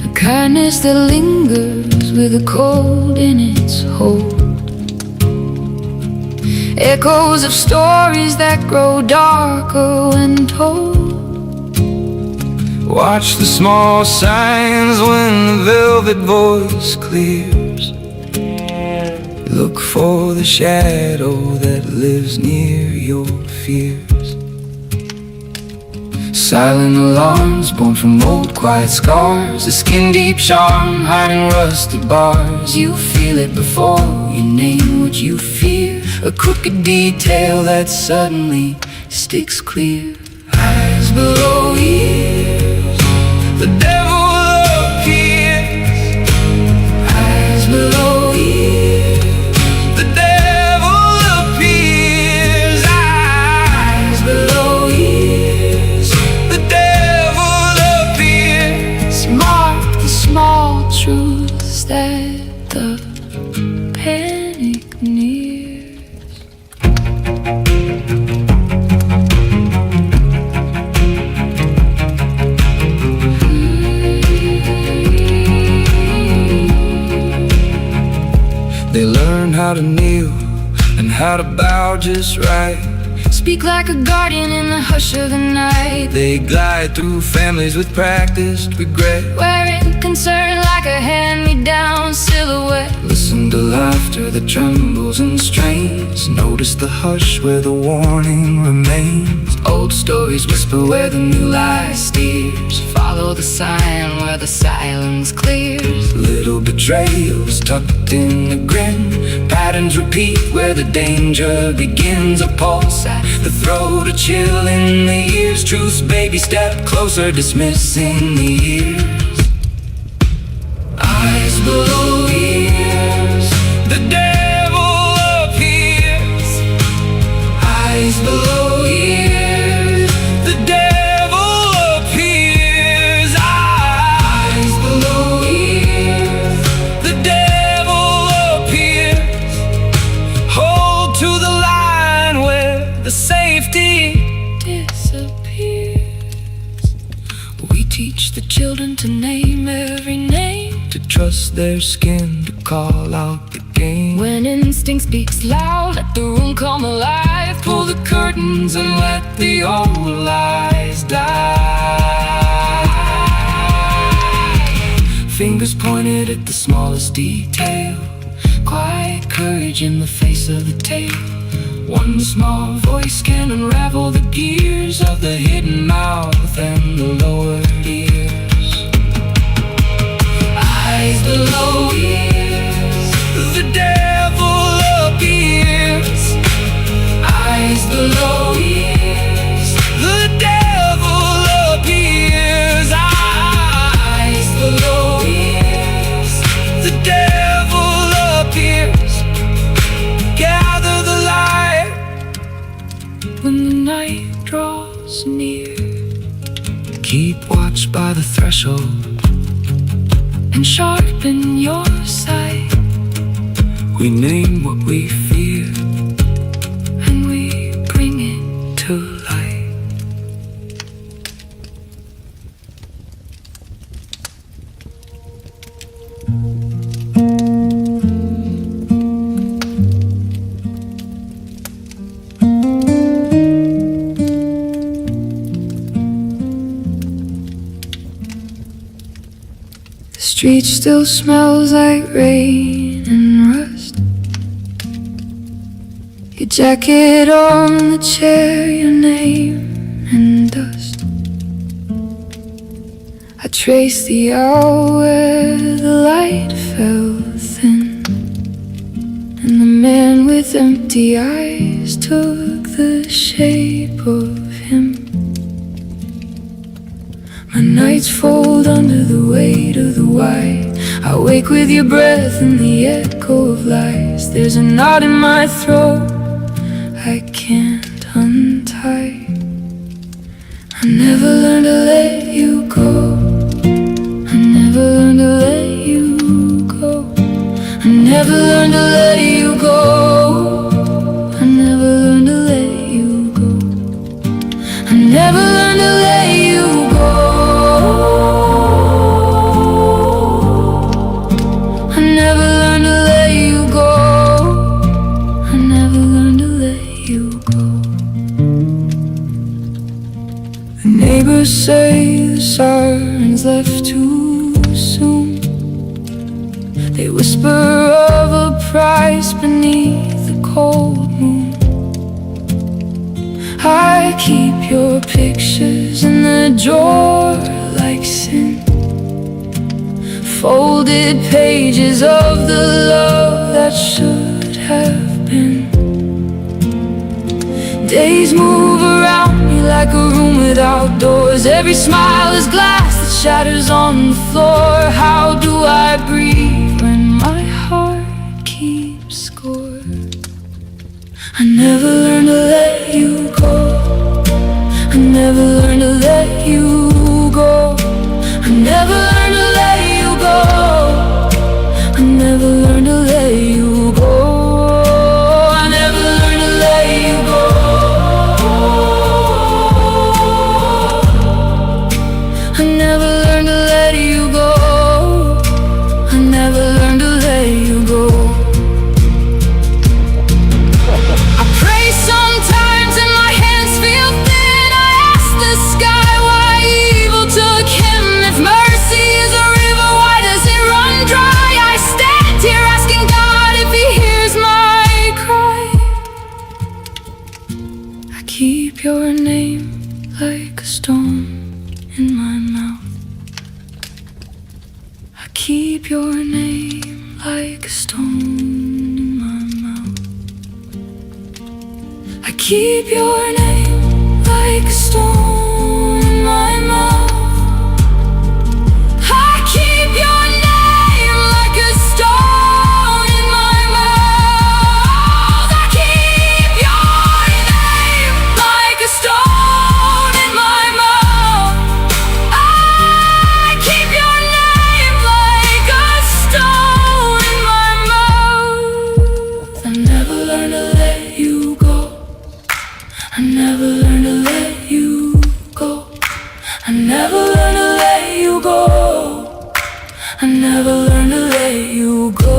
A kindness that lingers with a cold in its hold. Echoes of stories that grow darker when told. Watch the small signs when the velvet voice clears. Look for the shadow that lives near your fears. Silent alarms born from old quiet scars. A skin deep charm hiding rusted bars. You feel it before you name what you fear. A crooked detail that suddenly sticks clear. Eyes below ears, the devil appears. Eyes below ears, the devil appears. Eyes below ears, the devil appears. Mark the small truths that the panic nears. They learn how to kneel and how to bow just right. Speak like a guardian in the hush of the night. They glide through families with practiced regret. Wearing concern like a hand-me-down silhouette. Listen to laughter that trembles and strains. Notice the hush where the warning remains. Old stories whisper where the new lie steers. Follow the sign where the silence clears. Little betrayals tucked in a grin. Patterns repeat where the danger begins. A pulse at the throat, a chill in the ears. Truth's baby step closer, dismissing the ears. Eyes below ears, the devil appears. Eyes below ears, the devil appears. Eyes below ears, the devil appears. Hold to the line where the safety disappears. we teach the children scream every name, to trust their skin, to call out the game. when instinct speaks loud, let the room come alive. Pull the curtains and let the old lies die. Fingers pointed at the smallest detail, quiet courage in the face of the tale. One small voice can unravel the gears of the hidden mouth and the lowered ears. Eyes below ears, the devil appears. Eyes below ears, the devil appears. Eyes below ears, the devil appears. Gather the light when the night draws near. Keep watch by the threshold and sharpen your sight. We name what we fear and we bring it to light. The street still smells like rain and rust. Your jacket on the chair, your name and dust. I trace the hour where the light fell thin, and the man with empty eyes took the shape of him. My nights fold under the weight of the white. I wake with your breath and the echo of lies. There's a knot in my throat I can't untie. I never learned to let you go. I never learned to let you go. I never learned to let you go. I never learned to let you go. I never learned to let you go. I never learned to let you go. I never learned to let you go. The neighbors say the sirens left too soon. They whisper of a price beneath the cold moon. I keep your pictures in the drawer like sin, folded pages of the love that should have been. Days move around me like a room without doors. Every smile is glass that shatters on the floor. How do I breathe when my heart keeps score? I never learned to let you go. I never learned to let you go. I never learned to let you go. I never learned to let you go. I never learned to let you go. I never learned to let you go. I never learned to let you go. I pray sometimes and my hands feel thin. I ask the sky why evil took him. If mercy is a river, why does it run dry? I stand here asking God if he hears my cry. I keep your name like a stone in my mouth. I keep your name like a stone in my mouth. I keep your name like a stone in my mouth. I keep your name like a stone in my mouth. I keep your name like a stone in my mouth. I keep your name like a stone in my mouth. I never learned to let you go. I never learned to let you I never learned to let you go.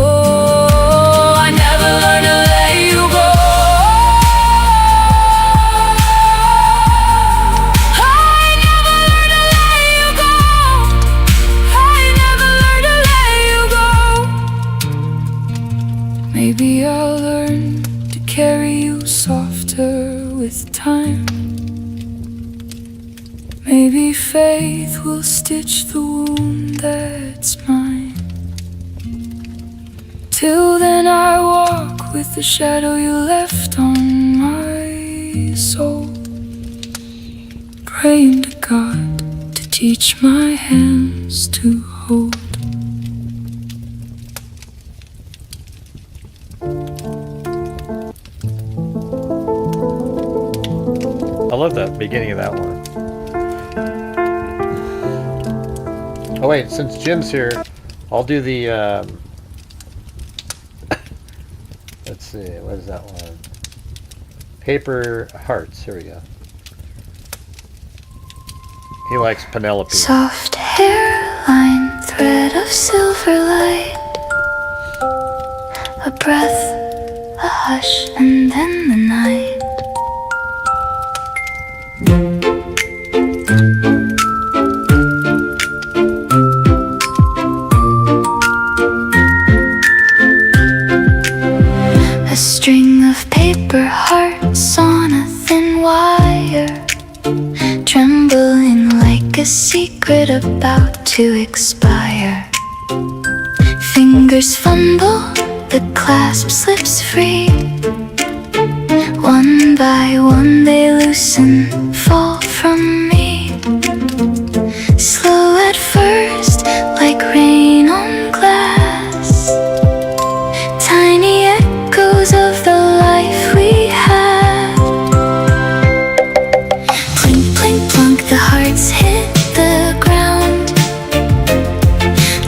I never learned to let you go. I never learned to let you go. I never learned to let you go. Maybe I'll learn to carry you softer with time. Maybe faith will stitch the wound that's mine. Till then I walk with the shadow you left on my soul, praying to God to teach my hands to hold. I love that beginning of that one. Oh wait, since Jim's here, I'll do the, let's see, what is that one? Paper Hearts, here we go. He likes Penelope. Soft hairline, thread of silver light, a breath, a hush, and then the night. A string of paper hearts on a thin wire, trembling like a secret about to expire. Fingers fumble, the clasp slips free. One by one they loosen, fall from me. Slow at first, like rain on glass. Tiny echoes of the life we had. Plink, plink, plunk, the hearts hit the ground.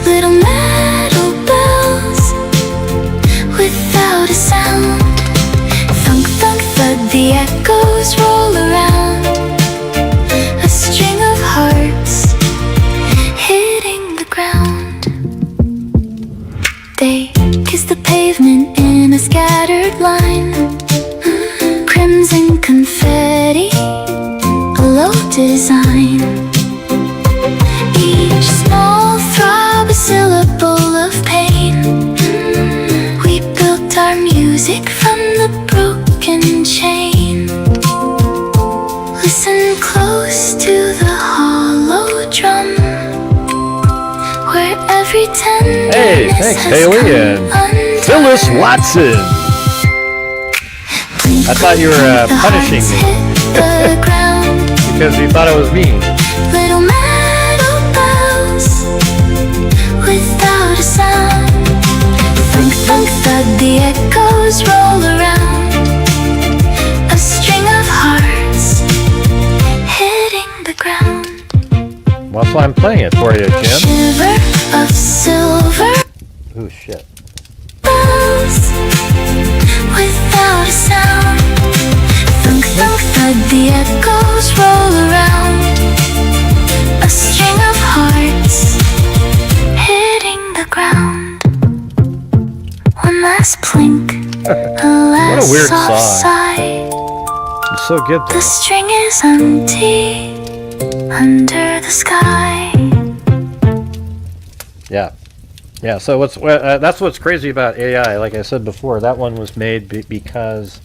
Little metal bells without a sound. Thunk, thunk, thud, the echoes roll around. A string of hearts hitting the ground. They kiss the pavement in a scattered line. Crimson confetti, a low design. Each small throb, a syllable of pain. We built our music from the broken chain. Listen close to the hollow drum, where every tenderness Hey, thanks has Haley come and undone. Phyllis Watson. I thought you were punishing me The ground, because you thought it was mean. little metal bells without a sound. Thunk, thunk, thud, the echoes roll around. A string of hearts hitting the ground. Well, that's why I'm playing it for you, Jim. Shiver of silver Ooh, shit. bells without a sound. Thunk, thunk, thud, the echoes roll around. A string of hearts hitting the ground. One last plink, a last What a weird soft song. sigh. It's so good The though. string is empty under the sky. Yeah. Yeah, so that's what's crazy about AI. Like I said before, that one was made because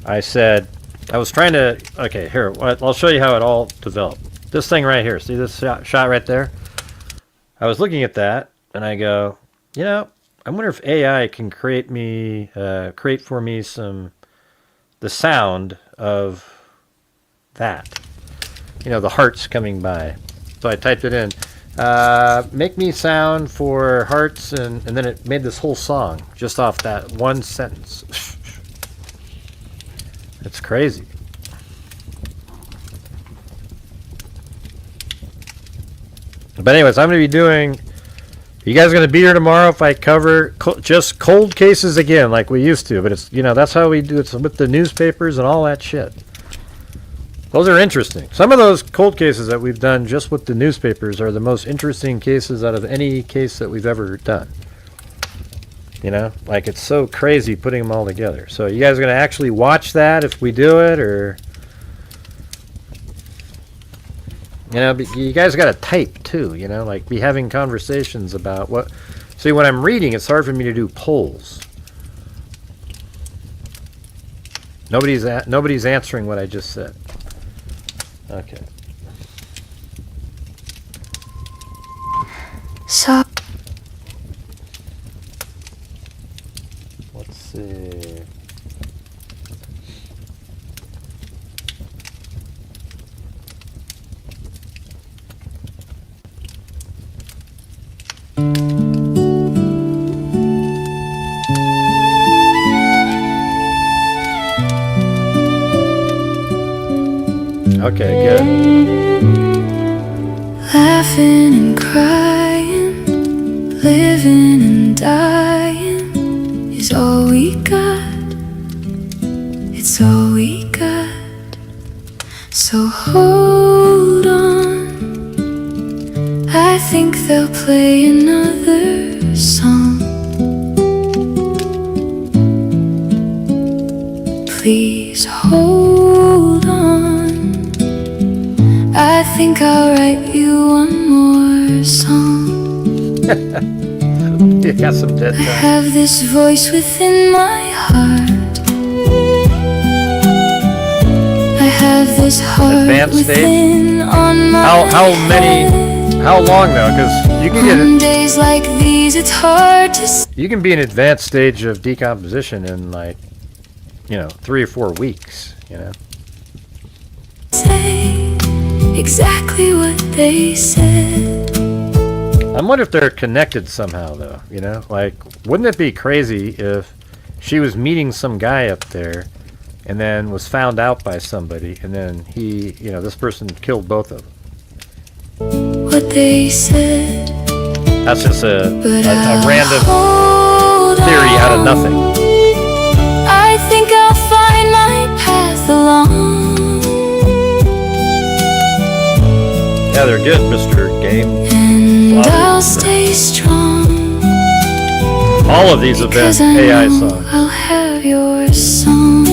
I said, I was trying to, okay, here, I'll show you how it all developed. This thing right here, see this shot right there? I was looking at that, and I go, you know, I wonder if AI can create for me the sound of that. You know, the hearts coming by. So I typed it in. Make me sound for hearts, and then it made this whole song just off that one sentence. It's crazy. But anyways, I'm going to be doing... You guys going to be here tomorrow if I cover just cold cases again like we used to? But it's, you know, that's how we do it with the newspapers and all that shit. Those are interesting. Some of those cold cases that we've done just with the newspapers are the most interesting cases out of any case that we've ever done. You know, like it's so crazy putting them all together. So you guys are going to actually watch that if we do it, or... You know, but you guys got to type too, you know, like be having conversations about what... See, when I'm reading, it's hard for me to do polls. Nobody's answering what I just said. Okay. So Let's see. Okay, good. laughing and crying, living and dying is all we got. It's all we got. So hold on. I think they'll play another song. Please hold on. I think I'll write you one more song. You got some dead I time. have this voice within my heart. I have this heart Advanced stage? within on my How long though? Because you can On get days like these, it's hard to you can be in advanced stage of decomposition in like, you know, 3 or 4 weeks. You know. say exactly what they said. I wonder if they're connected somehow, though. You know, like, wouldn't it be crazy if she was meeting some guy up there, and then was found out by somebody, and then he, you know, this person killed both of them. What they said. That's just a I'll random hold theory out of nothing. I think I'll find my path along. Yeah, they're good, Mr. Game. And I'll stay strong. All of these have been Because I AI know songs. I'll have your song.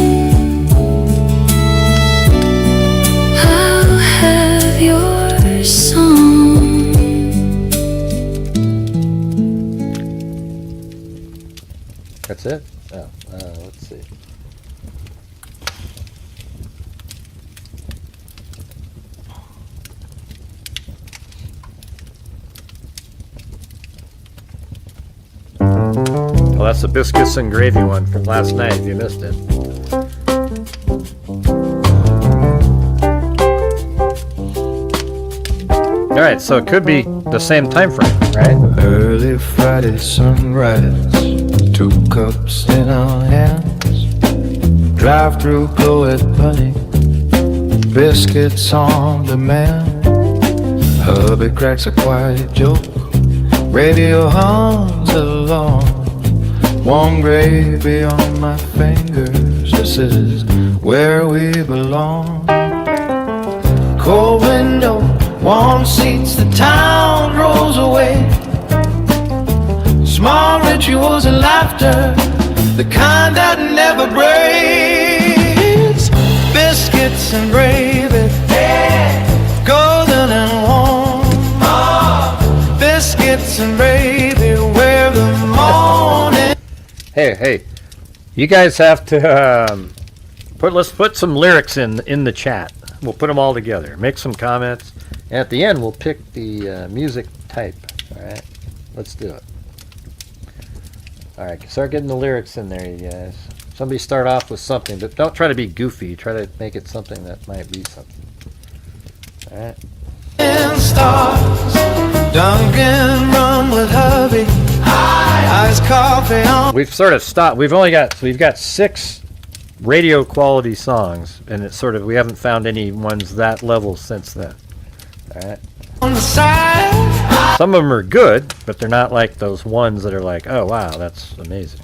I'll have your song. That's it? Oh, let's see. Well, that's the biscuits and gravy one from last night, if you missed it. Alright, so it could be the same time frame, right? Early Friday sunrise, 2 cups in our hands. Drive through Chloe Bunny, biscuits on demand. Hubby cracks a quiet joke, radio hums along. Warm gravy on my fingers, this is where we belong. Cold window, warm seats, the town rolls away. Small rituals and laughter, the kind that never breaks. Biscuits and gravy, golden and warm. Biscuits and gravy, where the morning. Hey, you guys have to let's put some lyrics in the chat. We'll put them all together. Make some comments. And at the end, we'll pick the music type. All right, let's do it. All right, start getting the lyrics in there, you guys. Somebody start off with something, but don't try to be goofy. Try to make it something that might be something. All right. Stars, Dunkin' rum with hubby, iced coffee on. We've sort of stopped. We've got 6 radio quality songs, and it's sort of, we haven't found any ones that level since then. All right. On the side. Some of them are good, but they're not like those ones that are like, oh wow, that's amazing.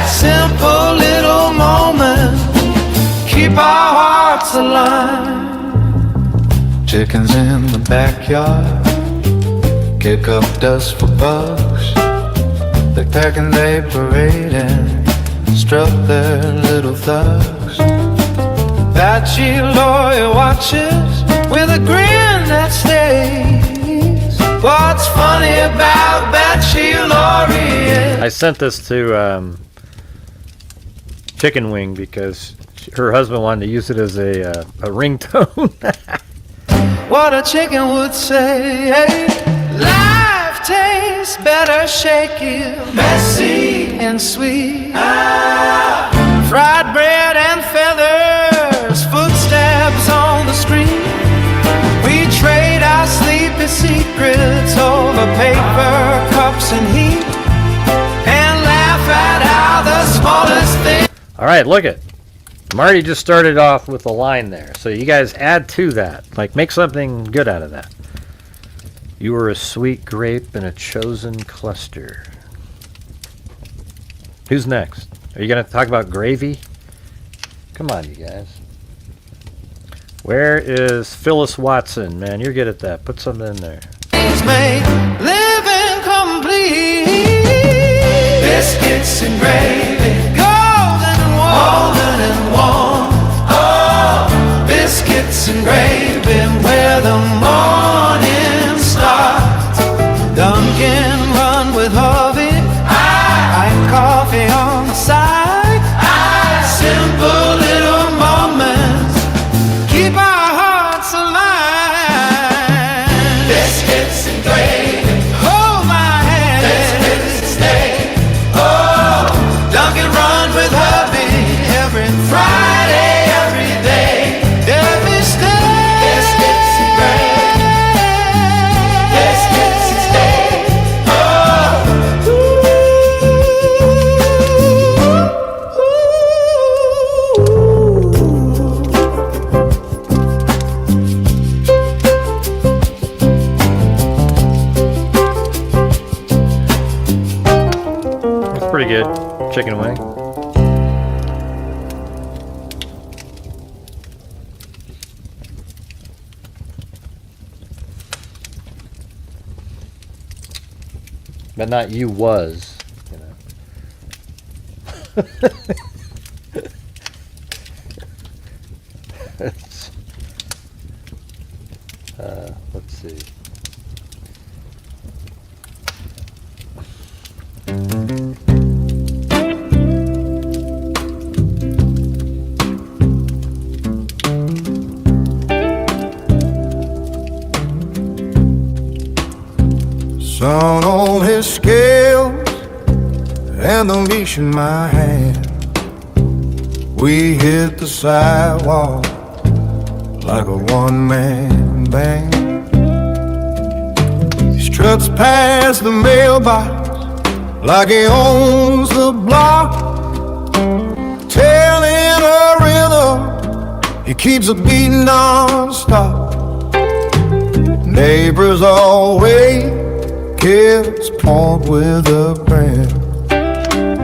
Simple little moment, keep our hearts aligned. Chickens in the backyard kick up dust for bugs. They pack and they parade and strut their little thugs. Batchy lawyer watches with a grin that stays. What's funny about Batchy Laurie? I sent this to Chicken Wing because her husband wanted to use it as a ringtone. What a chicken would say. Life tastes better shaky, messy and sweet. Fried bread and feathers, footsteps on the street. We trade our sleepy secrets over paper cups and heat, and laugh at how the smallest thing. All right, look it. Marty just started off with a line there. So you guys add to that. Like, make something good out of that. You were a sweet grape in a chosen cluster. Who's next? Are you going to talk about gravy? Come on, you guys. Where is Phyllis Watson? Man, you're good at that. Put something in there. Make living complete. Biscuits and gravy, golden and warm. Oh, biscuits and gravy, where the morning starts. Dunkin' run with Harvey, hot coffee on the side. Simple little moments keep our hearts alive. Biscuits and gravy, hold my hand. Biscuits and stay. Oh, Dunkin' run with hubby every Friday, every day, every stay. Biscuits and gravy, biscuits and stay. Oh, That's pretty good. Chicken wing. But not you was, you know. It's, let's see. sun on his scales and the leash in my hand. We hit the sidewalk like a one-man band. He struts past the mailbox like he owns the block, telling a rhythm he keeps a beat non-stop. Neighbors always kids point with a brand.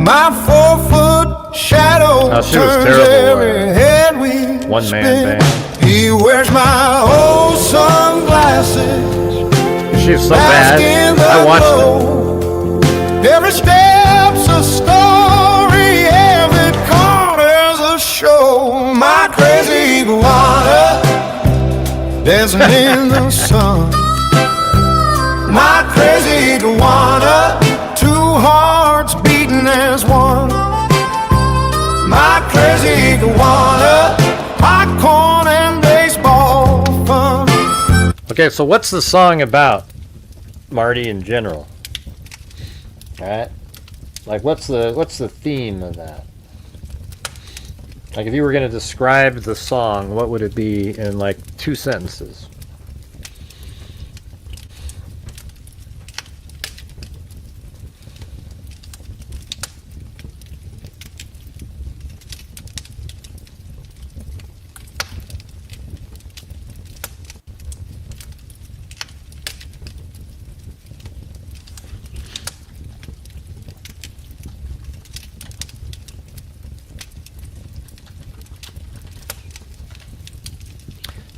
My 4-foot shadow turns every head we one spin. man band. He wears my old sunglasses. She's so bad. I watched it. Every step's a story, every corner's a show. My crazy iguana dancing in the sun. My crazy iguana, two hearts beating as one. My crazy iguana, popcorn and baseball fun. Okay, so what's the song about, Marty, in general? All right, like what's the theme of that? Like, if you were going to describe the song, what would it be in like 2 sentences?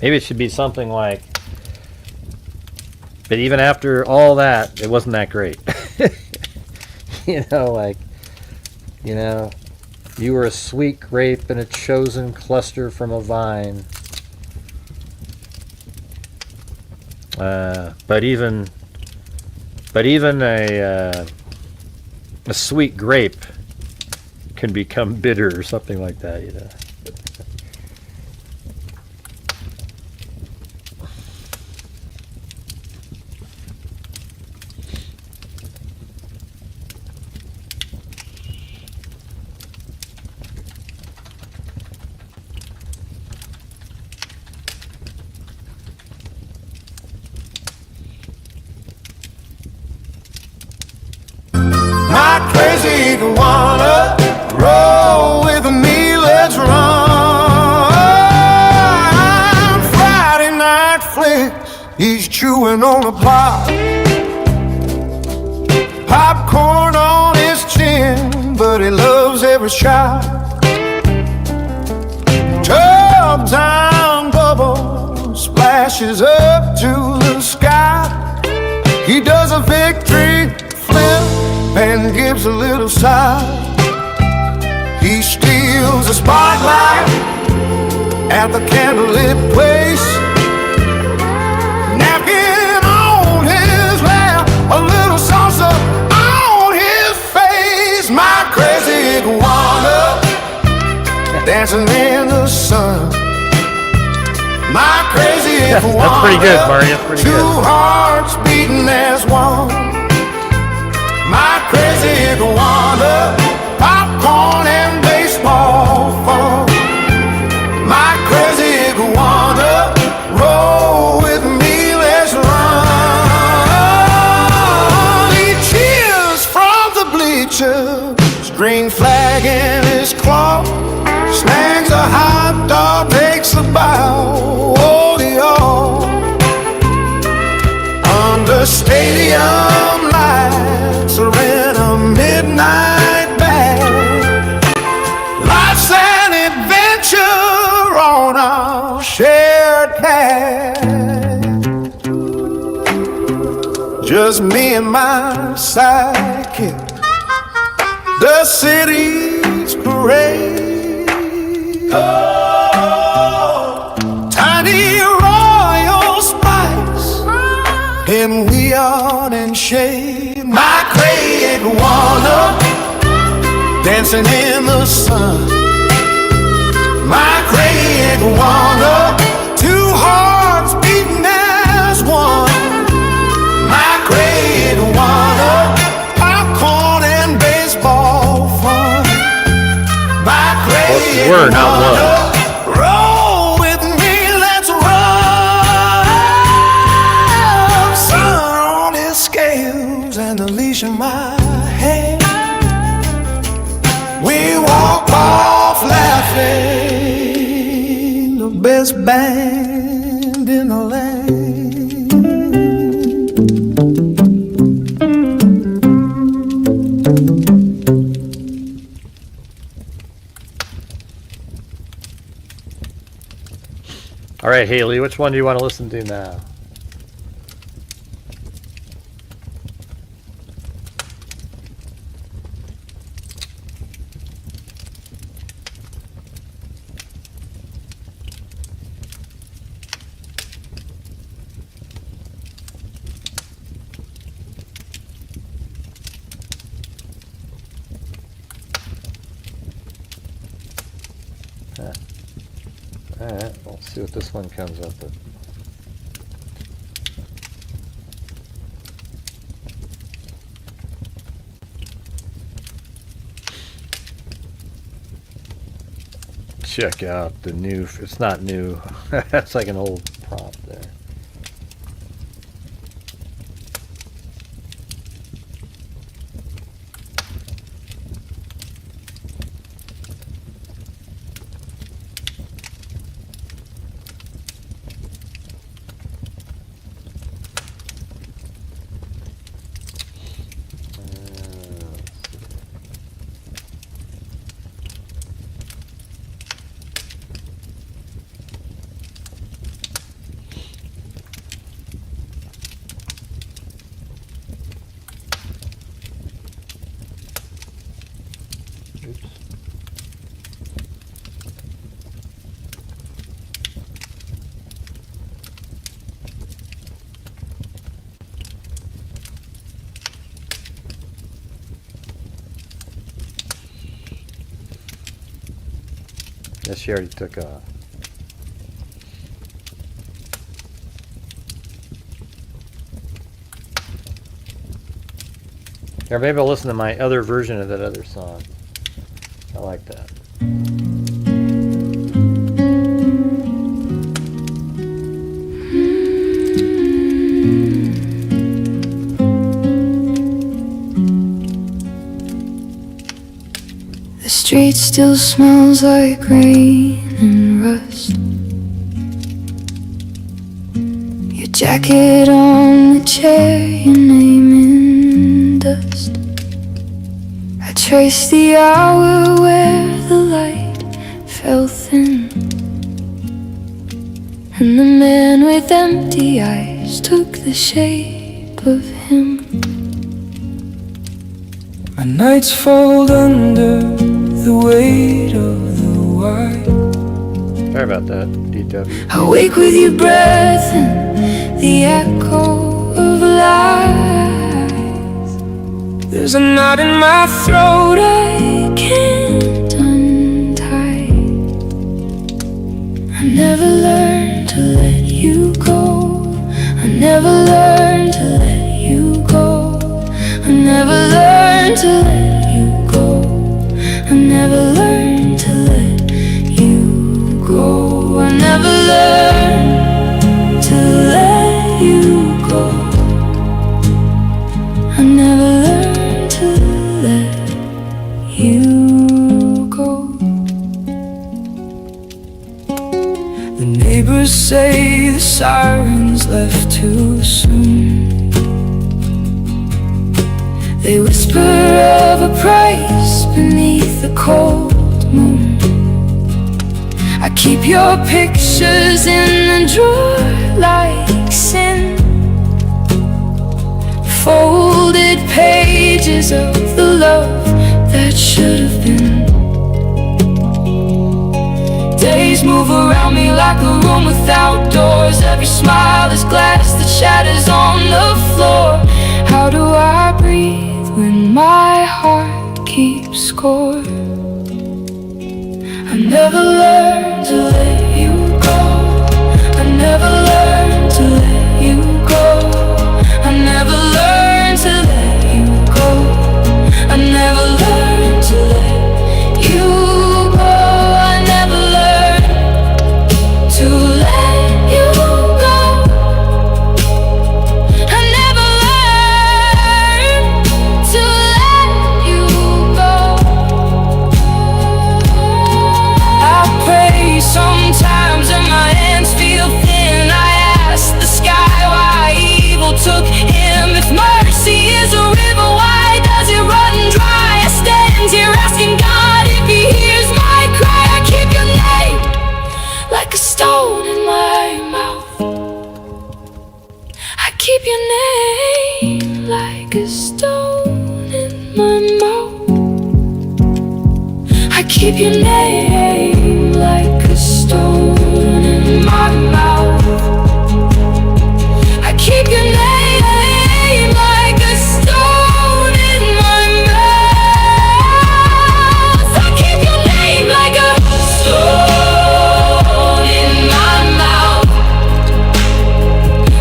Maybe it should be something like, but even after all that, it wasn't that great. You know, like, you know, you were a sweet grape in a chosen cluster from a vine. But even a sweet grape can become bitter or something like that, you know. My crazy iguana, roll with me, let's run. Friday night flicks, he's chewing on a block. Popcorn on his chin, but he loves every shot. Tub time bubble splashes up to the sky. He does a victory flip and gives a little sigh. He steals the spotlight at the candlelit place. Napkin on his lap, a little salsa on his face. My crazy iguana dancing in the sun. My crazy iguana, that's pretty good, Marty. That's pretty two good. hearts beating as one. My crazy iguana, popcorn and baseball fun. My crazy iguana, roll with me, let's run. He cheers from the bleachers, green flag in his claw. Snags a hot dog, takes a bow, oh y'all. Under stadium lights or in a midnight bag. Life's an adventure on our shared path. Just me and my sidekick. The city's parade. Oh, tiny royal spice, and we are in shade. My crazy iguana, dancing in the sun. My crazy iguana, two hearts beating as one. My crazy iguana, popcorn and baseball fun. My crazy Word, not iguana, one. roll with me, let's run. Sun on his scales and the leash in my hand. We walk off laughing, the best band in the land. All right, Haley, which one do you want to listen to now? All right, we'll see what this one comes up with. Check out the new, it's not new, that's like an old prop there. Yes, she already took off. Or maybe I'll listen to my other version of that other song. I like that. The street still smells like rain and rust. Your jacket on the chair, your name in dust. I traced the hour where the light fell thin, and the man with empty eyes took the shape of him. My nights fold under the weight of the wide. Sorry about that, DW. I wake with your breath and the echo of lies. There's a knot in my throat I can't untie. I never learned to let you go. I never learned to let you go. I never learned to let you go. I never learned to let you go. I never learned to let you go. I never learned to let you go. The neighbors say the sirens left too soon. They whisper of a price beneath the cold moon. I keep your pictures in the drawer like sin, folded pages of the love that should have been. Days move around me like a room without doors. Every smile is glass that shatters on the floor. How do I breathe when my heart keeps score? I never learned to let you go. I never learned to let you go. I never learned to let you go. I never learned to let you go. I never learned to let you go. I never learned to let you go. I pray sometimes and my hands feel thin. I ask the sky why evil took him. If mercy is a river, why does it run dry? I stand here asking God if he hears my cry. I keep your name like a stone in my mouth. I keep your name like a stone in my mouth. I keep your name like a stone in my mouth. I keep your name like a stone in my mouth. I keep your name like a stone in my mouth.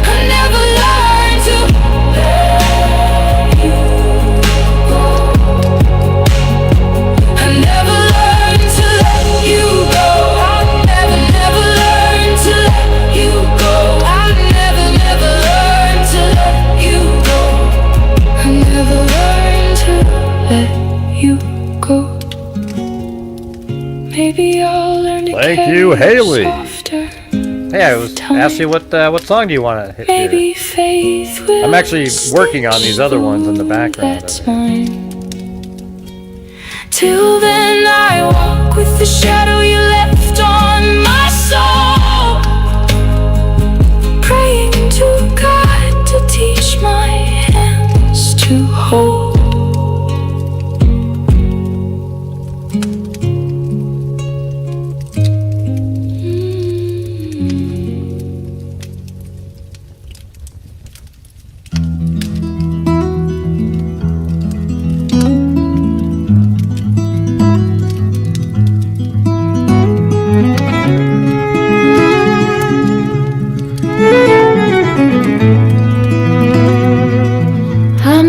I never learned to let you go. I never learned to let you go. I never learned to let you go. I never learned to let you go. I never learned to let you go. Maybe I'll learn to Thank you, carry Haley. softer. Hey, I was asking you what song do you want to hit here? Maybe faith will I'm actually working on these other ones in the background. that's mine. Till then I walk with the shadow you left on my soul, praying to God to teach my hands to hold.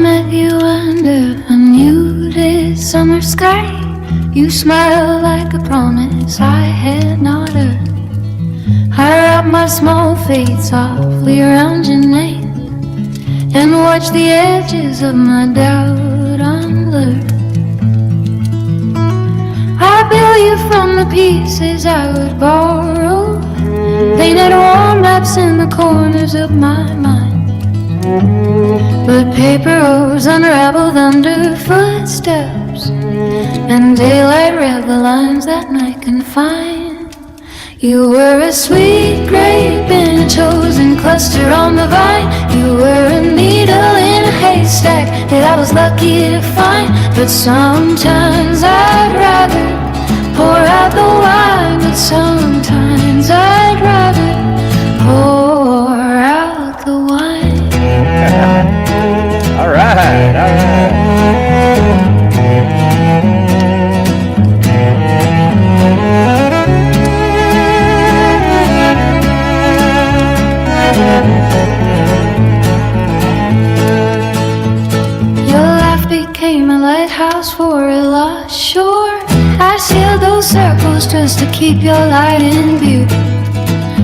met you under a muted summer sky. You smiled like a promise I had not heard. I wrapped my small feet softly around your neck and watched the edges of my doubt unblur. I built you from the pieces I would borrow, painted warm maps in the corners of my mind. But paper roads unraveled under footsteps, and daylight read the lines that night confined. You were a sweet grape in a chosen cluster on the vine. You were a needle in a haystack that I was lucky to find. But sometimes I'd rather pour out the wine. But sometimes I'd rather pour out the wine. All right, all right. Your laugh became a lighthouse for a lost shore. I sailed those circles just to keep your light in view.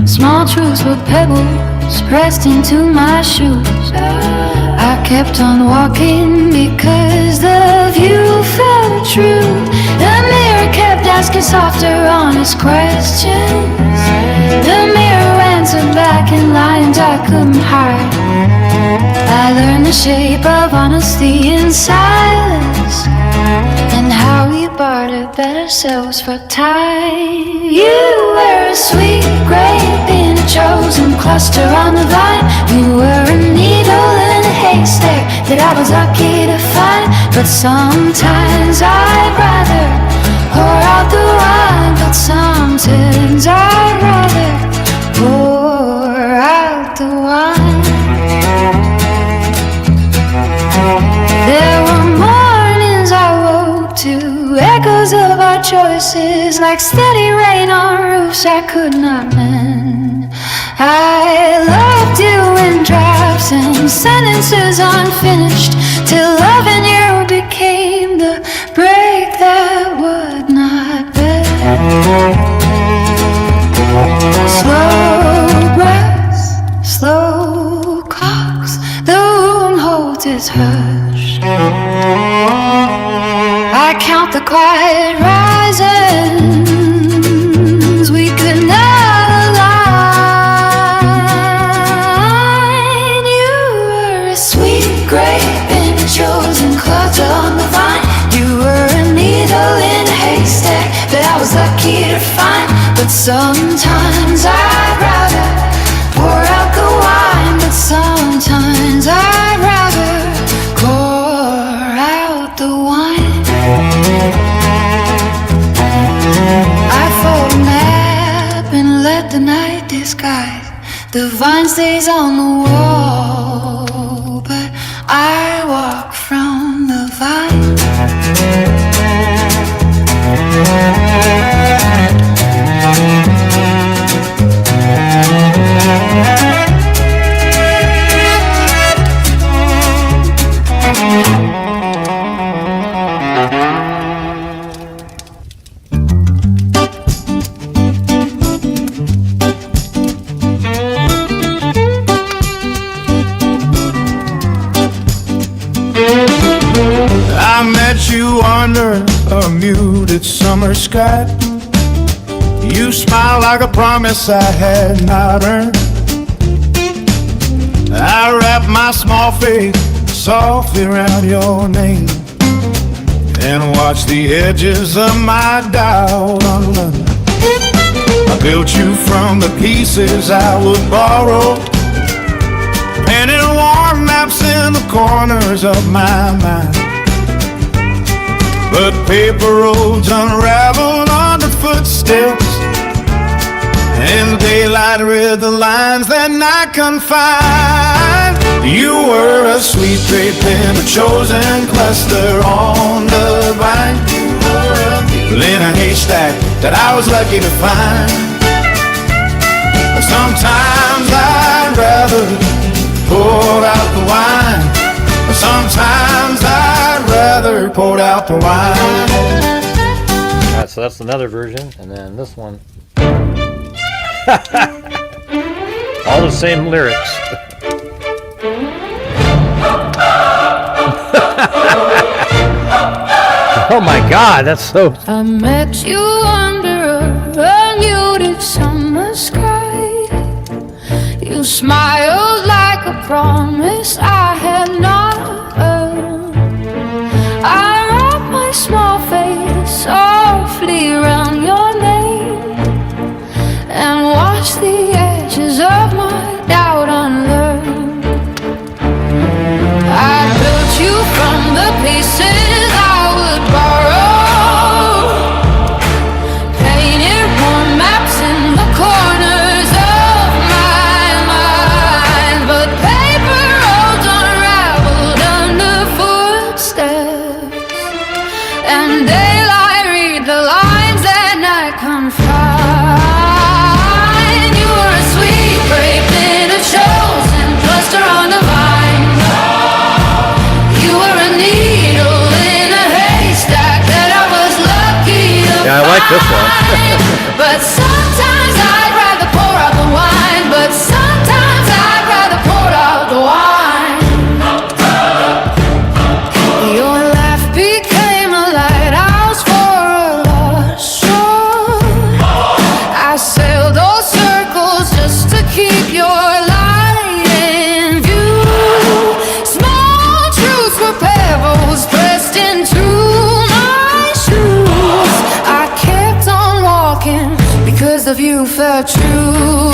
Small truths were pebbles pressed into my shoes. I kept on walking because the view felt true. The mirror kept asking softer, honest questions. The mirror answered back in lines I couldn't hide. I learned the shape of honesty in silence, and how we bartered better selves for time. You were a sweet grape in a chosen cluster on the vine. You were a needle in a haystack that I was lucky to find. But sometimes I'd rather pour out the wine. But sometimes I'd rather pour out the wine. There were mornings I woke to echoes of our choices, like steady rain on roofs I could not mend. I loved you in drafts and sentences unfinished, till loving you became the break that would not bend. Slow breaths, slow clocks, the room holds its hush. I count the quiet rises we could not align. You were a sweet grape in a chosen cluster on the vine. You were a needle in a haystack that I was lucky to find. But sometimes I'd rather pour out the wine. But sometimes I'd rather pour out the wine. I fold a map and let the night disguise. The vine stays on the wall, but I walk from the vine. I met you under a muted summer sky. You smiled like a promise I had not earned. I wrapped my small face softly around your name and watched the edges of my doubt unlearn. I built you from the pieces I would borrow, painted warm maps in the corners of my mind. But paper roads unraveled under footsteps, and daylight read the lines that night confined. You were a sweet grape in a chosen cluster on the vine. In a haystack that I was lucky to find. Sometimes I'd rather pour out the wine. Sometimes I'd rather pour out the wine. All right, so that's another version, and then this one. All the same lyrics. Oh my God, that's so. I met you under a muted summer sky. You smiled like a promise I had not earned. I wrapped my small face softly around your name and watched the edges of my doubt unlearn. I built you from the pieces I would borrow, painted warm maps in the corners of my mind, but paper roads unraveled under footsteps, and daylight read the lines that night confined. You were a sweet grape in a chosen cluster on the vine. You were a needle in a haystack that I was lucky to Yeah, I like this one. find. But sometimes I'd rather pour out the wine. But sometimes I'd rather pour out the wine. Your laugh became a lighthouse for a lost shore. I sailed those circles just to keep your light in view. Small truths were pebbles pressed into my shoes. I kept on walking because the view felt true.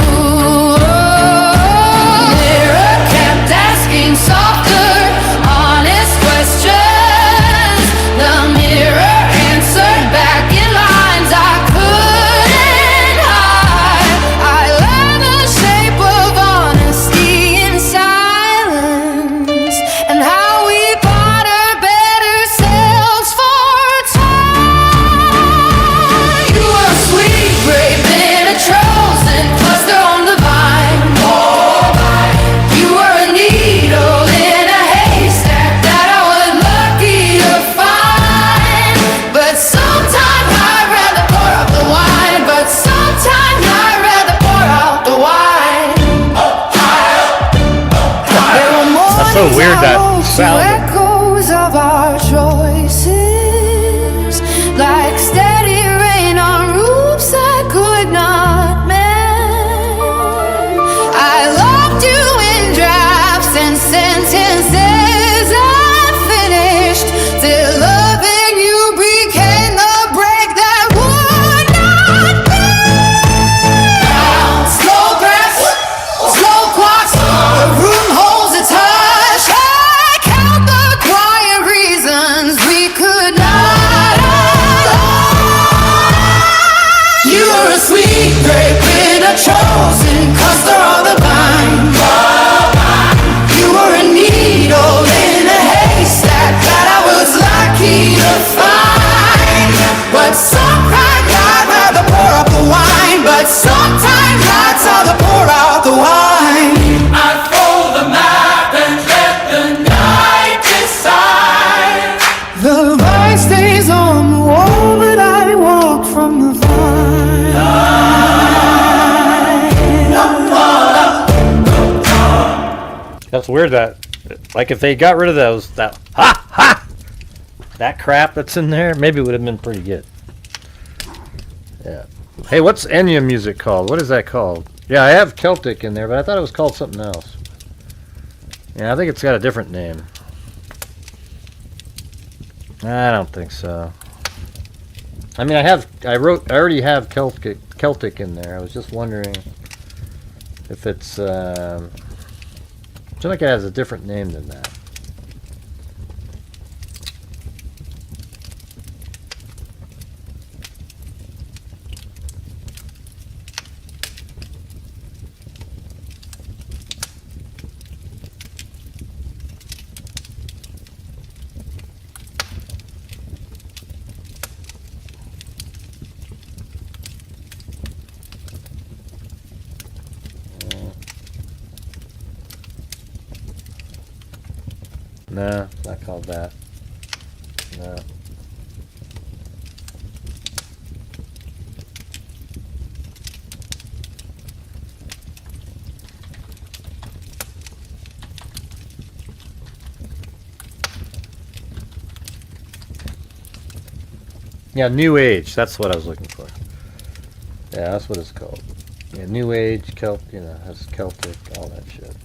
Mirror kept asking softer, honest questions. The mirror answered back in lines I couldn't hide. I learned the shape of honesty in silence, and how we barter better selves for time. You were a sweet grape in a chosen cluster on the vine. You were a needle in a haystack that I was lucky to find. But sometimes I'd rather pour out the wine. But sometimes I'd rather pour out the wine. There were That's so mornings weird, I that woke to sound. echoes of our choices, like steady rain on roofs I could not mend. I loved you in drafts and sentences unfinished, till loving you became the break that would not bend. Slow breaths, slow clocks, the room holds its hush. I count the quiet reasons we could not align. You were a sweet grape in a chosen cluster on the vine. You were a needle in a haystack that I was lucky to find. But sometimes I'd rather pour up the wine. But sometimes I'd rather pour out the wine. I'd fold the map and let the night decide. The light stays on the wall, but I walk from the vine. That's weird. That, like, if they got rid of that crap that's in there, maybe it would have been pretty good. Yeah. Hey, what's Enya music called? What is that called? Yeah, I have Celtic in there, but I thought it was called something else. Yeah, I think it's got a different name. I don't think so. I mean, I already have Celtic in there. I was just wondering if it's. I feel like it has a different name than that. No, it's not called that. No. Yeah, New Age. That's what I was looking for. Yeah, that's what it's called. Yeah, New Age, has Celtic, all that shit.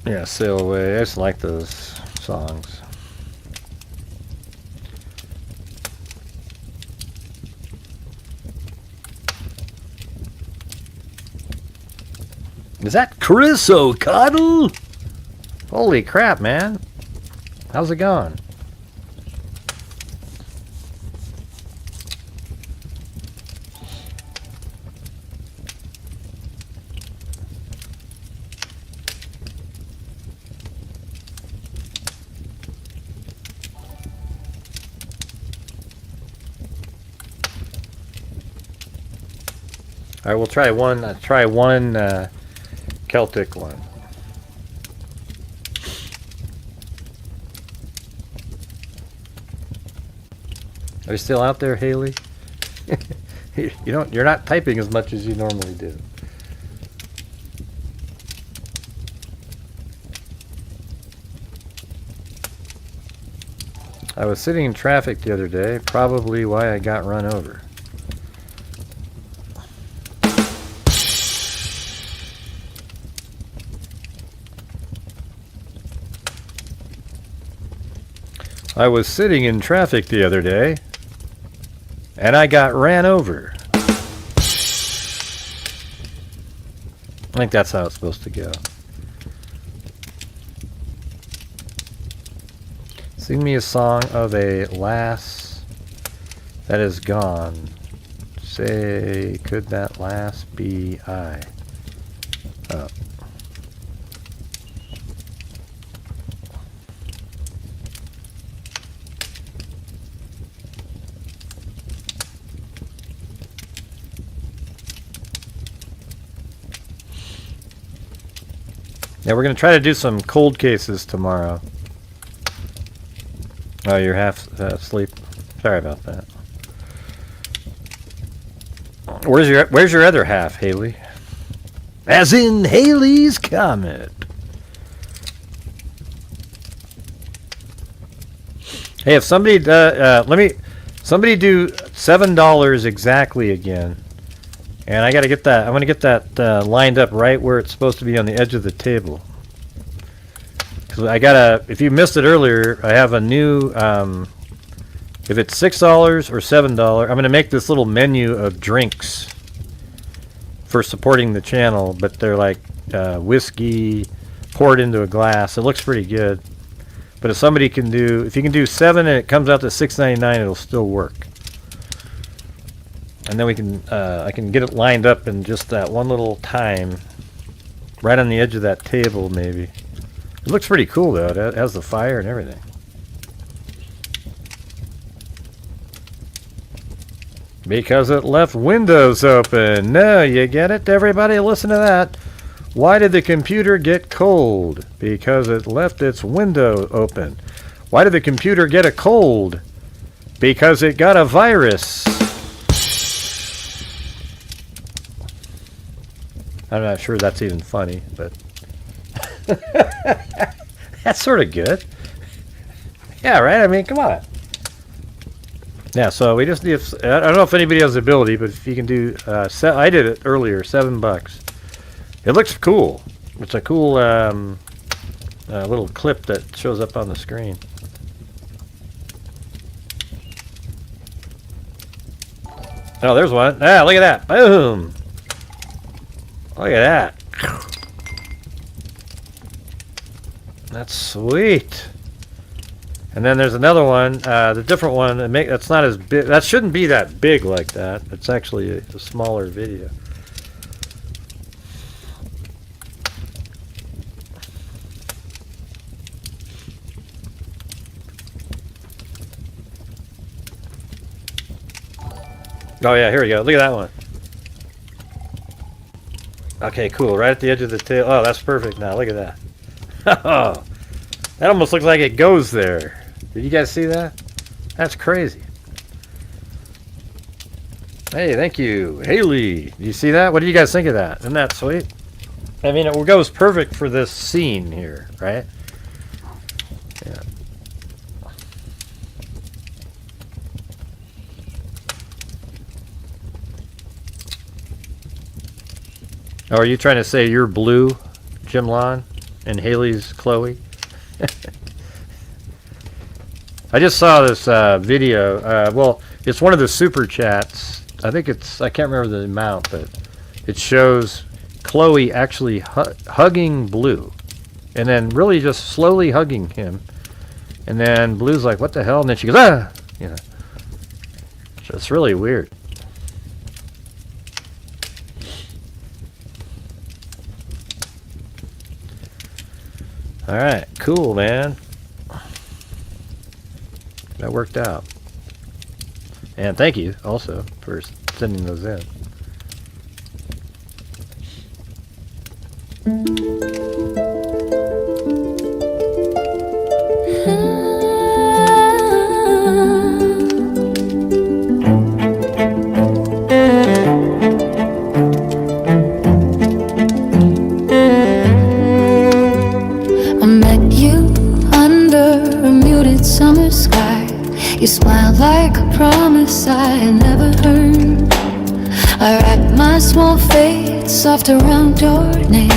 Yeah, Sail Away. I just like those songs. Is that Chris O'Connell? Holy crap, man. How's it going? All right, we'll try one Celtic one. Are you still out there, Haley? You're not typing as much as you normally do. I was sitting in traffic the other day, probably why I got run over. I was sitting in traffic the other day, and I got ran over. I think that's how it's supposed to go. Sing me a song of a lass that is gone. Say, could that lass be I? Oh. Yeah, we're going to try to do some cold cases tomorrow. Oh, you're half asleep. Sorry about that. Where's your other half, Haley? As in Haley's Comet. Hey, if somebody somebody do $7 exactly again. And I got to get that. I'm going to get that lined up right where it's supposed to be on the edge of the table. Because if you missed it earlier, I have a new, if it's $6 or $7, I'm going to make this little menu of drinks for supporting the channel, but they're like whiskey poured into a glass. It looks pretty good. But if you can do 7 and it comes out to $6.99, it'll still work. And then I can get it lined up in just that one little time, right on the edge of that table, maybe. It looks pretty cool though. It has the fire and everything. Because it left windows open. No, you get it? Everybody listen to that. Why did the computer get cold? Because it left its window open. Why did the computer get a cold? Because it got a virus. I'm not sure that's even funny, but that's sort of good. Yeah, right? I mean, come on. Yeah, so we just need, I don't know if anybody has the ability, but if you can do, I did it earlier, $7. It looks cool. It's a cool little clip that shows up on the screen. Oh, there's one. Ah, look at that. Boom. Look at that. That's sweet. And then there's another one, the different one. That's not as big. That shouldn't be that big like that. It's actually a smaller video. Oh yeah, here we go. Look at that one. Okay, cool. Right at the edge of the tail. Oh, that's perfect now. Look at that. Oh, that almost looks like it goes there. Did you guys see that? That's crazy. Hey, thank you. Haley, do you see that? What do you guys think of that? Isn't that sweet? I mean, it goes perfect for this scene here, right? Yeah. Oh, are you trying to say you're blue, Jim Lon, and Haley's Chloe? I just saw this video. Well, it's one of the super chats. I think I can't remember the amount, but it shows Chloe actually hugging Blue. And then really just slowly hugging him. And then Blue's like, what the hell? And then she goes, ah! You know. It's really weird. Alright, cool, man. That worked out. And thank you also for sending those in. I met you under a muted summer sky. You smiled like a promise I had never heard. I wrapped my small fate soft around your name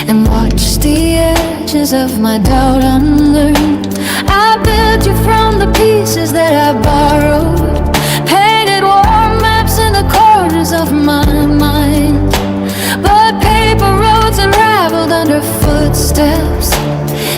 and watched the edges of my doubt unlearn. I built you from the pieces that I borrowed, painted war maps in the corners of my mind. But paper roads unraveled under footsteps,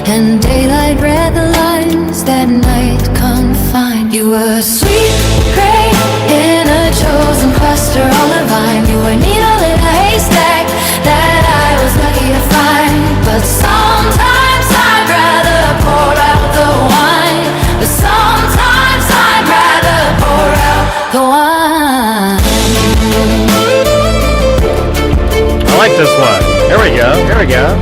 and daylight read the lines that night confined. You were sweet, gray, in a chosen cluster on the vine. You were needle in a haystack that I was lucky to find. But sometimes I'd rather pour out the wine. But sometimes I'd rather pour out the wine. I like this one. Here we go. Here we go.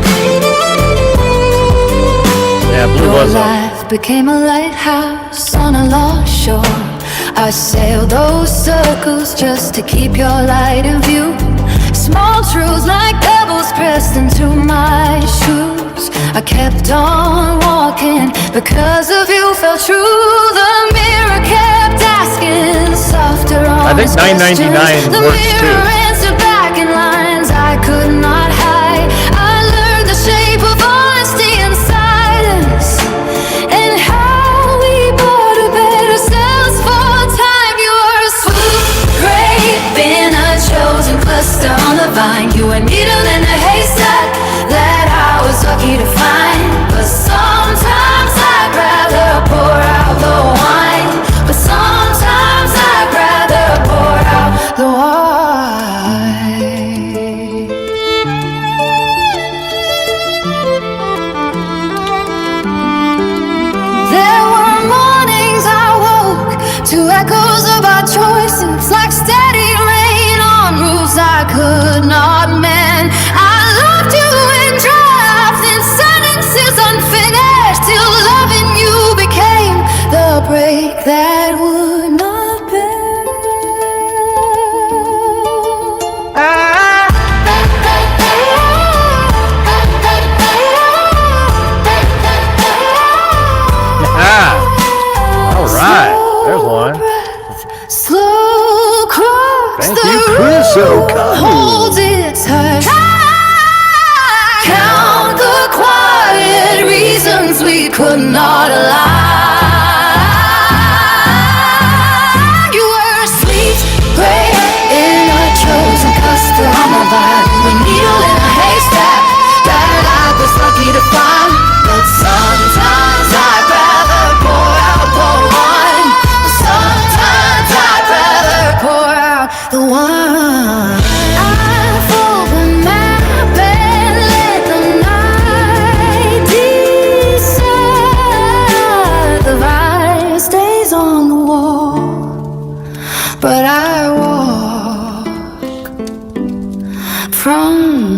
Yeah, Blue was Your up. life became a lighthouse on a lost shore. I sailed those circles just to keep your light in view. Small truths like pebbles pressed into my shoes. I kept on walking because of you felt true. The mirror kept asking softer on I think $9.99 the works mirror too. answered back in lines I could not hide. I learned the shape of honesty and silence, and how we bought a better selves for time. You were a sweet grape in a chosen cluster on the vine. You were needle in a haystack that I was lucky to find. But sometimes I'd rather pour out the wine. But sometimes I'd rather pour out the wine. There were mornings I woke to echoes of our choices, like steady rain on roofs I could not mend. I loved you in drafts, in sentences unfinished, till loving you became the break that would not bend. All right. There's one. Slow cross Thank the you, Chris road, O'Connell. holds its turn. Count the quiet reasons we could not align. You were sweet, gray in a chosen cluster on the vine. A needle in a haystack that I was lucky to find. But sometimes I'd rather pour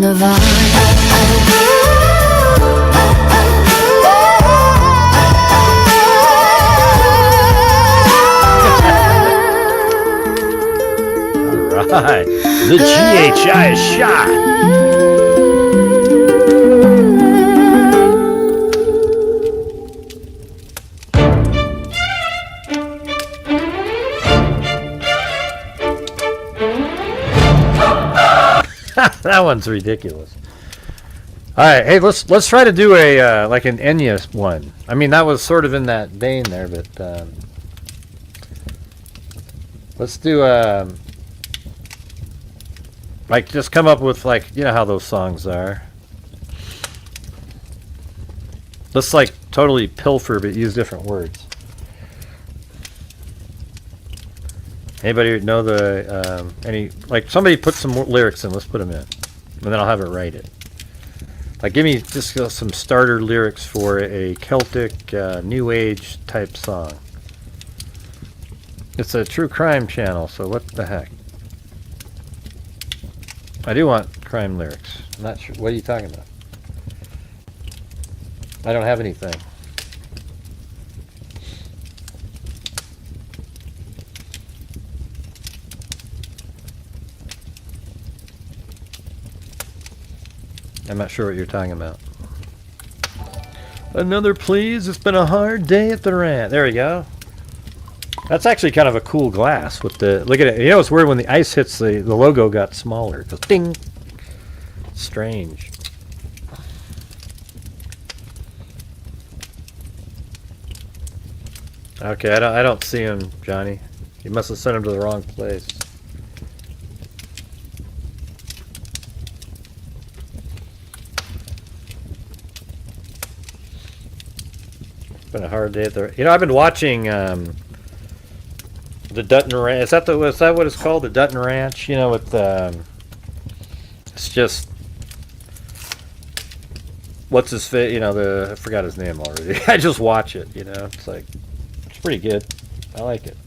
the vine. Right. The GHI is shot. That one's ridiculous. All right, hey, let's try to do a like an Enya one. I mean, that was sort of in that vein there, but let's do like just come up with like you know how those songs are. Let's like totally pilfer but use different words. Anybody know the any like somebody put some more lyrics in? Let's put them in, and then I'll have it write it. Like give me just some starter lyrics for a Celtic New Age type song. It's a true crime channel, so what the heck? I do want crime lyrics. I'm not sure. What are you talking about? I don't have anything. I'm not sure what you're talking about. Another please. It's been a hard day at the rant. There we go. That's actually kind of a cool glass with the look at it. You know it's weird when the ice hits the logo got smaller. It goes ding. Strange. Okay, I don't see him, Johnny. You must have sent him to the wrong place. Been a hard day at the. You know, I've been watching the Dutton Ranch. Is that what it's called? The Dutton Ranch. You know, with it's just what's his face. You know, I forgot his name already. I just watch it. You know, it's like it's pretty good. I like it.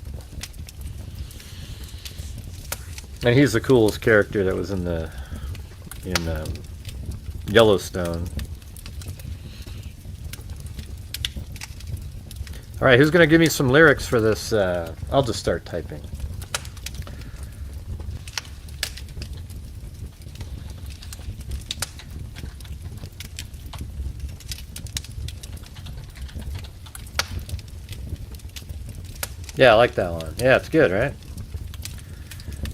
And he's the coolest character that was in Yellowstone. All right, who's going to give me some lyrics for this? I'll just start typing. Yeah, I like that one. Yeah, it's good, right?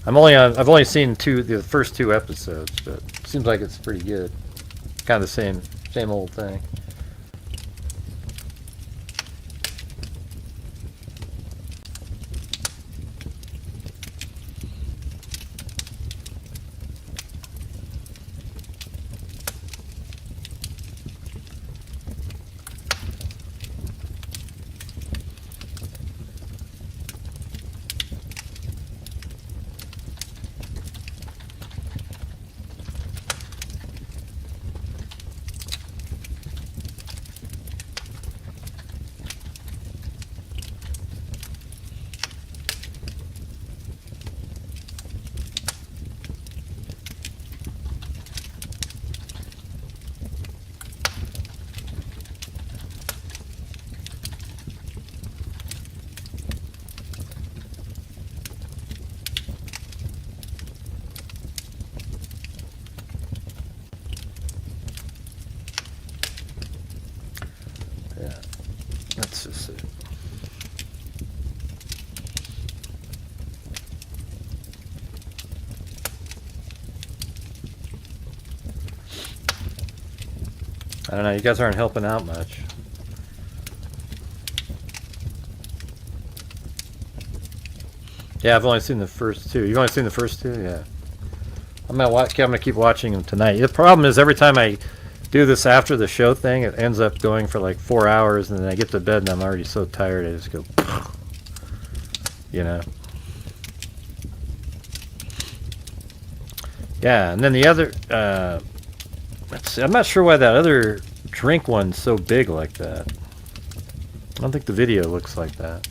I've only seen the first two episodes, but it seems like it's pretty good. Kind of the same old thing. That's just it. I don't know, you guys aren't helping out much. Yeah, I've only seen the first two. You've only seen the first two? Yeah. I'm gonna keep watching them tonight. The problem is every time I do this after the show thing, it ends up going for like 4 hours, and then I get to bed and I'm already so tired I just go, you know. Yeah, and then the other, let's see, I'm not sure why that other drink one's so big like that. I don't think the video looks like that.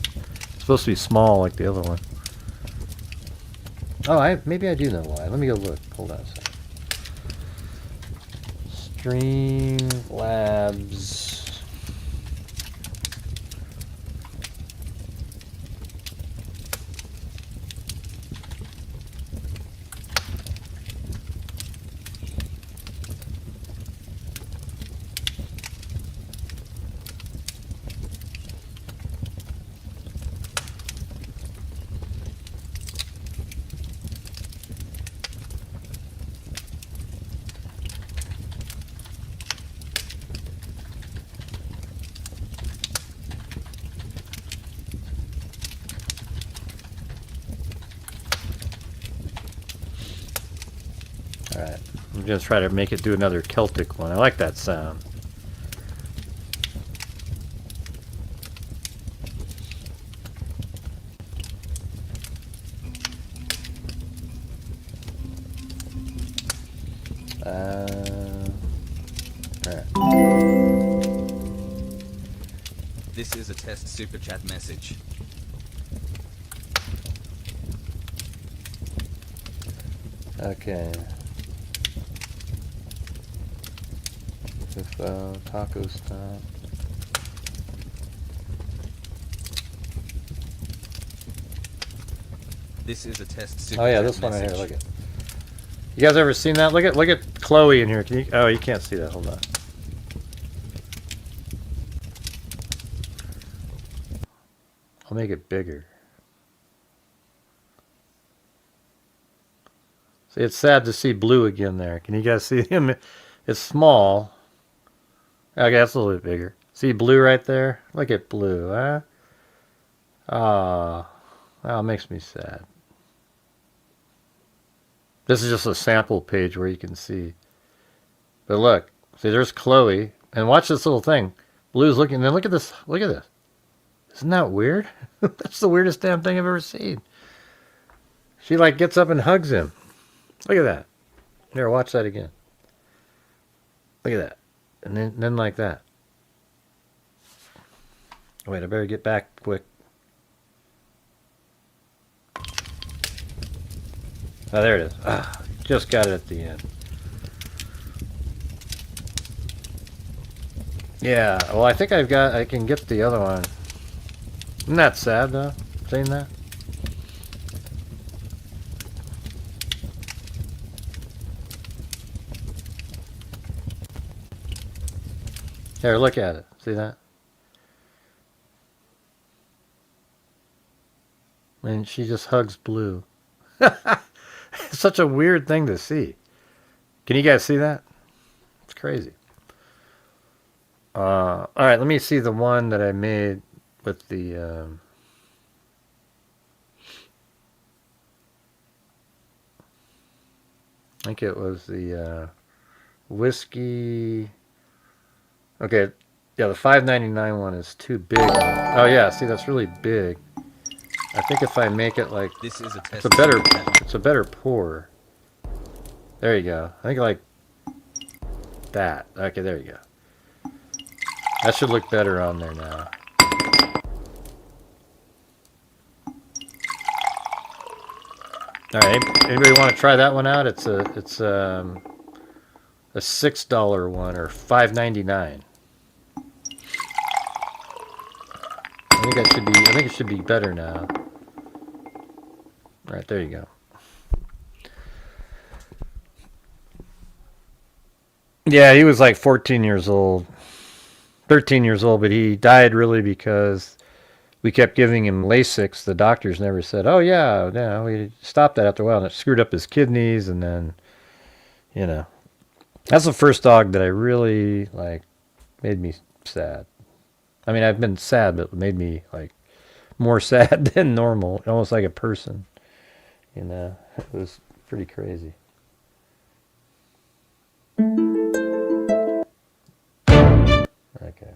It's supposed to be small like the other one. Oh, maybe I do know why. Let me go look. Hold on a second. Stream Labs. Alright, I'm going to try to make it do another Celtic one. I like that sound. This is a test super chat message. Okay. If taco stop. This is a test super Oh yeah, chat this one right message. here. Look at. You guys ever seen that? Look at Chloe in here. Can you? Oh, you can't see that. Hold on. I'll make it bigger. See, it's sad to see Blue again there. Can you guys see him? It's small. Okay, that's a little bit bigger. See Blue right there? Look at Blue, huh? Ah, oh, it makes me sad. This is just a sample page where you can see. But look, see, there's Chloe, and watch this little thing. Blue's looking. And then look at this. Look at this. Isn't that weird? That's the weirdest damn thing I've ever seen. She like gets up and hugs him. Look at that. Here, watch that again. Look at that. And then like that. Wait, I better get back quick. Oh, there it is. Ah, just got it at the end. Yeah, well, I think I can get the other one. Isn't that sad, though, saying that? Here, look at it. See that? And she just hugs Blue. It's such a weird thing to see. Can you guys see that? It's crazy. All right, let me see the one that I made with the... I think it was the whiskey... Okay, yeah, the $5.99 one is too big. Oh yeah, see, that's really big. I think if I make it like This is a test. it's a better pour. There you go. I think like that. Okay, there you go. That should look better on there now. All right, anybody want to try that one out? It's a $6 one or $5.99. I think it should be better now. All right, there you go. Yeah, he was like 14 years old, 13 years old, but he died really because we kept giving him Lasix. The doctors never said, "Oh yeah, we stopped that after a while," and it screwed up his kidneys, and then, you know, that's the first dog that I really like made me sad. I mean, I've been sad, but it made me like more sad than normal, almost like a person. You know, it was pretty crazy. Okay.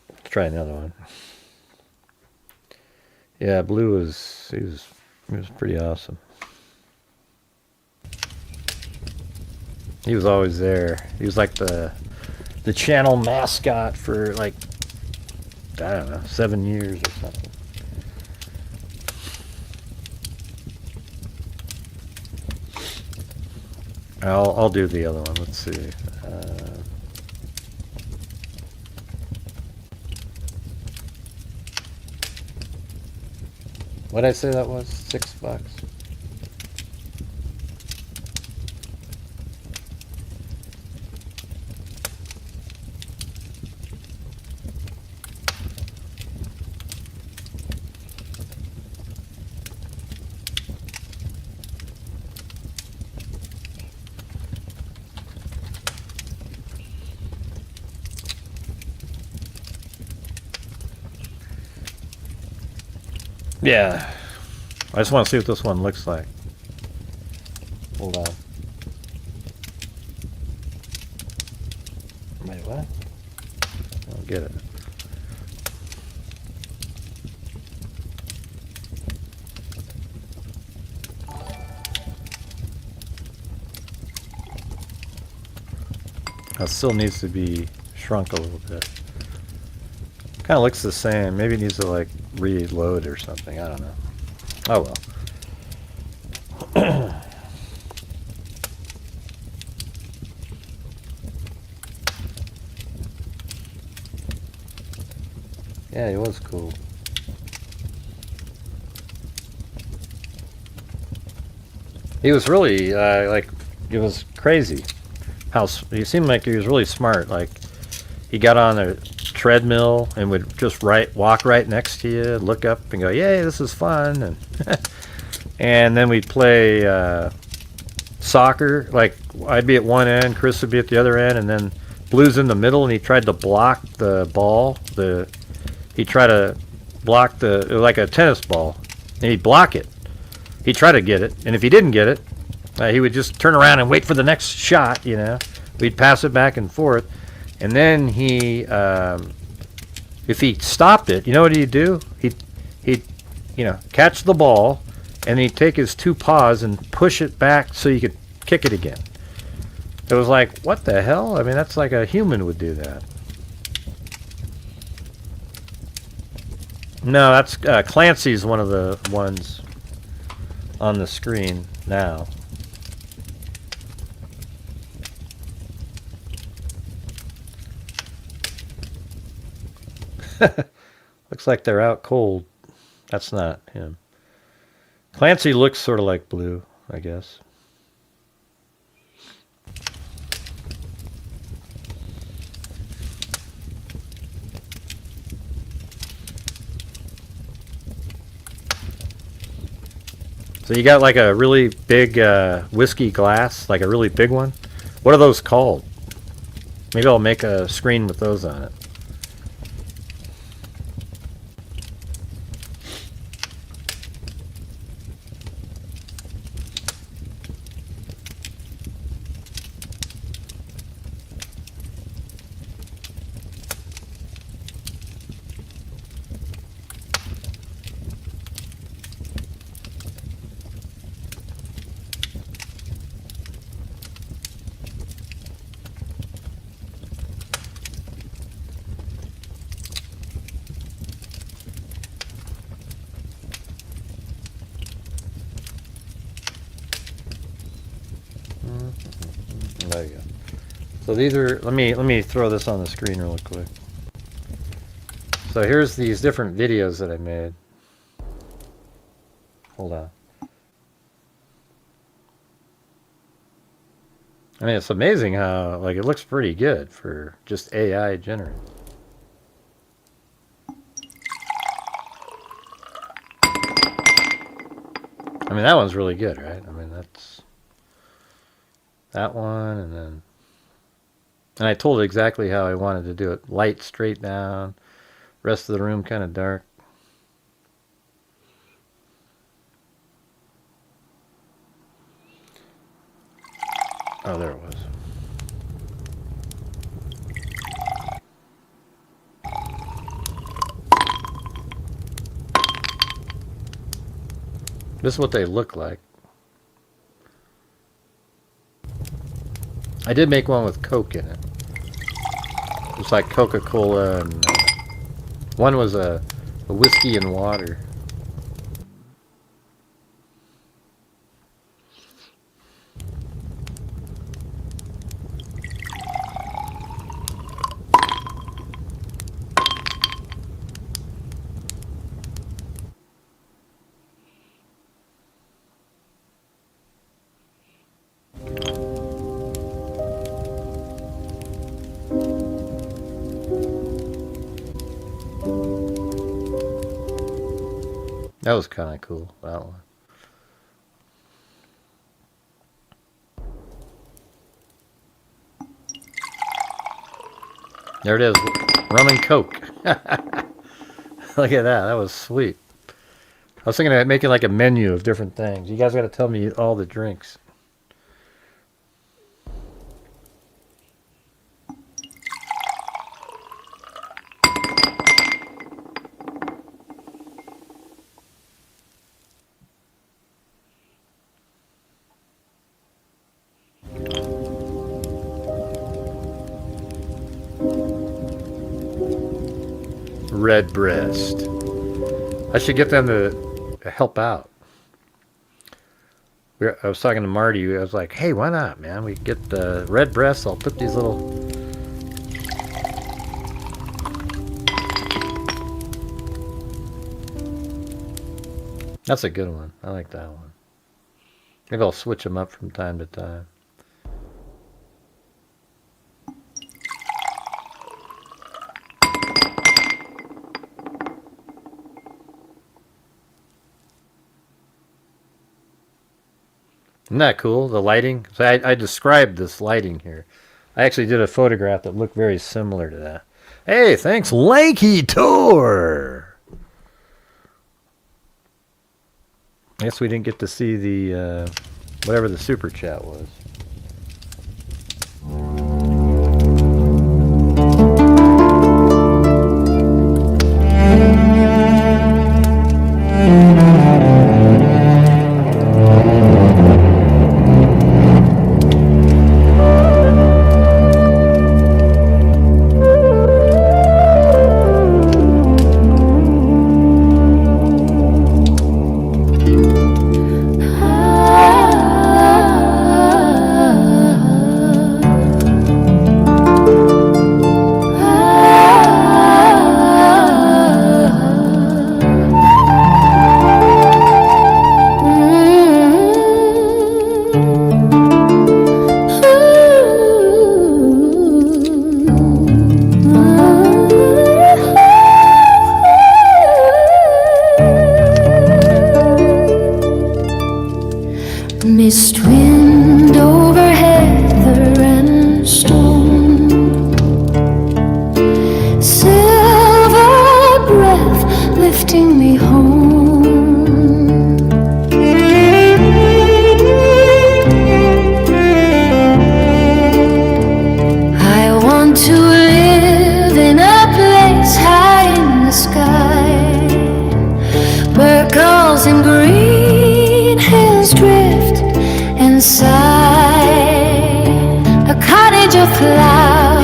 Let's try another one. Yeah, Blue was he was pretty awesome. He was always there. He was like the channel mascot for like, I don't know, 7 years or something. I'll do the other one. Let's see. What did I say that was? $6. Yeah. I just want to see what this one looks like. Hold on. Wait, what? I don't get it. It still needs to be shrunk a little bit. Kind of looks the same. Maybe it needs to like reload or something. I don't know. Oh well. Yeah, he was cool. He was really like, it was crazy. He seemed like he was really smart. Like, he got on a treadmill and would just walk right next to you, look up and go, "Yay, this is fun!" And and then we'd play soccer. Like, I'd be at one end, Chris would be at the other end, and then Blue's in the middle, and he tried to block the ball. He tried to block like a tennis ball, and he'd block it. He'd try to get it, and if he didn't get it, he would just turn around and wait for the next shot, you know. We'd pass it back and forth. And then if he stopped it, you know what he'd do? He'd catch the ball, and he'd take his two paws and push it back so you could kick it again. It was like, what the hell? I mean, that's like a human would do that. No, that's Clancy's one of the ones on the screen now. Looks like they're out cold. That's not him. Clancy looks sort of like Blue, I guess. So you got like a really big whiskey glass, like a really big one. What are those called? Maybe I'll make a screen with those on it. There you go. So these are, let me throw this on the screen real quick. So here's these different videos that I made. Hold on. I mean, it's amazing how, like, it looks pretty good for just AI generated. I mean, that one's really good, right? I mean, that's that one, and I told it exactly how I wanted to do it. Light straight down, rest of the room kind of dark. Oh, there it was. This is what they look like. I did make one with Coke in it. It's like Coca-Cola, and one was a whiskey and water. That was kind of cool, that one. There it is, rum and Coke. Look at that, that was sweet. I was thinking of making like a menu of different things. You guys got to tell me all the drinks. Redbreast. I should get them to help out. I was talking to Marty. I was like, hey, why not, man? We get the Redbreast. I'll put these little... That's a good one. I like that one. Maybe I'll switch them up from time to time. Isn't that cool? The lighting. So I described this lighting here. I actually did a photograph that looked very similar to that. Hey, thanks, Lanky Tour. I guess we didn't get to see the whatever the super chat was. Mist wind over heather and stone, silver breath lifting me home. I want to live in a place high in the sky, where gulls and green hills drift and sigh. A cottage of cloud,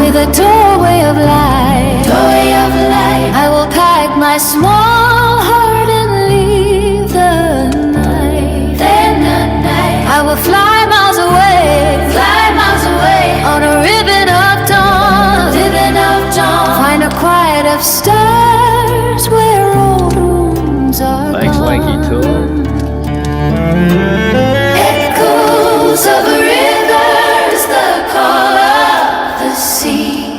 with a doorway of light. I will pack my small heart and leave the night. I will fly miles away, on a ribbon of dawn, find a quiet of stars where old rooms are. Thanks, Lanky Tour. Echoes of rivers, the call of the sea.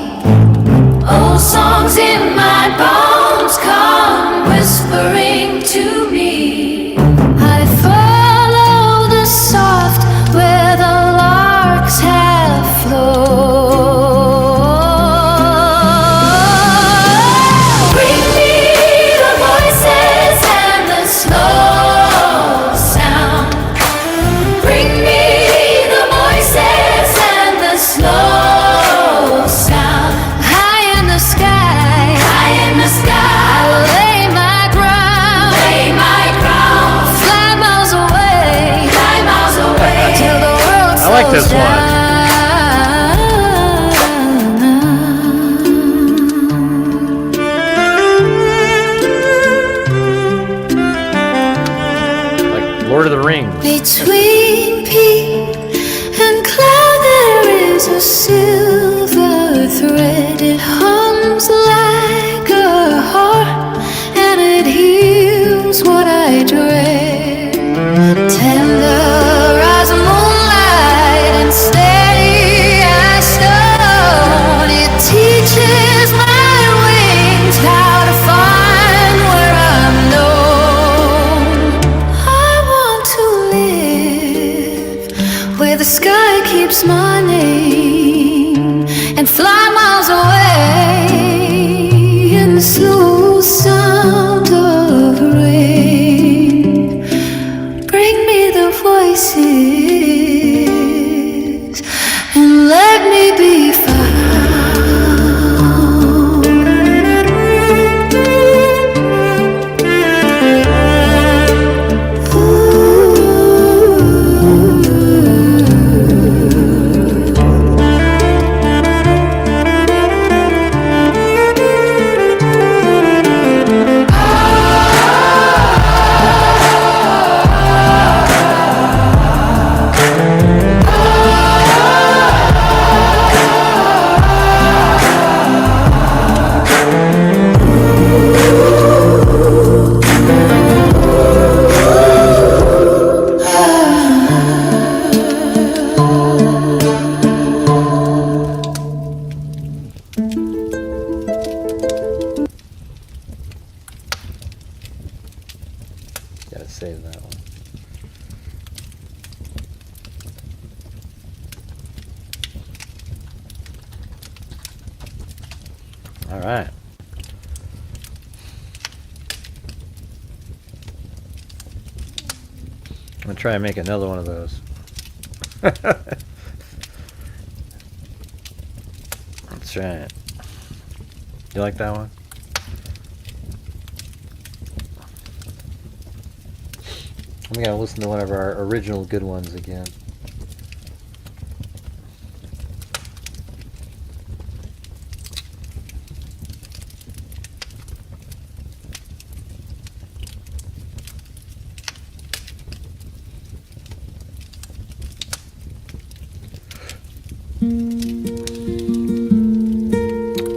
Old songs in my bones come whispering to me. I follow the soft where the larks have flown. Bring me the voices and the slow sound. Bring me the voices and the slow sound. High in the sky, I will lay my ground, fly miles away, till the world I like this slows one. Like Lord of the Rings. Between peak and cloud there is a silver thread. It hums like a harp and it heals what I dread. Tender as moonlight and All right. I'm gonna try and make another one of those. That's right. You like that one? I'm gonna listen to one of our original good ones again.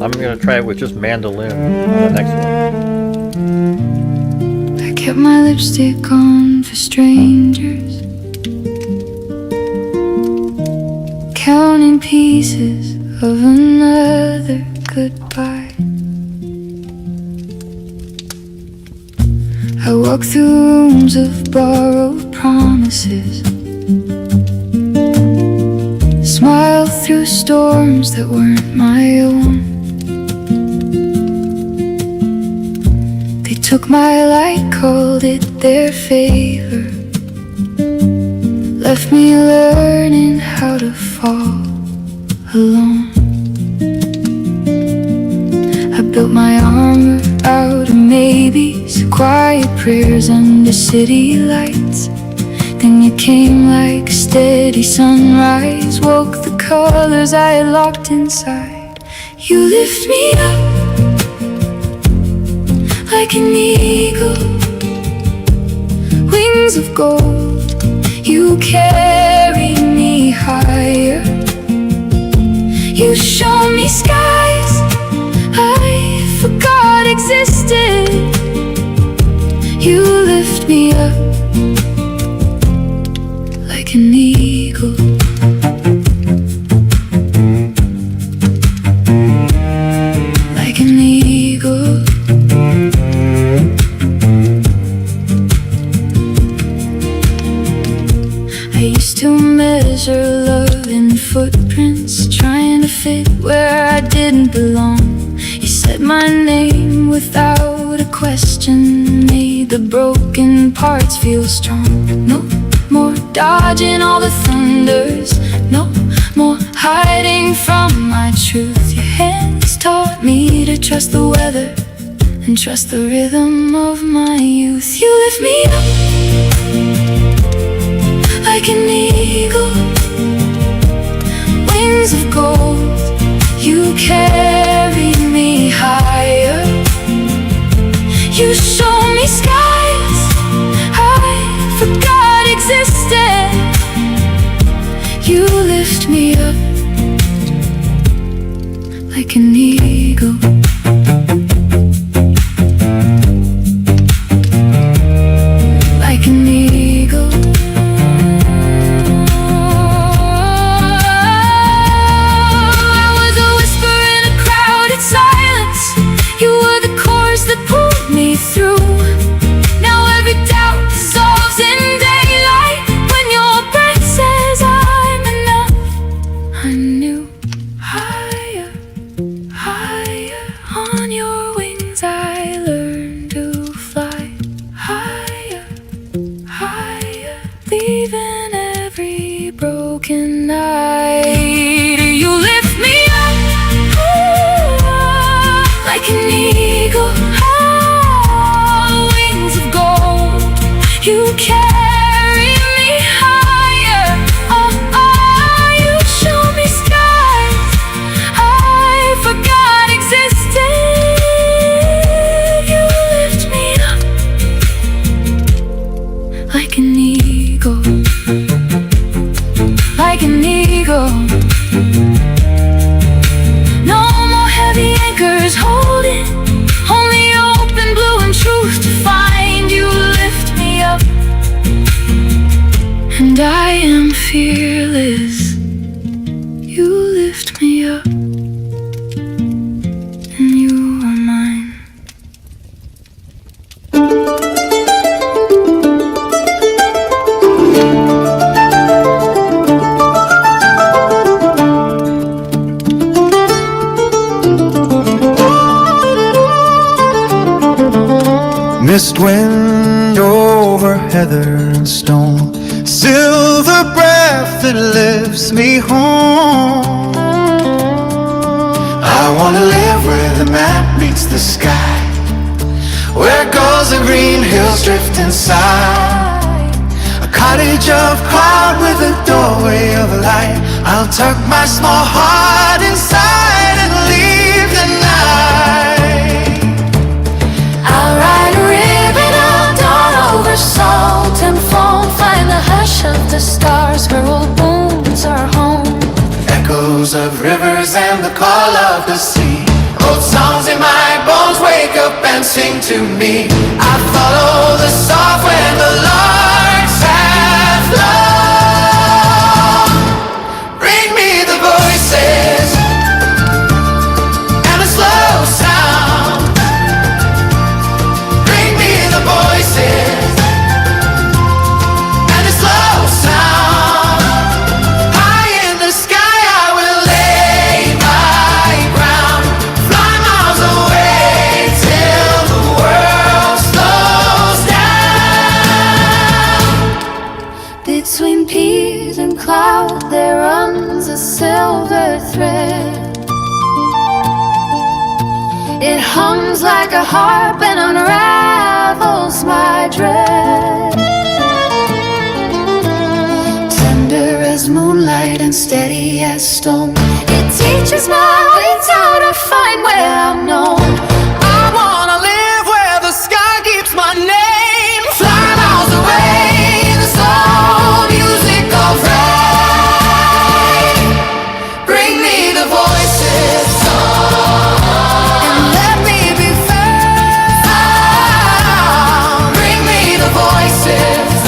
I'm gonna try it with just mandolin on the next one. I kept my lipstick on for strangers, counting pieces of another goodbye. I walked through rooms of borrowed promises, smiled through storms that weren't my own. They took my light, called it their favor, left me learning how to fall alone. I built my armor out of maybes, quiet prayers under city lights. Then you came like a steady sunrise, woke the colors I had locked inside. You lift me up like an eagle, wings of gold. You carry me higher. You show me skies I forgot existed. You lift me up like an eagle. Like an eagle. I used to measure love in footprints, trying to fit where I didn't belong. You said my name without a question, made the broken parts feel strong. No more dodging all the thunders, no more hiding from my truth. Your hands taught me to trust the weather and trust the rhythm of my youth. You lift me up like an eagle, wings of gold. You carry me higher. You show me skies I forgot existed. You lift me up like an eagle. Like an eagle. I was a whisper in a crowded silence. You were the chorus that pulled me through. Now every doubt dissolves in daylight when your breath says I'm enough. I knew higher, higher. On your wings I learned to fly. Higher, higher. Leaving every broken night. You lift me up, like an eagle. Wings of gold. You carry me higher. You show me skies I forgot existed. Mist wind over heather and stone, silver breath that lifts me home. I wanna live where the map meets the sky, where goes the green hills drift inside. A cottage of cloud with a doorway of light. I'll tuck my small heart inside and leave the night. I'll ride a ribbon of dawn over salt and foam, find the hush of the stars where old wounds are home. Echoes of rivers and the call of the sea, old songs in my bones wake up and sing to me. I follow the soft wind, the larks have flown. Bring me the voices and the slow sound. Bring me the voices and the slow sound. High in the sky I will lay my ground, fly miles away till the world slows down. Between peas and cloud there runs a silver thread. It hums like a harp and unravels my dread. Tender as moonlight and steady as stone, it teaches my wings how to find where I'm known. I wanna live where the sky keeps my name, fly miles away in the soul music of rain. Bring me the voices and let me be found. Bring me the voices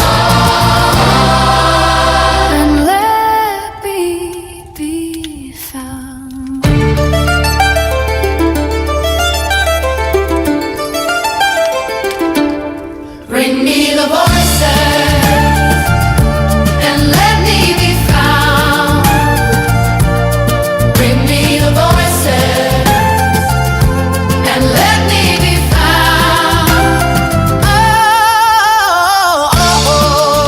And let me be found. Bring me the voices and let me be found. Bring me the voices and let me be found. Oh, oh,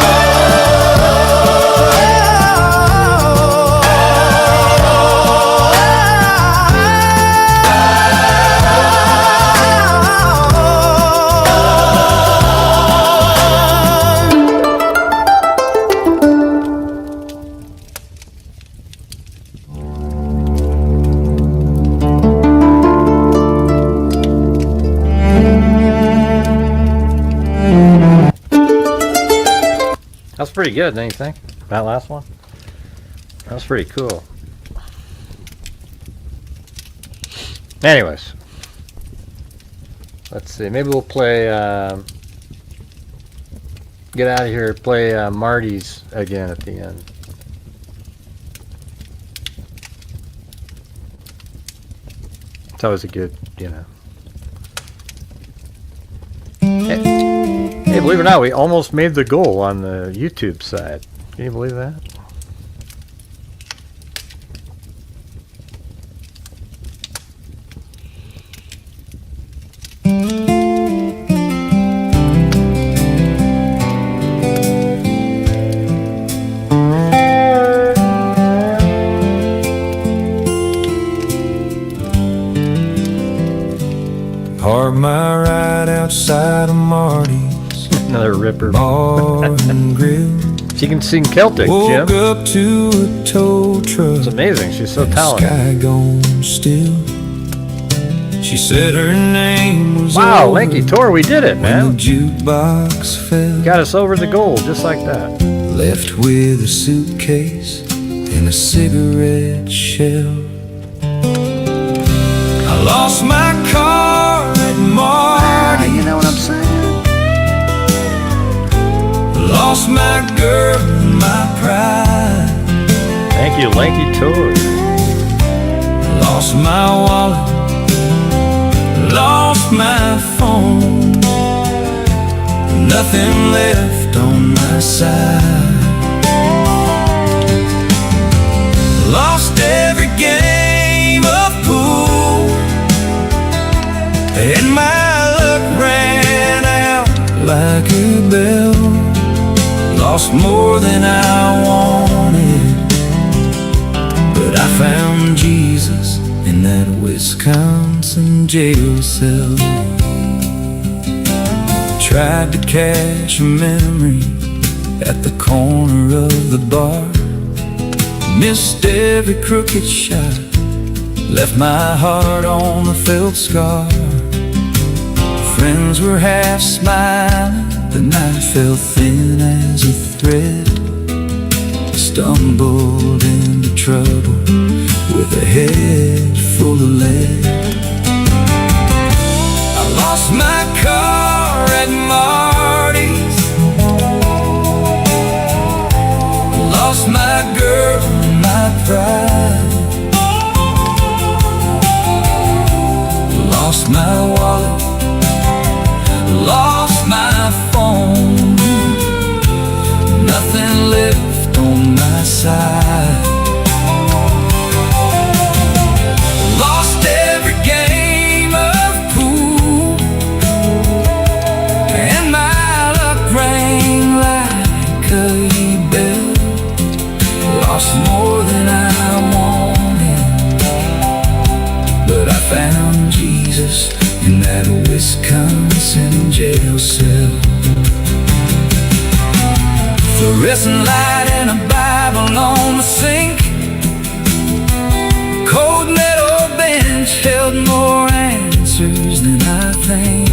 That's pretty good, don't you think? That last one? That was pretty cool. Anyways. Let's see. Maybe we'll play, get out of here, play Marty's again at the end. It's always a good, you know. Hey, believe it or not, we almost made the goal on the YouTube side. Can you believe that? Park my ride outside of Marty's Another ripper. bar and grill. She can sing Celtic, Woke Jim. up to a tow truck. It's amazing. She's so and the talented. Sky gone still. She said her name was Wow, over Lanky Tor, we did it, when man. the jukebox fell. Got us over the goal, just like that. Left with a suitcase and a cigarette shell. I lost my car at Marty. You know what I'm saying? Lost my girl and my pride. Thank you, Lanky Tor. Lost my wallet. Lost my phone. Nothing left on my side. Lost every game of pool, and my luck ran out. rebel, lost more than I wanted, but I found Jesus in that Wisconsin jail cell. Tried to cash a memory at the corner of the bar, missed every crooked shot, left my heart on the felt scar. Friends were half smiling, the night felt thin as a thread. Stumbled into trouble with a head full of lead. I lost my car at Marty's, lost my girl and my pride, lost my wallet, lost my phone, nothing left on my side. Lost every game of pool, and my luck rang like a bell. Lost more than I wanted, but I found Jesus in that Wisconsin jail cell. Fluorescent light and a Bible on the sink, cold metal bench held more answers than I think.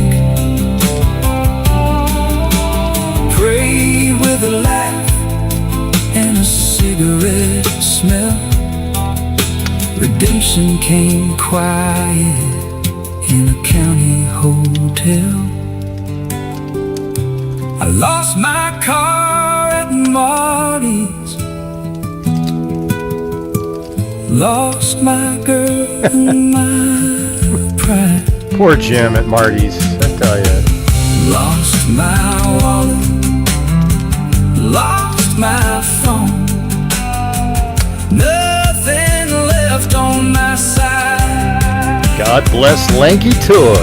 Prayed with a laugh and a cigarette smell. Redemption came quiet in a county hotel. I lost my car at Marty's, lost my girl and my pride. Poor Jim at Marty's, I tell you. Lost my wallet, lost my phone, nothing left on my side. God bless Lanky Tour.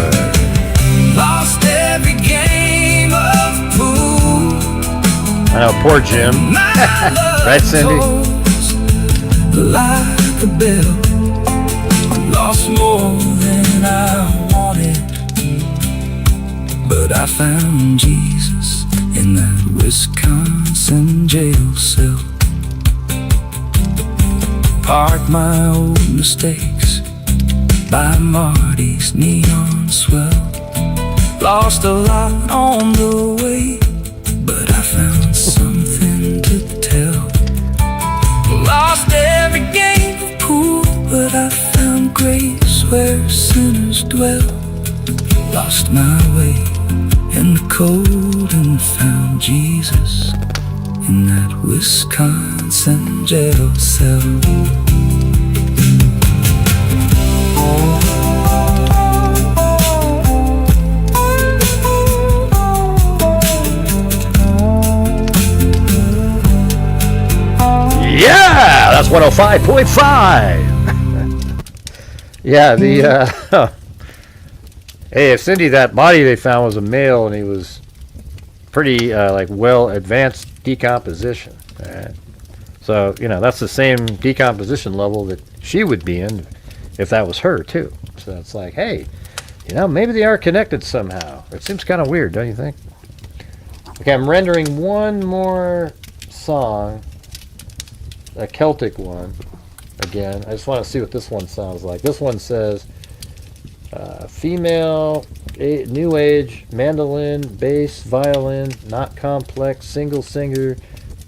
Lost every game of pool. I know, poor Jim. Right, Cindy? Like a bell, lost more than I wanted, but I found Jesus in that Wisconsin jail cell. Parked my old mistakes by Marty's neon swell. Lost a lot on the way, but I found something to tell. Lost every game of pool, but I found grace where sinners dwell. Lost my way in the cold and found Jesus in that Wisconsin jail cell. Yeah, that's 105.5. Yeah, hey, Cindy, that body they found was a male, and he was pretty like well advanced decomposition. All right? So that's the same decomposition level that she would be in if that was her too. So it's like, hey, maybe they are connected somehow. It seems kind of weird, don't you think? Okay, I'm rendering one more song. A Celtic one again. I just want to see what this one sounds like. This one says female, new age, mandolin, bass, violin, not complex, single singer,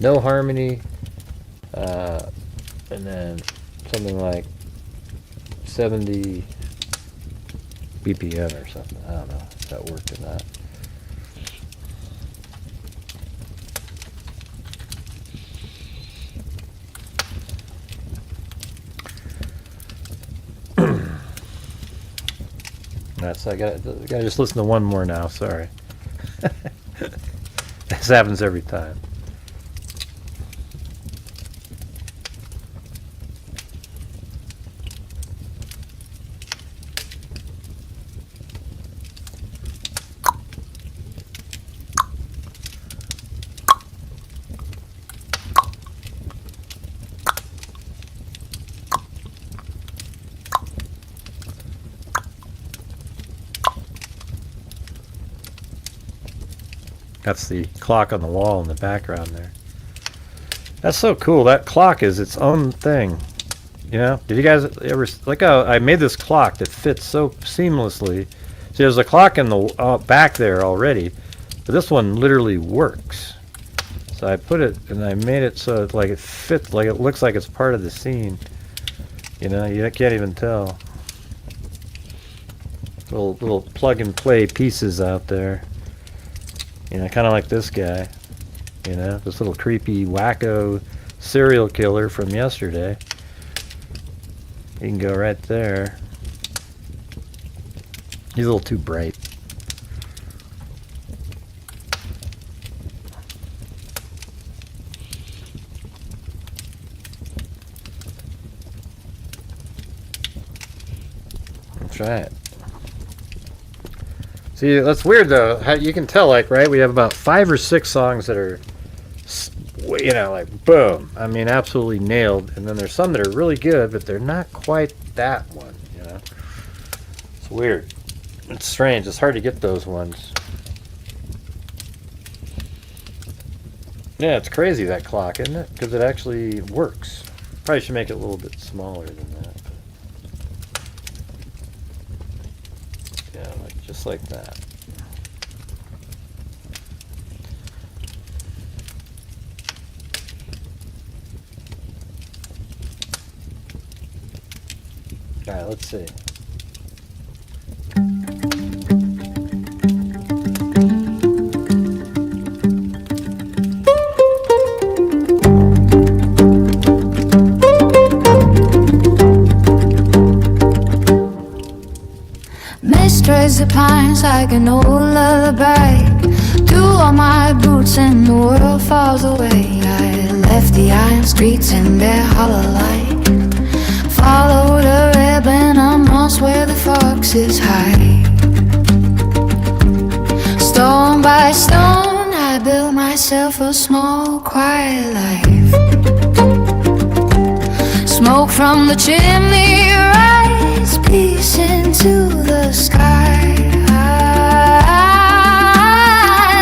no harmony, and then something like 70 BPM or something. I don't know if that worked or not. So I got to just listen to one more now. Sorry. This happens every time. That's the clock on the wall in the background there. That's so cool. That clock is its own thing. You know, did you guys ever, like, I made this clock that fits so seamlessly. See, there's a clock in the back there already, but this one literally works. So I put it, and I made it so it, like, it fits, like it looks like it's part of the scene. You know, you can't even tell. Little plug and play pieces out there. You know, kind of like this guy. You know, this little creepy wacko serial killer from yesterday. You can go right there. He's a little too bright. That's right. See, that's weird though. How you can tell, like, right? We have about 5 or 6 songs that are, you know, like, boom. I mean, absolutely nailed. And then there's some that are really good, but they're not quite that one, you know? It's weird. It's strange. It's hard to get those ones. Yeah, it's crazy, that clock, isn't it? Because it actually works. Probably should make it a little bit smaller than that. Yeah, like just like that. All right, let's see. Trace the pines like an old lullaby. Do all my boots and the world falls away. I left the iron streets in their hollow light. Followed a ribbon, I'm lost where the foxes hide. Stone by stone, I built myself a small, quiet life. Smoke from the chimney, rise, peace into the sky.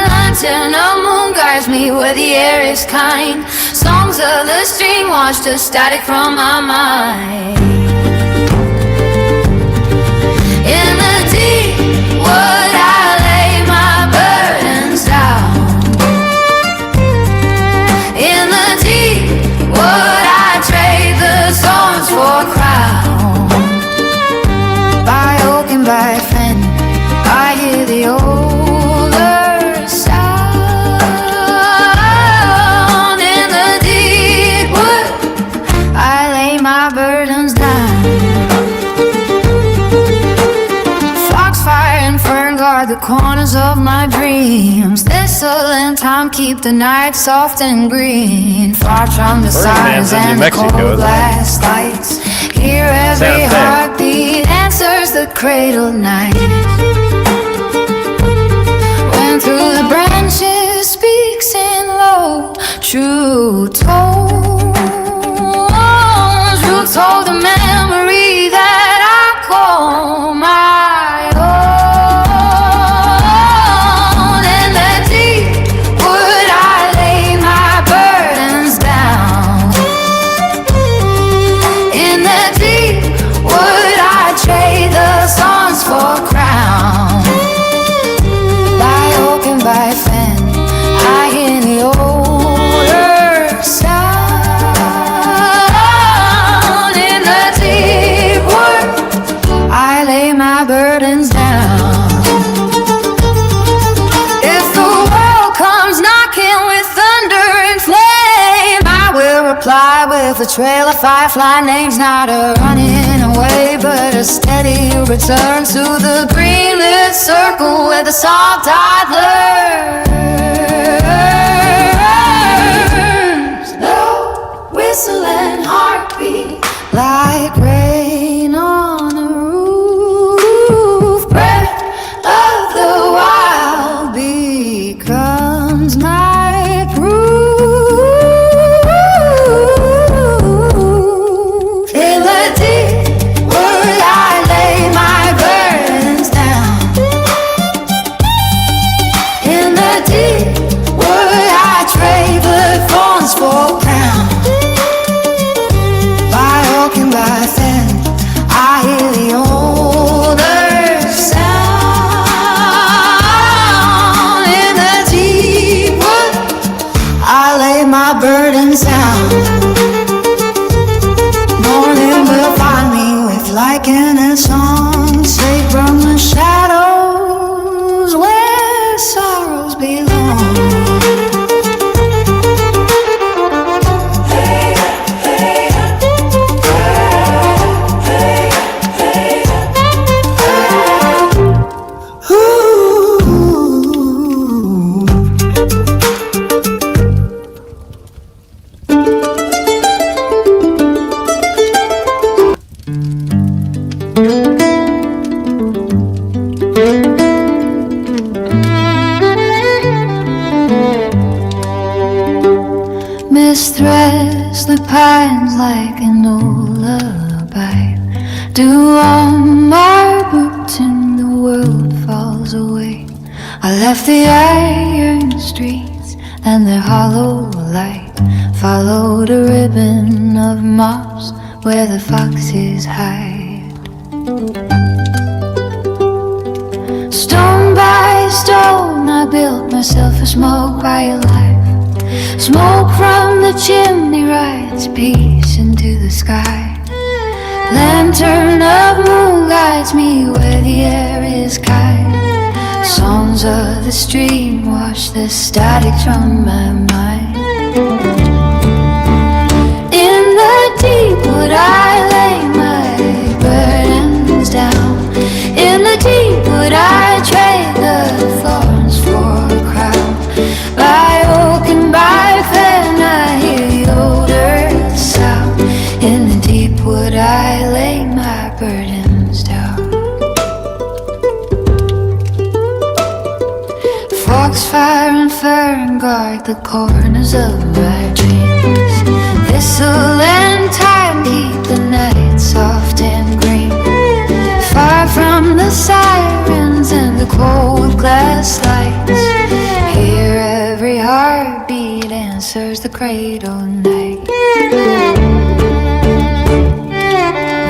Lantern of moon guides me where the air is kind. Songs of the stream wash the static from my mind. In the deep wood I lay my burdens down. In the deep wood I trade the thorns for a crown. By oak and by fen I hear the older sound. In the deep wood I lay my burdens down. Foxfire and fern guard the corners of my dreams. Thistle and thyme keep the night soft and green. Far from the sirens and the cold glass lights. Hear every heartbeat answers the cradle night. When through the branches speaks in low true tones. Roots hold the memory that I call my own. In the deep wood I lay my burdens down. In the deep wood I trade the songs for crown. By oak and by fen I hear the older sound. In the deep wood I lay my burdens down. If the world comes knocking with thunder and flame, I will reply with a trail of firefly names. Not a running away, but a steady return to the greenlit circle where the soft tide learns. The whistle and heartbeat like rain on a roof. Breath of the wild becomes my proof. In the deep wood I lay my burdens down. In the deep pines like an old lullaby. Do on my boots and the world falls away. I left the iron streets and their hollow light. Followed a ribbon of moss where the foxes hide. Stone by stone I built myself a smoke quiet life. Smoke from the chimney writes peace into the sky. Lantern of moon guides me where the air is kind. Songs of the stream wash the static from my mind. In the deep wood I lay my burdens down. In the deep wood I trade the thorns for a crown. By oak and by fen I hear the older sound. In the deep wood I lay my burdens down. Foxfire and fern guard the corners of my dreams. Thistle and thyme keep the night soft and green. Far from the sirens and the cold glass lights. Here every heartbeat answers the cradle night.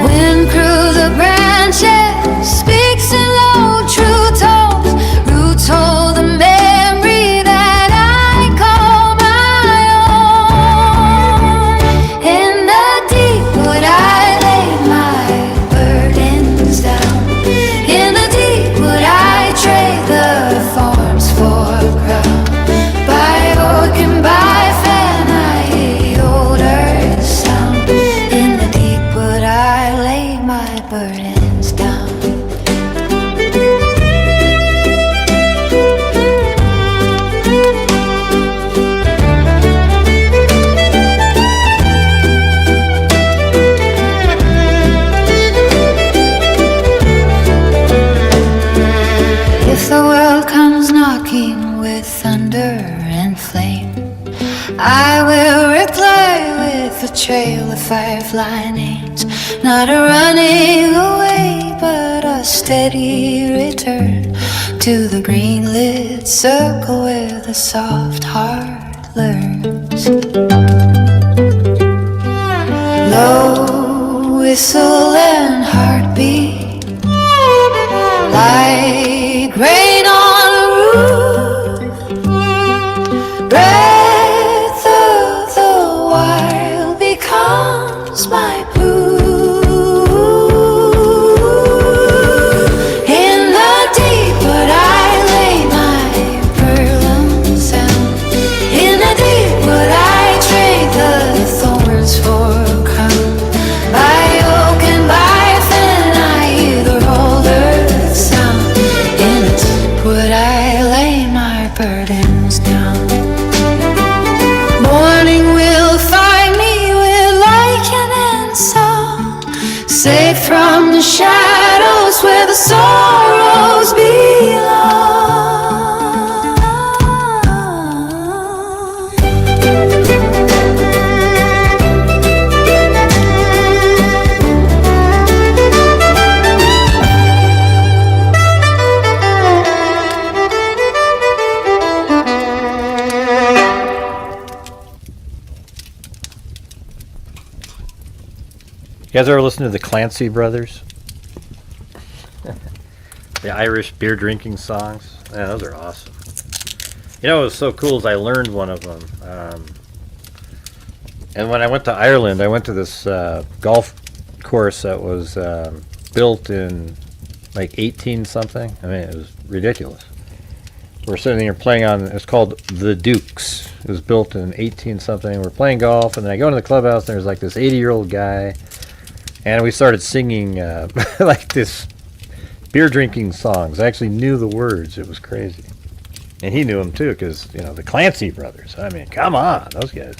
Wind through the branches speaks in low true tones. Roots hold the memory that I call my own. In the deep wood I lay my burdens down. In the deep wood I trade the thorns for a crown. By oak and by fen I hear the older sound. In the deep wood I lay my burdens down. If the world comes knocking with thunder and flame, I will reply with a trail of firefly names. Not a running away, but a steady return to the green lit circle where the soft heart learns. Low whistle and heartbeat, like rain on a roof. Breath of the wild becomes my proof. In the deep wood I lay my burdens down. In the deep wood I trade the thorns for a crown. By oak and by fen I hear the roller sound. In the deep wood I lay my burdens down. Morning will find me with lichen and song, safe from the shadows where the sorrows belong. You guys ever listen to the Clancy Brothers? The Irish beer drinking songs? Man, those are awesome. You know what was so cool is I learned one of them. And when I went to Ireland, I went to this golf course that was built in like 18 something. I mean, it was ridiculous. We're sitting here playing on, it's called The Dukes. It was built in 18 something. We're playing golf, and then I go into the clubhouse, and there's like this 80-year-old guy, and we started singing like this beer drinking songs. I actually knew the words. It was crazy. And he knew them too, because, you know, the Clancy Brothers. I mean, come on, those guys.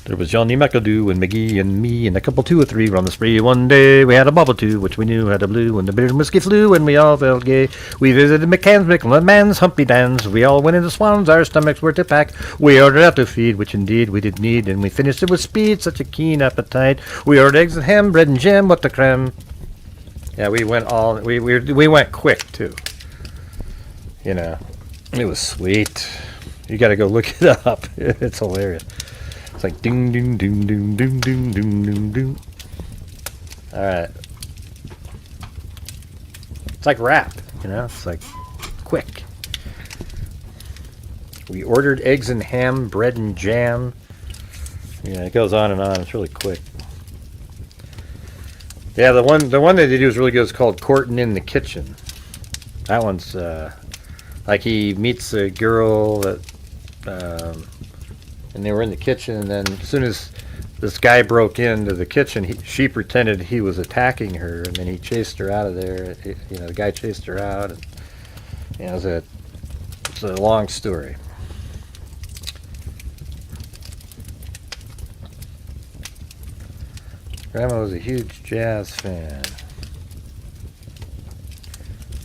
There was Johnny McAdoo and McGee and me and a couple two or three were on the spree. One day we had a bubble too, which we knew had a blue, and the bitter whiskey flew, and we all felt gay. We visited McCann's Mickle and Man's Humpy Dan's. We all went into Swan's, our stomachs were to pack. We ordered out to feed, which indeed we did need, and we finished it with speed, such a keen appetite. We ordered eggs and ham, bread and jam, what the creme. Yeah, we went we went quick too. You know, it was sweet. You got to go look it up. It's hilarious. It's like ding, ding, ding, ding, ding, ding, ding, ding, ding. All right. It's like rap, you know? It's like quick. We ordered eggs and ham, bread and jam. Yeah, it goes on and on. It's really quick. Yeah, the one that they do is really good. It's called Courtin' in the Kitchen. That one's like he meets a girl that. And they were in the kitchen, and then as soon as this guy broke into the kitchen, she pretended he was attacking her, and then he chased her out of there. The guy chased her out. And, it's a long story. Grandma was a huge jazz fan.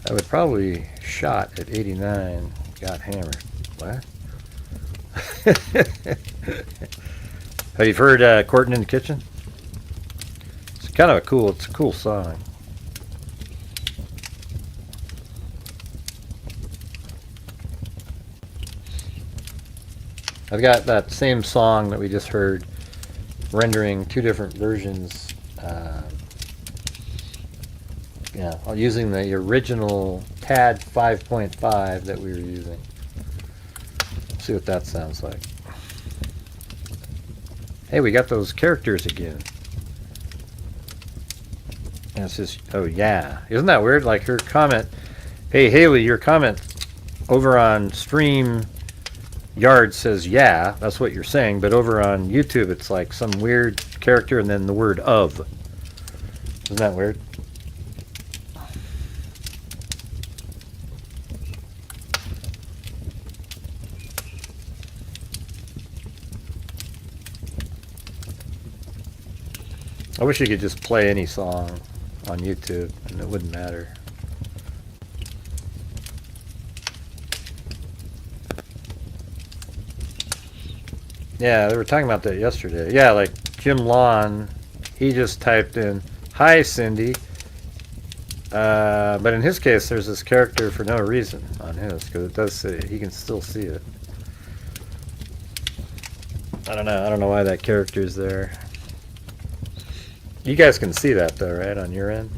I would probably shot at 89, got hammered. What? Have you heard Courtin' in the Kitchen? It's kind of a cool song. I've got that same song that we just heard, rendering two different versions. Using the original TAD 5.5 that we were using. See what that sounds like. Hey, we got those characters again. And it's just, oh yeah. Isn't that weird? Like her comment, hey Haley, your comment over on Stream Yard says yeah, that's what you're saying, but over on YouTube it's like some weird character and then the word of. Isn't that weird? I wish you could just play any song on YouTube and it wouldn't matter. Yeah, they were talking about that yesterday. Yeah, like Jim Lawn, he just typed in, "Hi Cindy," but in his case there's this character for no reason on his, because it does say, he can still see it. I don't know why that character is there. You guys can see that though, right, on your end?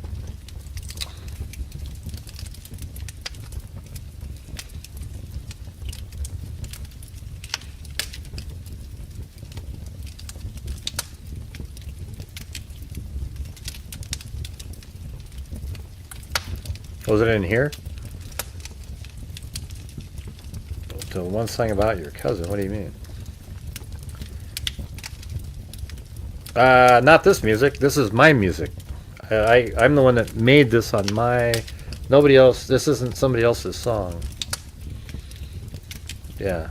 Was it in here? The one thing about your cousin, what do you mean? Not this music. This is my music. I'm the one that made this on my... Nobody else... This isn't somebody else's song. Yeah.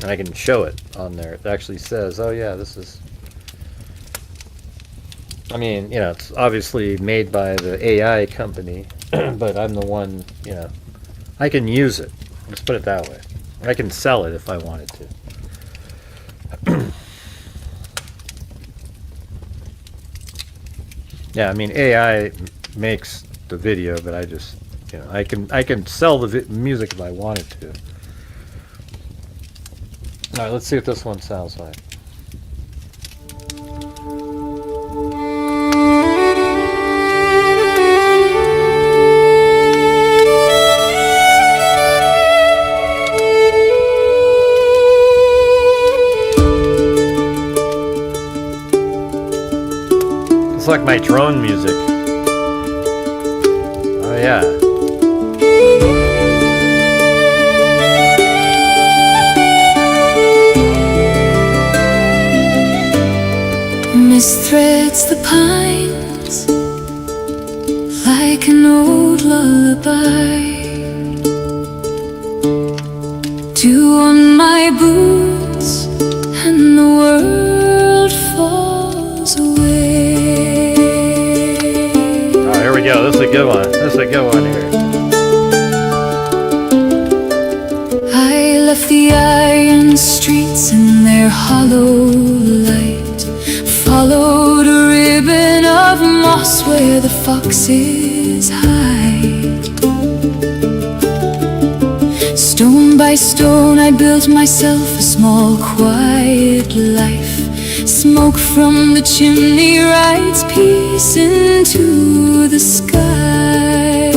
And I can show it on there. It actually says, oh yeah, this is... I mean, it's obviously made by the AI company, but I'm the one, I can use it. Let's put it that way. I can sell it if I wanted to. Yeah, I mean AI makes the video, but I just, I can sell the music if I wanted to. All right, let's see what this one sounds like. It's like my drone music. Oh yeah. Mist threads the pines like an old lullaby. Dew on my boots and the world we go. This is a good one. This is a good one here. I left the iron streets in their hollow light, followed a ribbon of moss where the foxes hide. Stone by stone I built myself a small quiet life. Smoke from the chimney writes peace into the sky.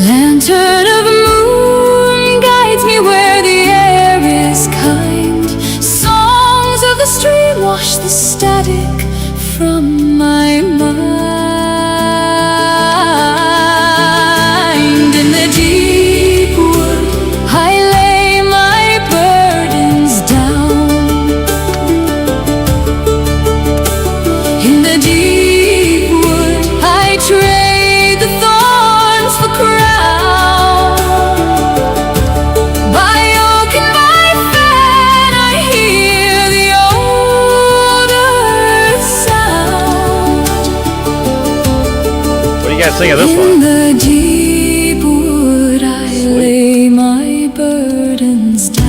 Lantern of moon guides me where the air is kind. Songs of the stream wash the static from my mind. In the deep wood I lay my burdens down. In the deep wood I trade the thorns for crown. By oak and by fen I hear the old earth sound. What do you guys think of this In one? the deep wood I lay my burdens down.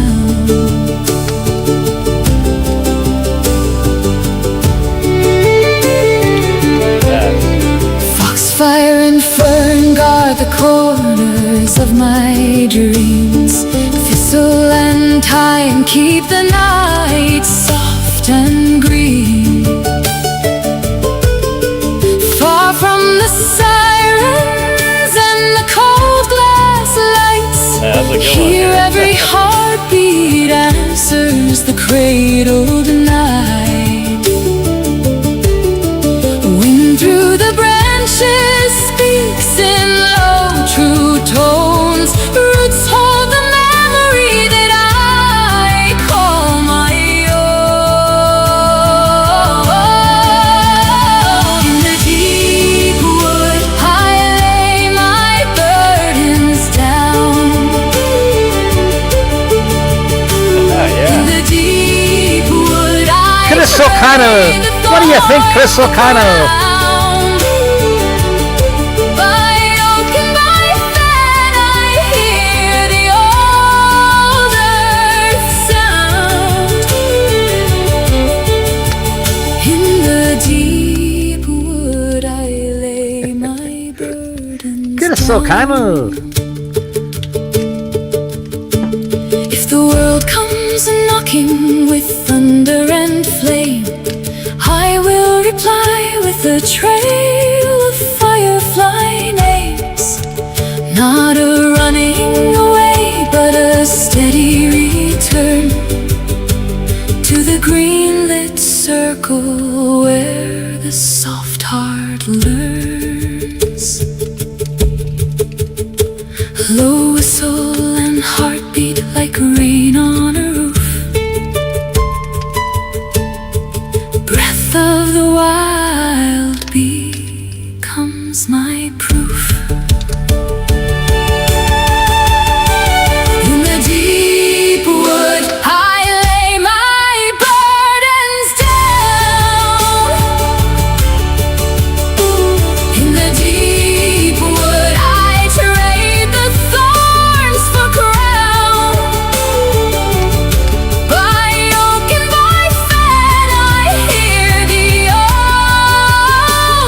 Foxfire and fern guard the corners of my dreams. Thistle and thyme keep the night soft and green. Far from the sirens and the cold glass lights, Yeah, that's a good one. here every heartbeat answers the cradled night. Wind through the branches speaks in low true tones. Roots hold the memory that I call my own. In the deep wood I lay my burdens down. In the deep wood I Crystal kind of. What do you think, Crystal kind of? By oak and by fen I hear the old earth sound. In the deep wood I lay my burdens Crystal kind of. If the world comes knocking with thunder and flame, I will reply with a trail of firefly names. Not a running away, but a steady return to the green-lit circle where the soft heart learns. A low whistle and heartbeat like rain on a roof. Breath of the wild becomes my proof. In the deep wood I lay my burdens down. In the deep wood I trade the thorns for crown. By oak and by fen I hear the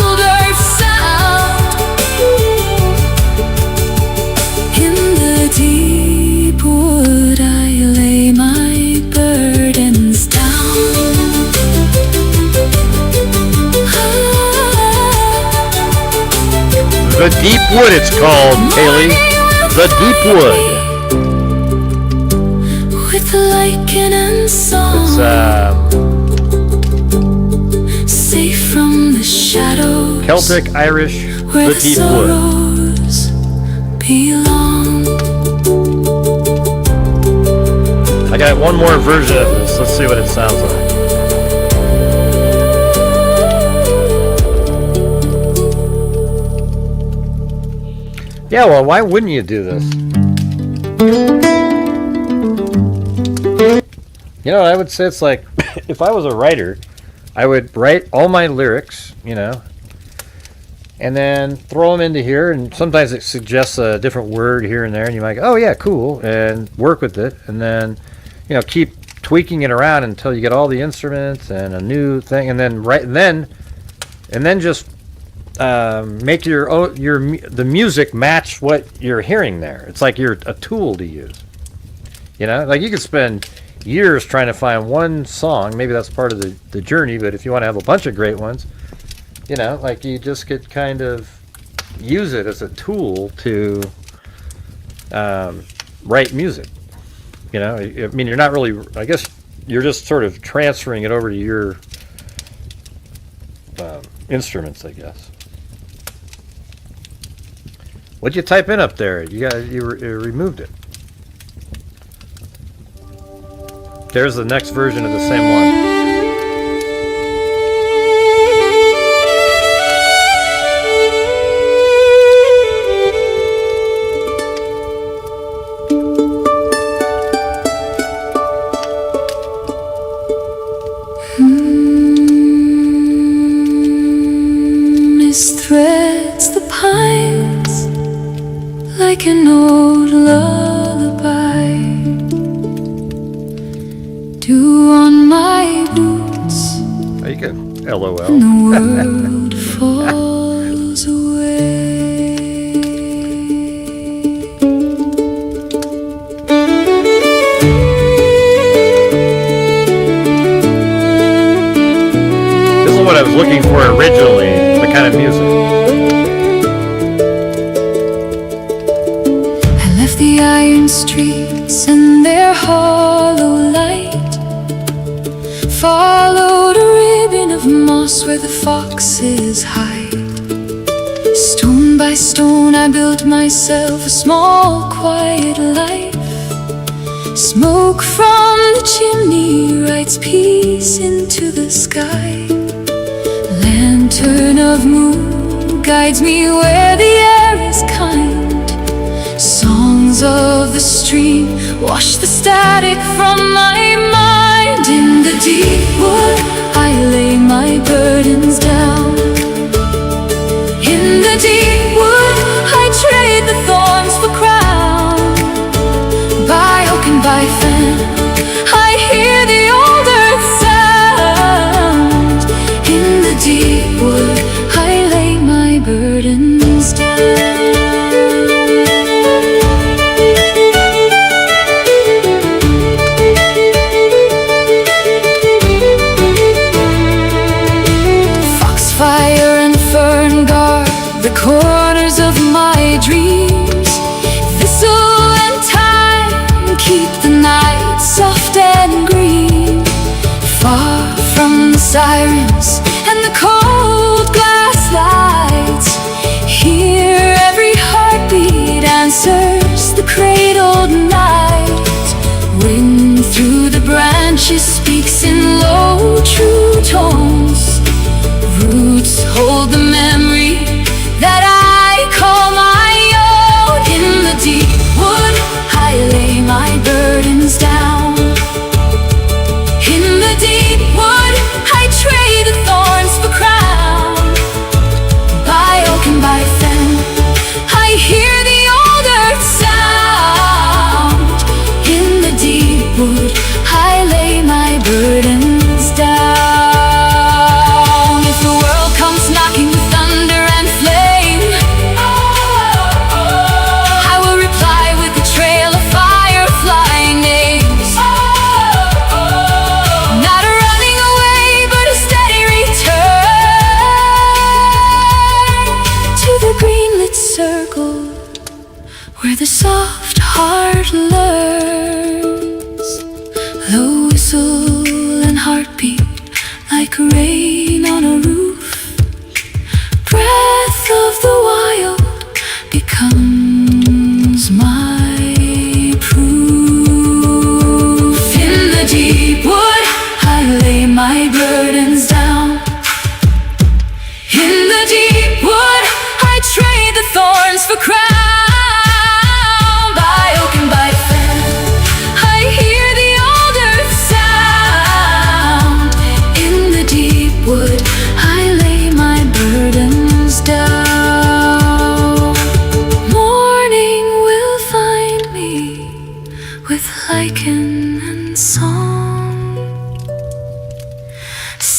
old earth sound. In the deep wood I lay my burdens down. The Deep Wood, it's called, Kaylee. The Deep Wood. With lichen and song, It's safe from the shadows Celtic Irish. where The the Deep Wood. sorrows belong. I got one more version of this. Let's see what it sounds like. Yeah, well, why wouldn't you do this? You know, I would say it's like, if I was a writer, I would write all my lyrics, you know, and then throw them into here. And sometimes it suggests a different word here and there, and you might go, oh yeah, cool, and work with it, and then keep tweaking it around until you get all the instruments and a new thing, and then just make the music match what you're hearing there. It's like you're a tool to use. Like you could spend years trying to find one song. Maybe that's part of the journey, but if you want to have a bunch of great ones, like you just could kind of use it as a tool to write music. I mean, you're not really, I guess you're just sort of transferring it over to your instruments, I guess. What'd you type in up there? You removed it. There's the next version of the same one. Threads the pines like an old lullaby. Dew on my boots. Oh, you can LOL. And the world falls away. This is what I was looking for originally. Kind of music. I left the iron streets and their hollow light, followed a ribbon of moss where the foxes hide. Stone by stone I built myself a small quiet life. Smoke from the chimney writes peace into the sky. Lantern of moon guides me where the air is kind. Songs of the stream wash the static from my mind. In the deep wood I lay my burdens down. In the deep wood I trade the thorns for crown. By oak and by fen I hear the old earth sound. In the deep wood I lay my burdens down. Foxfire and fern guard the corners of my dreams. Thistle and thyme keep the night soft and green. Far from the sirens and the cold glass lights, here every heartbeat answers the cradled night. Wind through the branches speaks in low true tones. Roots hold the memory that I call my own. In the deep wood I lay my burdens down. In the deep wood I trade the thorns for crown. By oak and by fen I hear the old earth sound. In the deep wood I lay my burdens down. If the world comes knocking with thunder and flame, I will reply with a trail of fire flying names. Not a running away, but a steady return to the greenlit circle where the soft heart learns. Low whistle and heartbeat like rain on a roof. Breath of the wild becomes my proof. In the deep wood I lay my burdens down. In the deep wood I trade the thorns for crown. By oak and by fen I hear the old earth sound. In the deep wood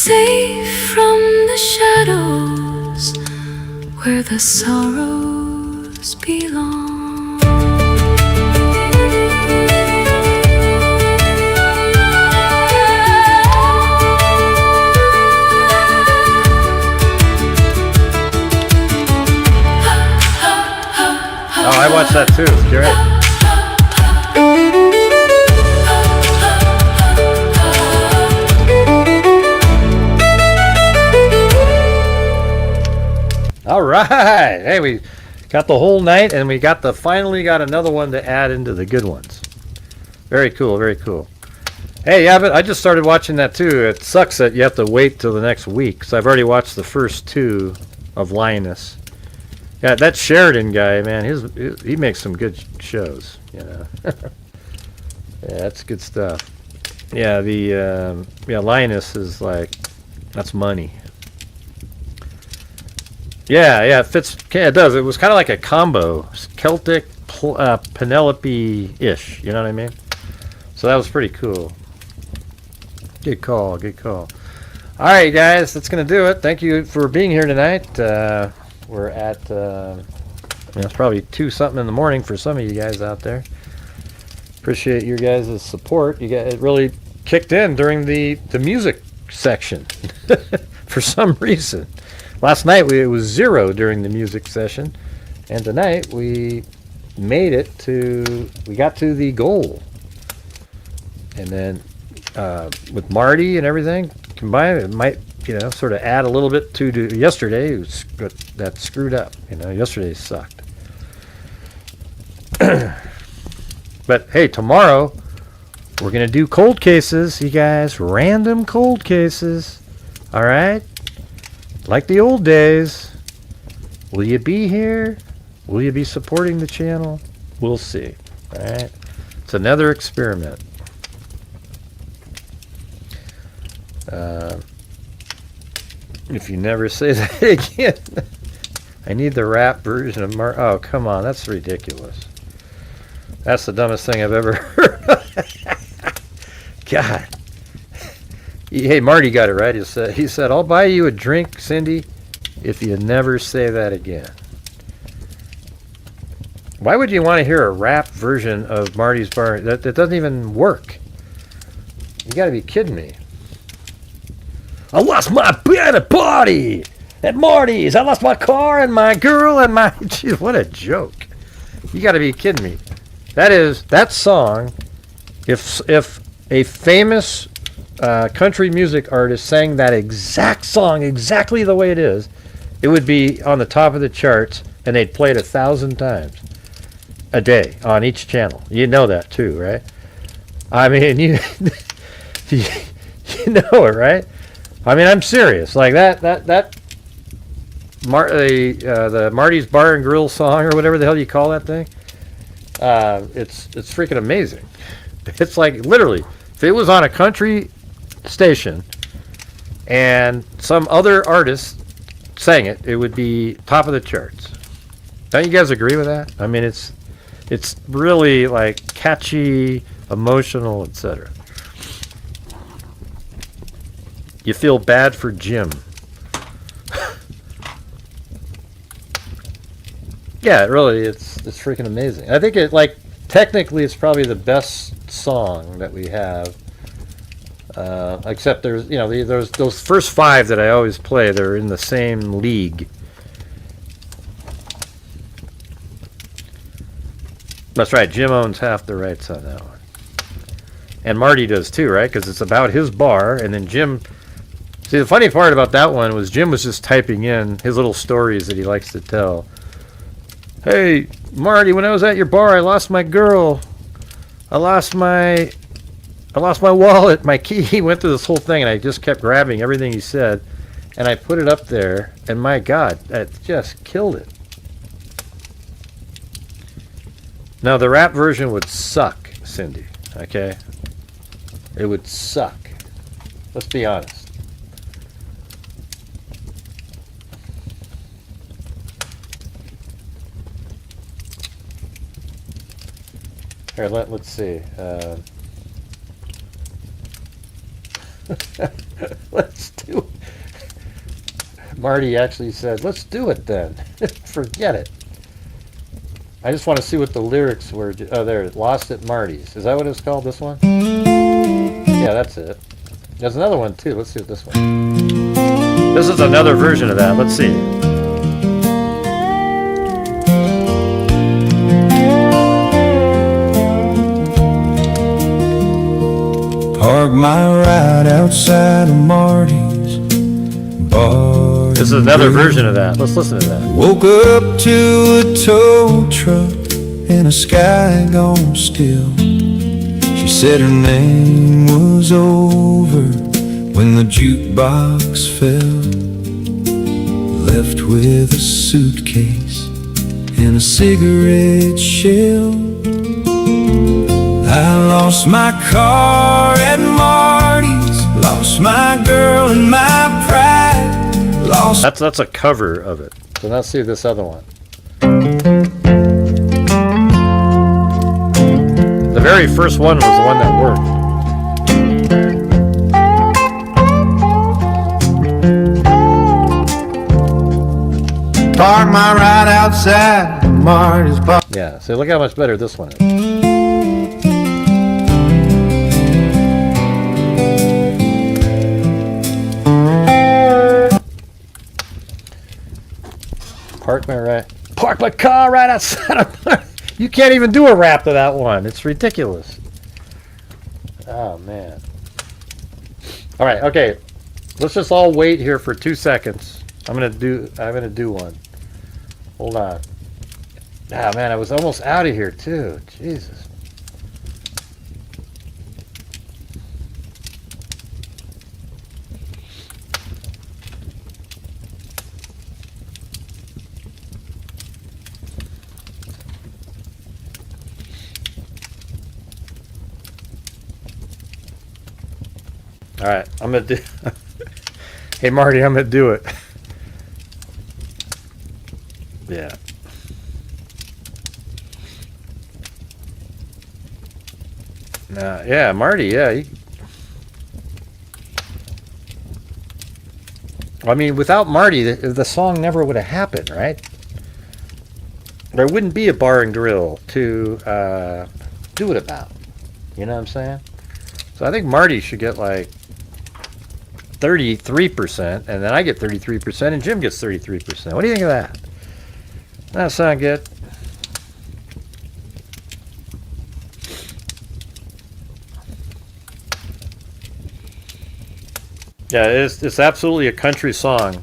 safe from the shadows where the sorrows belong. Oh, I watched that too. It's great. All right. Hey, we got the whole night, and we finally got another one to add into the good ones. Very cool. Very cool. Hey, yeah, but I just started watching that too. It sucks that you have to wait till the next week. So I've already watched the first two of Linus. Yeah, that Sheridan guy, man, he makes some good shows. You know. Yeah, that's good stuff. Yeah, Linus is like, that's money. Yeah, it fits. Yeah, it does. It was kind of like a combo, Celtic Penelope-ish. You know what I mean? So that was pretty cool. Good call. All right, guys, that's gonna do it. Thank you for being here tonight. We're at it's probably 2-something in the morning for some of you guys out there. Appreciate your guys' support. It really kicked in during the music section for some reason. Last night it was 0 during the music session, and tonight we got to the goal. And then with Marty and everything combined, it might sort of add a little bit to yesterday. That screwed up. Yesterday sucked. But hey, tomorrow we're gonna do cold cases, you guys. Random cold cases. All right. Like the old days. Will you be here? Will you be supporting the channel? We'll see. All right. It's another experiment. If you never say that again, I need the rap version of Oh, come on. That's ridiculous. That's the dumbest thing I've ever heard. God. Hey, Marty got it right. He said, I'll buy you a drink, Cindy, if you never say that again. Why would you want to hear a rap version of Marty's Bar? That doesn't even work. You got to be kidding me. I lost my bed at party at Marty's. I lost my car and my girl and my... Geez, what a joke. You got to be kidding me. That song, if a famous country music artist sang that exact song exactly the way it is, it would be on the top of the charts, and they'd play it 1,000 times a day on each channel. You know that too, right? I mean, you know it, right? I mean, I'm serious. Like the Marty's Bar and Grill song, or whatever the hell you call that thing. It's freaking amazing. It's like literally, if it was on a country station and some other artist sang it, it would be top of the charts. Don't you guys agree with that? I mean, it's really like catchy, emotional, etc. You feel bad for Jim. Yeah, it's freaking amazing. I think technically it's probably the best song that we have. Except there's those first 5 that I always play. They're in the same league. That's right. Jim owns half the rights on that one, and Marty does too, right? Because it's about his bar, and then Jim. See, the funny part about that one was Jim was just typing in his little stories that he likes to tell. Hey, Marty, when I was at your bar, I lost my girl. I lost my wallet, my key. He went through this whole thing, and I just kept grabbing everything he said, and I put it up there, and my God, that just killed it. Now, the rap version would suck, Cindy, okay? It would suck. Let's be honest. Here, let's see. Let's do it. Marty actually said, let's do it then. Forget it. I just want to see what the lyrics were. Oh, there, Lost at Marty's. Is that what it's called, this one? Yeah, that's it. There's another one, too. Let's see what this one. This is another version of that. Let's see. Park my ride outside of Marty's bar. This is another version of that. Let's listen to that. Woke up to a tow truck and a sky gone still. She said her name was over when the jukebox fell. Left with a suitcase and a cigarette shell. I lost my car at Marty's, lost my girl and my pride. That's a cover of it. So let's see this other one. The very first one was the one that worked. Park my ride outside Marty's bar. Yeah, so look how much better this one is. Park my car right outside of my... You can't even do a rap to that one. It's ridiculous. Oh, man. All right, okay. Let's just all wait here for 2 seconds. I'm gonna do one. Hold on. Ah, man, I was almost out of here too. Jesus. All right, I'm gonna do. Hey Marty, I'm gonna do it. Yeah. Yeah, Marty. Yeah. I mean, without Marty, the song never would have happened, right? There wouldn't be a bar and grill to do it about. You know what I'm saying? So I think Marty should get like 33%, and then I get 33%, and Jim gets 33%. What do you think of that? That sound good? Yeah, it's absolutely a country song.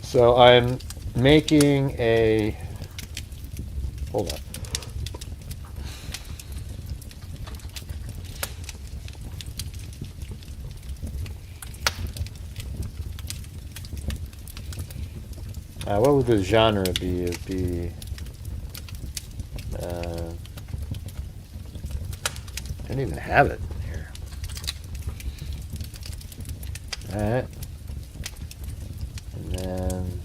So I'm making a... Hold on. What would the genre be? It would be... I don't even have it here. Alright. And then...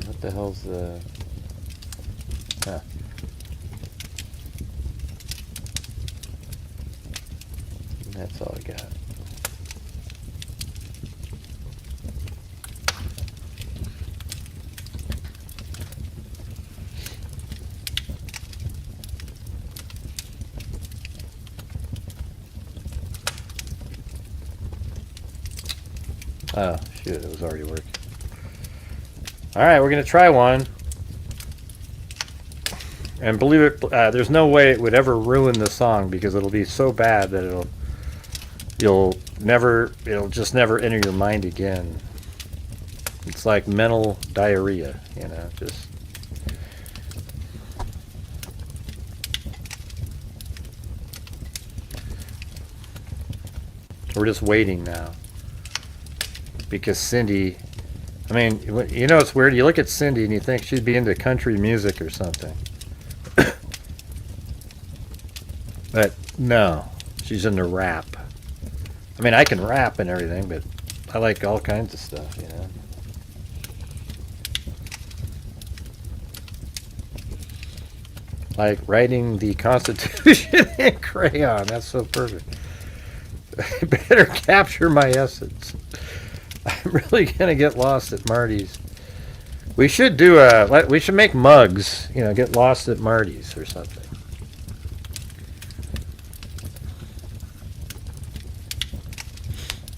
What the hell's the... Huh. That's all I got. Oh, shoot, it was already working. Alright, we're going to try one. And believe it, there's no way it would ever ruin the song because it'll be so bad that it'll just never enter your mind again. It's like mental diarrhea, you know, just... We're just waiting now. Because Cindy I mean, you know, it's weird. You look at Cindy and you think she'd be into country music or something. But no, she's into rap. I mean, I can rap and everything, but I like all kinds of stuff, you know. Like writing the Constitution in crayon. That's so perfect. I better capture my essence. I'm really gonna get lost at Marty's. We should do we should make mugs, you know, get lost at Marty's or something.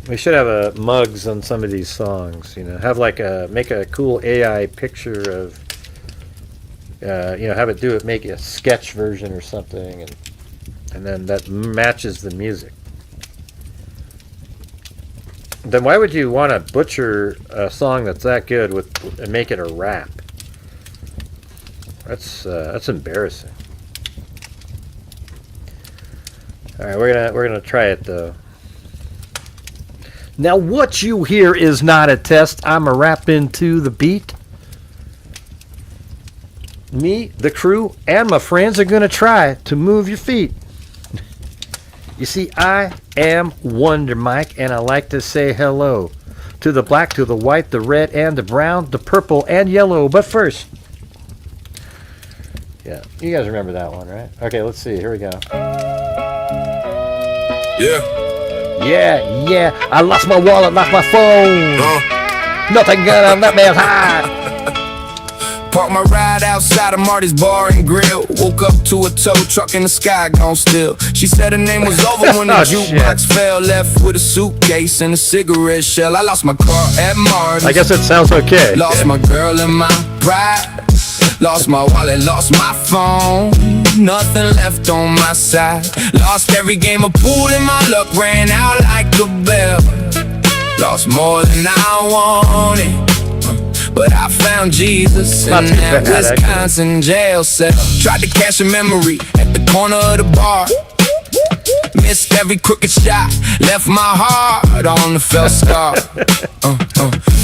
We should have mugs on some of these songs, you know, have like make a cool AI picture of, you know, have it do it, make a sketch version or something, and then that matches the music. Then why would you want to butcher a song that's that good and make it a rap? That's embarrassing. All right, we're gonna try it though. Now what you hear is not a test. I'm a rapping to the beat. Me, the crew, and my friends are gonna try to move your feet. You see, I am Wonder Mike, and I like to say hello to the black, to the white, the red, and the brown, the purple, and yellow. But first, yeah, you guys remember that one, right? Okay, let's see. Here we go. Yeah. I lost my wallet, lost my phone. Nothing good on that man's high. Parked my ride outside of Marty's Bar and Grill. Woke up to a tow truck in the sky gone still. She said her name was over when the jukebox fell. Left with a suitcase and a cigarette shell. I lost my car at Marty's. I guess it sounds okay. Lost my girl and my pride. Lost my wallet, lost my phone. Nothing left on my side. Lost every game of pool and my luck ran out like a bell. Lost more than I wanted, but I found Jesus in that Wisconsin jail cell. Tried to cash a memory at the corner of the bar. Missed every crooked shot, left my heart on the felt scar.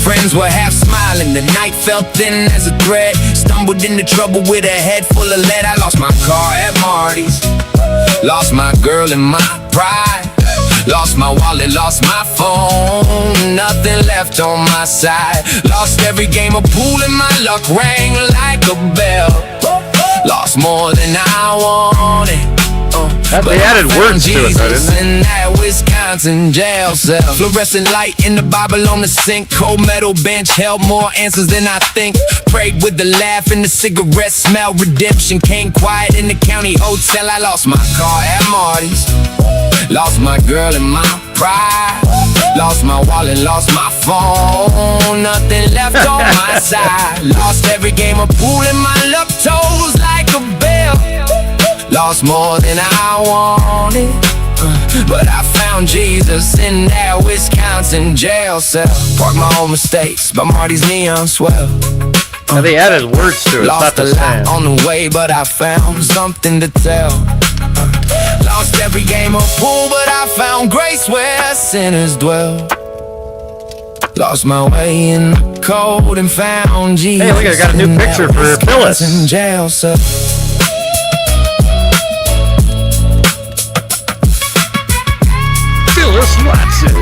Friends were half smiling, the night felt thin as a thread. Stumbled into trouble with a head full of lead. I lost my car at Marty's. Lost my girl and my pride. Lost my wallet, lost my phone. Nothing left on my side. Lost every game of pool and my luck rang like a bell. Lost more than I wanted. They added words to it, though, didn't they? In that Wisconsin jail cell. Fluorescent light in the Bible on the sink. Cold metal bench held more answers than I think. Prayed with the laugh and the cigarette smell. Redemption came quiet in the county hotel. I lost my car at Marty's. Lost my girl and my pride. Lost my wallet, lost my phone. Nothing left on my side. Lost every game of pool and my luck toes like a bell. Lost more than I wanted, but I found Jesus in that Wisconsin jail cell. Parked my own mistakes by Marty's neon swell. Now they added words to it. Lost a lot on the way, but I found something to tell. Lost every game of pool, but I found grace where sinners dwell. Lost my way in the cold and found Jesus. Hey, look, I got a new picture for Phyllis. In jail cell. Phyllis Watson.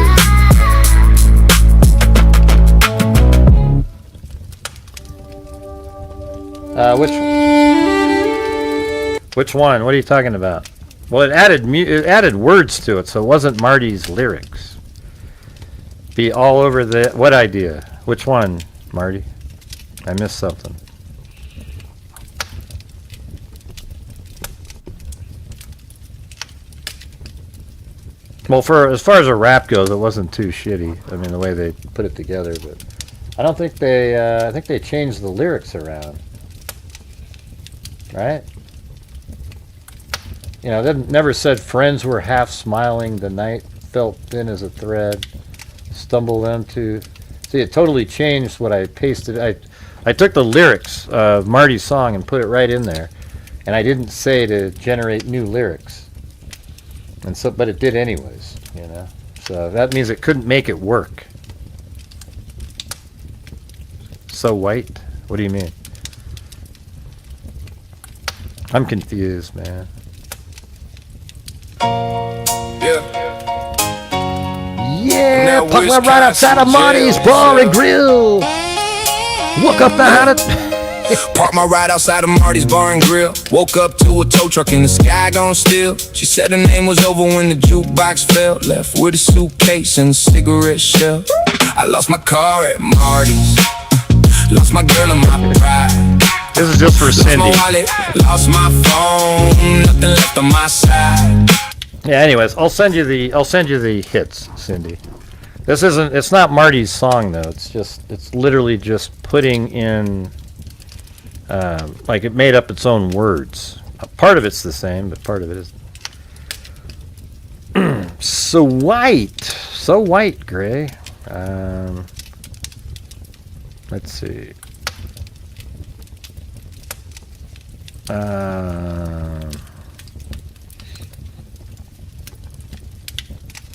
Which one? What are you talking about? Well, it added words to it, so it wasn't Marty's lyrics. Be all over the... What idea? Which one, Marty? I missed something. Well, as far as a rap goes, it wasn't too shitty. I mean, the way they put it together, but I don't think they. I think they changed the lyrics around, right? You know, they never said friends were half smiling. The night felt thin as a thread. Stumbled into. See, it totally changed what I pasted. I took the lyrics of Marty's song and put it right in there, and I didn't say to generate new lyrics. And so, but it did anyways, you know. So that means it couldn't make it work. So white? What do you mean? I'm confused, man. Yeah, park my right outside of Marty's Bar and Grill. Woke up the how Park my ride outside of Marty's Bar and Grill. Woke up to a tow truck in the sky gone still. She said her name was over when the jukebox fell. Left with a suitcase and a cigarette shell. I lost my car at Marty's. Lost my girl and my pride. This is just for Cindy. Lost my wallet, lost my phone, nothing left on my side. Yeah, anyways, I'll send you the hits, Cindy. It's not Marty's song though. It's literally just putting in like it made up its own words. Part of it's the same, but part of it isn't. So white, Gray. Let's see.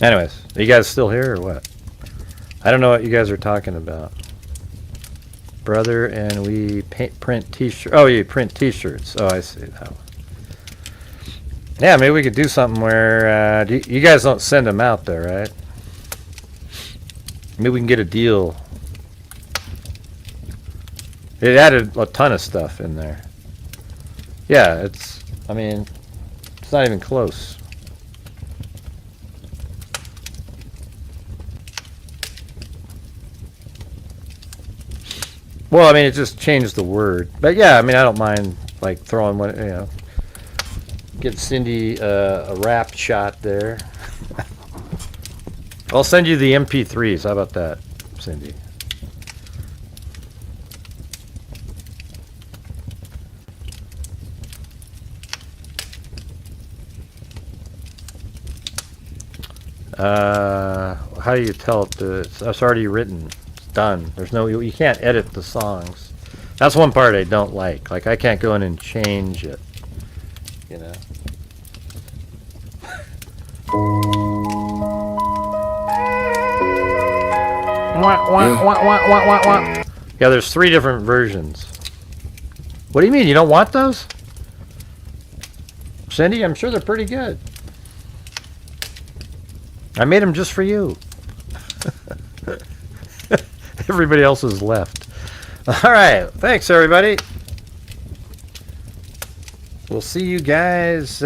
Anyways, are you guys still here or what? I don't know what you guys are talking about. Brother, and we print t-shirts. Oh, you print t-shirts. Oh, I see that one. Yeah, maybe we could do something where you guys don't send them out there, right? Maybe we can get a deal. It added a ton of stuff in there. Yeah, it's not even close. Well, it just changed the word. But yeah, I don't mind like throwing one, get Cindy a rap shot there. I'll send you the MP3s. How about that, Cindy? How do you tell it? It's already written. It's done. There's no. You can't edit the songs. That's one part I don't like. Like I can't go in and change it. Yeah, there's 3 different versions. What do you mean? You don't want those? Cindy, I'm sure they're pretty good. I made them just for you. Everybody else is left. All right. Thanks, everybody. We'll see you guys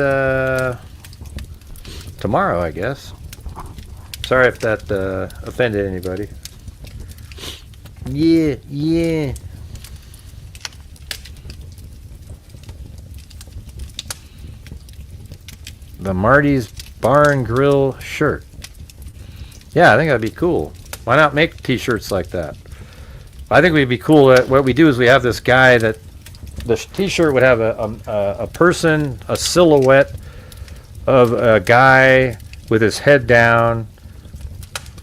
tomorrow, I guess. Sorry if that offended anybody. Yeah. The Marty's Bar and Grill shirt. Yeah, I think that'd be cool. Why not make t-shirts like that? I think we'd be cool. What we do is we have this guy that the t-shirt would have a person, a silhouette of a guy with his head down.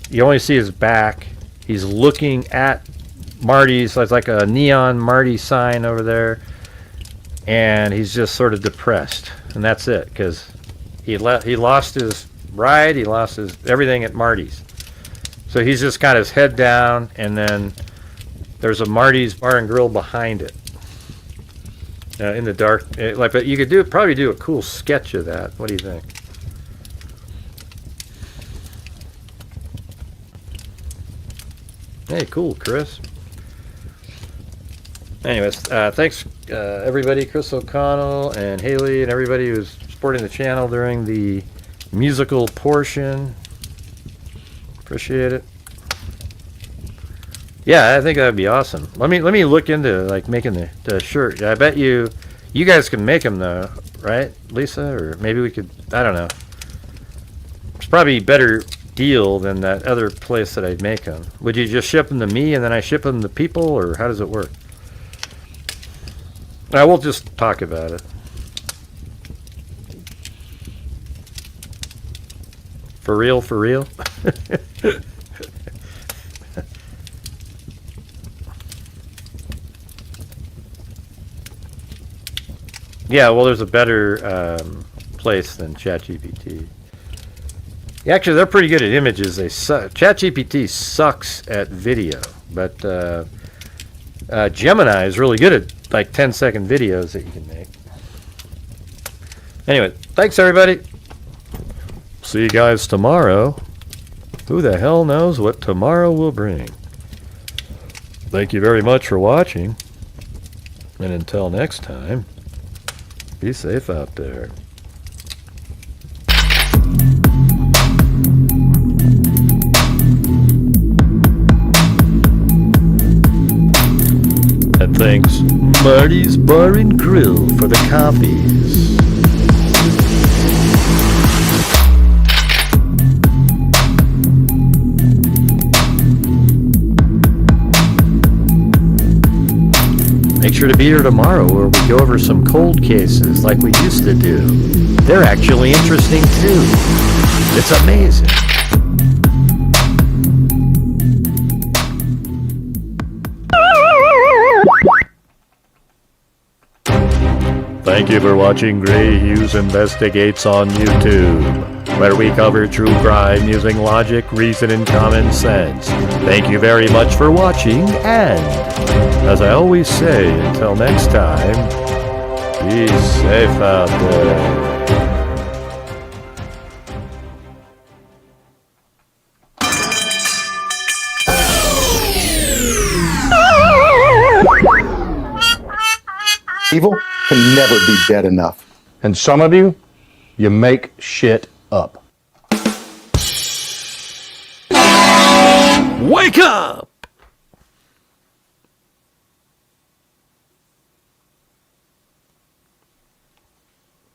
You only see his back. He's looking at Marty's. So it's like a neon Marty sign over there, and he's just sort of depressed, and that's it because he lost his ride. He lost his everything at Marty's. So he's just got his head down, and then there's a Marty's Bar and Grill behind it, in the dark. But you could probably do a cool sketch of that. What do you think? Hey, cool, Chris. Anyways, thanks everybody, Chris O'Connell and Haley and everybody who's supporting the channel during the musical portion. Appreciate it. Yeah, I think that'd be awesome. Let me look into like making the shirt. I bet you guys can make them though, right, Lisa? Or maybe we could. I don't know. It's probably a better deal than that other place that I'd make them. Would you just ship them to me and then I ship them to people, or how does it work? We'll just talk about it. For real, for real? Yeah, well, there's a better place than ChatGPT. Yeah, actually, they're pretty good at images. ChatGPT sucks at video, but Gemini is really good at like 10-second videos that you can make. Anyway, thanks everybody. See you guys tomorrow. Who the hell knows what tomorrow will bring? Thank you very much for watching. And until next time, be safe out there. And thanks, Marty's Bar and Grill, for the coffees. Make sure to be here tomorrow where we go over some cold cases like we used to do. They're actually interesting too. It's amazing. Thank you for watching Gray Hughes Investigates on YouTube, where we cover true crime using logic, reason, and common sense. Thank you very much for watching, and as I always say, until next time, be safe out there. Evil can never be dead enough. And some of you, you make shit up. Wake up!